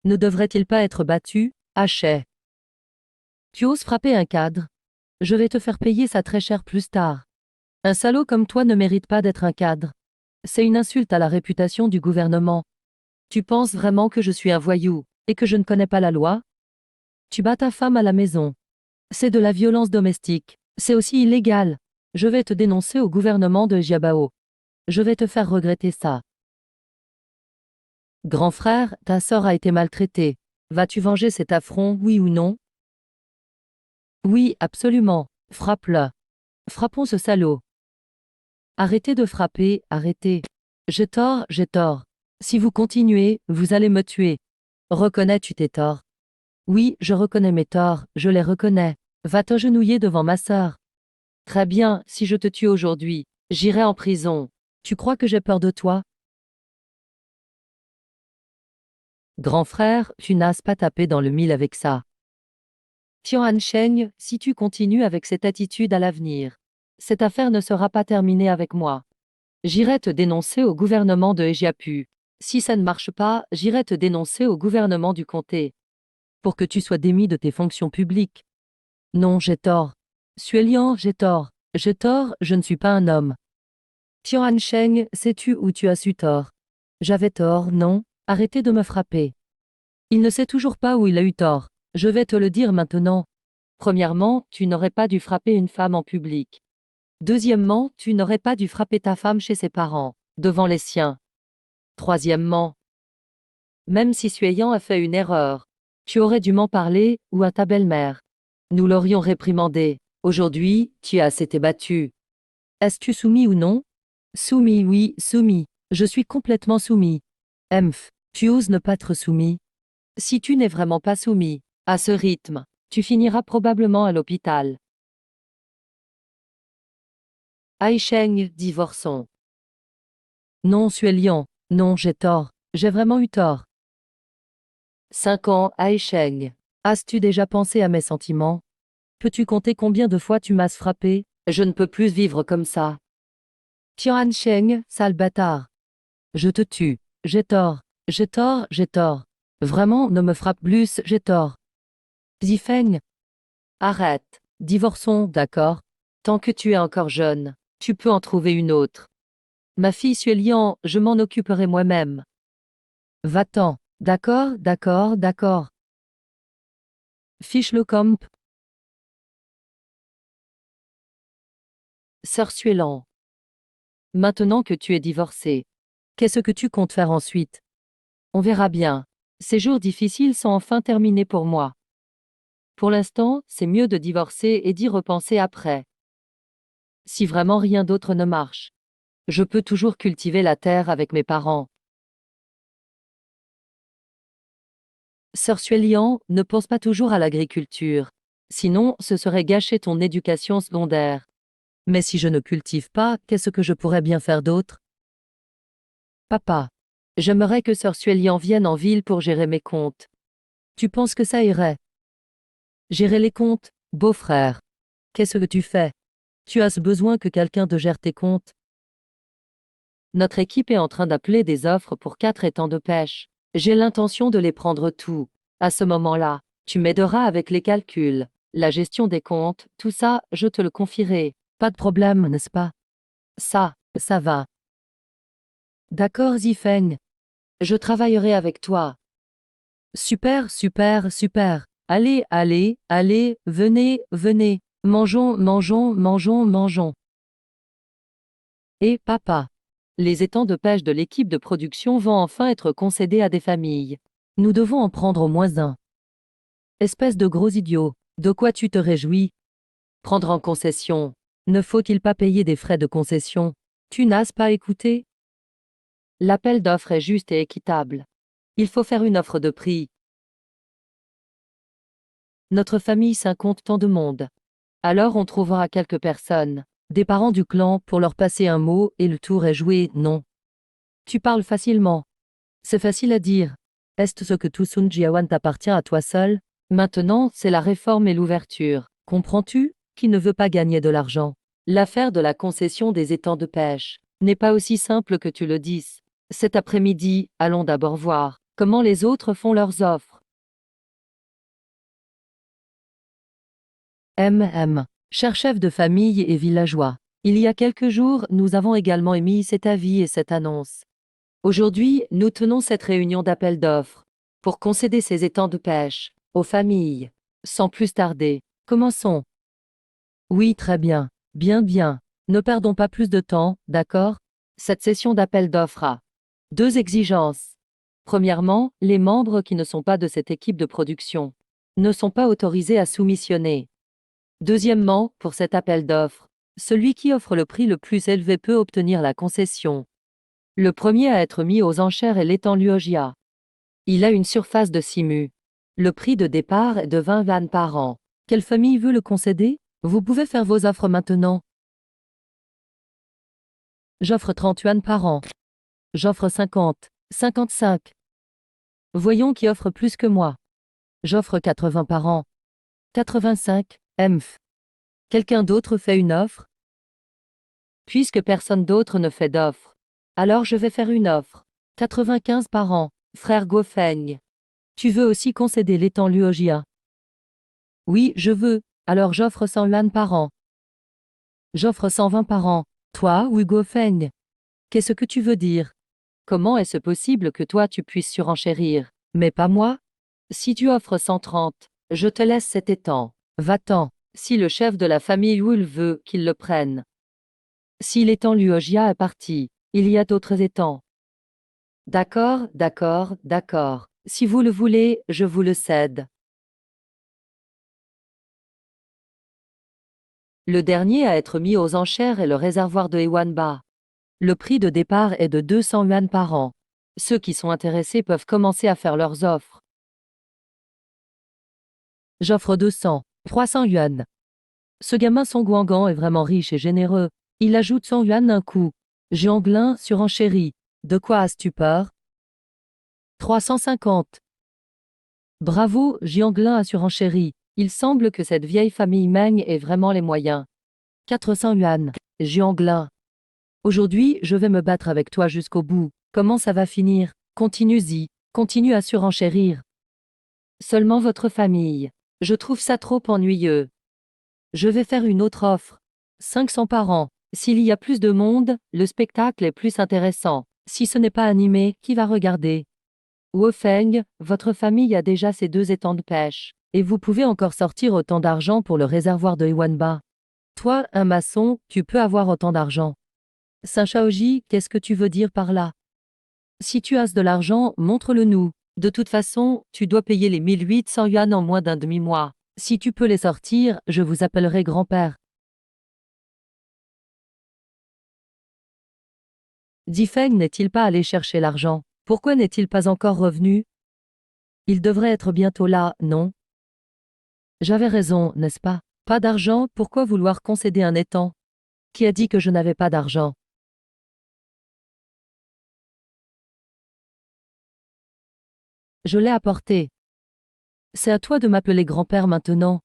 Ne devrait-il pas être battu, hachet? Tu oses frapper un cadre? Je vais te faire payer ça très cher plus tard. Un salaud comme toi ne mérite pas d'être un cadre. C'est une insulte à la réputation du gouvernement. Tu penses vraiment que je suis un voyou, et que je ne connais pas la loi? Tu bats ta femme à la maison. C'est de la violence domestique. C'est aussi illégal. Je vais te dénoncer au gouvernement de Jiabao. Je vais te faire regretter ça. Grand frère, ta sœur a été maltraitée. Vas-tu venger cet affront, oui ou non? Oui, absolument. Frappe-le. Frappons ce salaud. Arrêtez de frapper, arrêtez. J'ai tort, j'ai tort. Si vous continuez, vous allez me tuer. Reconnais-tu tes torts? Oui, je reconnais mes torts, je les reconnais. Va t'agenouiller devant ma sœur. Très bien, si je te tue aujourd'hui, j'irai en prison. Tu crois que j'ai peur de toi? Grand frère, tu n'as pas tapé dans le mille avec ça. Tian Hansheng, si tu continues avec cette attitude à l'avenir, cette affaire ne sera pas terminée avec moi. J'irai te dénoncer au gouvernement de Ejiapu. Si ça ne marche pas, j'irai te dénoncer au gouvernement du comté. Pour que tu sois démis de tes fonctions publiques. Non, j'ai tort. Xuelian, j'ai tort. J'ai tort, je ne suis pas un homme. Tian Hansheng, sais-tu où tu as su tort? J'avais tort, non? Arrêtez de me frapper. Il ne sait toujours pas où il a eu tort. Je vais te le dire maintenant. Premièrement, tu n'aurais pas dû frapper une femme en public. Deuxièmement, tu n'aurais pas dû frapper ta femme chez ses parents, devant les siens. Troisièmement, même si Xueyan a fait une erreur, tu aurais dû m'en parler, ou à ta belle-mère. Nous l'aurions réprimandé. Aujourd'hui, tu as été battu. Es-tu soumis ou non? Soumis, oui, soumis. Je suis complètement soumis. Emph, tu oses ne pas être soumis? Si tu n'es vraiment pas soumis, à ce rythme, tu finiras probablement à l'hôpital. Aisheng, divorçons. Non, Xuelian, non, j'ai tort. J'ai vraiment eu tort. 5 ans, Aisheng. As-tu déjà pensé à mes sentiments? Peux-tu compter combien de fois tu m'as frappé? Je ne peux plus vivre comme ça. Tian Hansheng, sale bâtard. Je te tue. J'ai tort. J'ai tort, j'ai tort. Vraiment, ne me frappe plus, j'ai tort. Zifeng. Arrête. Divorçons, d'accord? Tant que tu es encore jeune, tu peux en trouver une autre. Ma fille Xuelian, je m'en occuperai moi-même. Va-t'en. D'accord, d'accord, d'accord. Fiche le camp. Sœur Xuelan. Maintenant que tu es divorcée, qu'est-ce que tu comptes faire ensuite? On verra bien. Ces jours difficiles sont enfin terminés pour moi. Pour l'instant, c'est mieux de divorcer et d'y repenser après. Si vraiment rien d'autre ne marche, je peux toujours cultiver la terre avec mes parents. Sœur Xuelian, ne pense pas toujours à l'agriculture. Sinon, ce serait gâcher ton éducation secondaire. Mais si je ne cultive pas, qu'est-ce que je pourrais bien faire d'autre? Papa. J'aimerais que Sir Suelian vienne en ville pour gérer mes comptes. Tu penses que ça irait? Gérer les comptes, beau-frère. Qu'est-ce que tu fais? Tu as besoin que quelqu'un te gère tes comptes? Notre équipe est en train d'appeler des offres pour 4 étangs de pêche. J'ai l'intention de les prendre tous. À ce moment-là, tu m'aideras avec les calculs, la gestion des comptes, tout ça, je te le confierai. Pas de problème, n'est-ce pas? Ça va. D'accord, Zifeng. Je travaillerai avec toi. Super, super, super. Allez, allez, allez, venez, venez. Mangeons, mangeons, mangeons, mangeons. Et papa. Les étangs de pêche de l'équipe de production vont enfin être concédés à des familles. Nous devons en prendre au moins un. Espèce de gros idiot, de quoi tu te réjouis? Prendre en concession. Ne faut-il pas payer des frais de concession? Tu n'as pas écouté? L'appel d'offres est juste et équitable. Il faut faire une offre de prix. Notre famille compte tant de monde. Alors on trouvera quelques personnes, des parents du clan, pour leur passer un mot et le tour est joué, non? Tu parles facilement. C'est facile à dire. Est-ce ce que tout Sun Jiawan t'appartient à toi seul? Maintenant, c'est la réforme et l'ouverture. Comprends-tu? Qui ne veut pas gagner de l'argent? L'affaire de la concession des étangs de pêche n'est pas aussi simple que tu le dis. Cet après-midi, allons d'abord voir comment les autres font leurs offres. Cher chef de famille et villageois, il y a quelques jours, nous avons également émis cet avis et cette annonce. Aujourd'hui, nous tenons cette réunion d'appel d'offres pour concéder ces étangs de pêche aux familles. Sans plus tarder, commençons. Oui, très bien. Bien. Ne perdons pas plus de temps, d'accord? Cette session d'appel d'offres a 2 exigences. Premièrement, les membres qui ne sont pas de cette équipe de production ne sont pas autorisés à soumissionner. Deuxièmement, pour cet appel d'offres, celui qui offre le prix le plus élevé peut obtenir la concession. Le premier à être mis aux enchères est l'étang Luogia. Il a une surface de 6 mu. Le prix de départ est de 20 yuan par an. Quelle famille veut le concéder? Vous pouvez faire vos offres maintenant. J'offre 30 yuan par an. J'offre 50, 55. Voyons qui offre plus que moi. J'offre 80 par an. 85, mf. Quelqu'un d'autre fait une offre? Puisque personne d'autre ne fait d'offre, alors je vais faire une offre. 95 par an, frère Guofeng. Tu veux aussi concéder l'étang Luogia? Oui, je veux. Alors j'offre 100 yuan par an. J'offre 120 par an. Toi, Hugo Feng. Qu'est-ce que tu veux dire? Comment est-ce possible que toi tu puisses surenchérir, mais pas moi? Si tu offres 130, je te laisse cet étang. Va-t'en. Si le chef de la famille Wul veut qu'il le prenne. Si l'étang Luogia est parti, il y a d'autres étangs. D'accord. Si vous le voulez, je vous le cède. Le dernier à être mis aux enchères est le réservoir de Hewanba. Le prix de départ est de 200 yuan par an. Ceux qui sont intéressés peuvent commencer à faire leurs offres. J'offre 200, 300 yuan. Ce gamin Song Guangan est vraiment riche et généreux. Il ajoute 100 yuan d'un coup. Jianglin surenchérit. De quoi as-tu peur? 350. Bravo, Jianglin a surenchéri. Il semble que cette vieille famille Meng ait vraiment les moyens. 400 yuan. Jianglin. Aujourd'hui, je vais me battre avec toi jusqu'au bout. Comment ça va finir? Continue-y. Continue à surenchérir. Seulement votre famille. Je trouve ça trop ennuyeux. Je vais faire une autre offre. 500 par an. S'il y a plus de monde, le spectacle est plus intéressant. Si ce n'est pas animé, qui va regarder? Wofeng, votre famille a déjà ces 2 étangs de pêche. Et vous pouvez encore sortir autant d'argent pour le réservoir de Hewanba. Toi, un maçon, tu peux avoir autant d'argent. Saint Shaoji, qu'est-ce que tu veux dire par là? Si tu as de l'argent, montre-le nous. De toute façon, tu dois payer les 1800 yuan en moins d'un demi-mois. Si tu peux les sortir, je vous appellerai grand-père. Difeng n'est-il pas allé chercher l'argent? Pourquoi n'est-il pas encore revenu? Il devrait être bientôt là, non? J'avais raison, n'est-ce pas? Pas d'argent, pourquoi vouloir concéder un étang? Qui a dit que je n'avais pas d'argent? Je l'ai apporté. C'est à toi de m'appeler grand-père maintenant.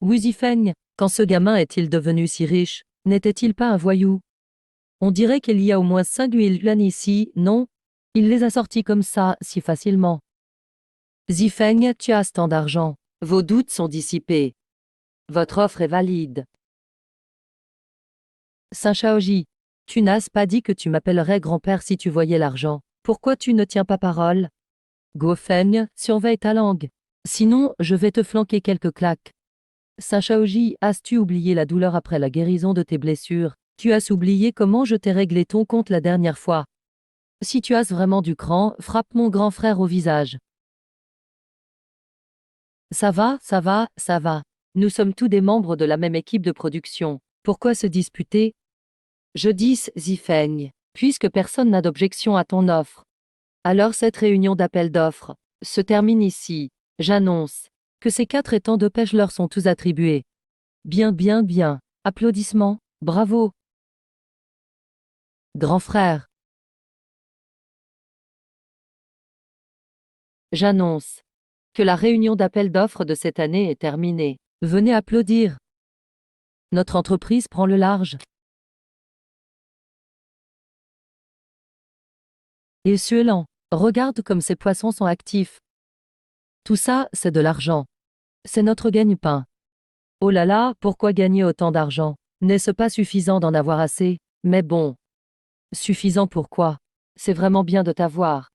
Oui, Zifeng, quand ce gamin est-il devenu si riche? N'était-il pas un voyou? On dirait qu'il y a au moins 5000 yuan ici, non? Il les a sortis comme ça, si facilement. Zifeng, tu as tant d'argent. Vos doutes sont dissipés. Votre offre est valide. Saint Shaoji, tu n'as pas dit que tu m'appellerais grand-père si tu voyais l'argent. Pourquoi tu ne tiens pas parole? Guo Feng, surveille ta langue. Sinon, je vais te flanquer quelques claques. Saint Shaoji, as-tu oublié la douleur après la guérison de tes blessures? Tu as oublié comment je t'ai réglé ton compte la dernière fois. Si tu as vraiment du cran, frappe mon grand frère au visage. Ça va, ça va, ça va. Nous sommes tous des membres de la même équipe de production. Pourquoi se disputer? Je dis, Zifeng, puisque personne n'a d'objection à ton offre. Alors cette réunion d'appel d'offres se termine ici. J'annonce que ces 4 étangs de pêche leur sont tous attribués. Bien, bien, bien. Applaudissements. Bravo. Grand frère. J'annonce que la réunion d'appel d'offres de cette année est terminée. Venez applaudir. Notre entreprise prend le large. Et Suelan, regarde comme ces poissons sont actifs. Tout ça, c'est de l'argent. C'est notre gagne-pain. Oh là là, pourquoi gagner autant d'argent? N'est-ce pas suffisant d'en avoir assez? Mais bon. Suffisant pourquoi? C'est vraiment bien de t'avoir.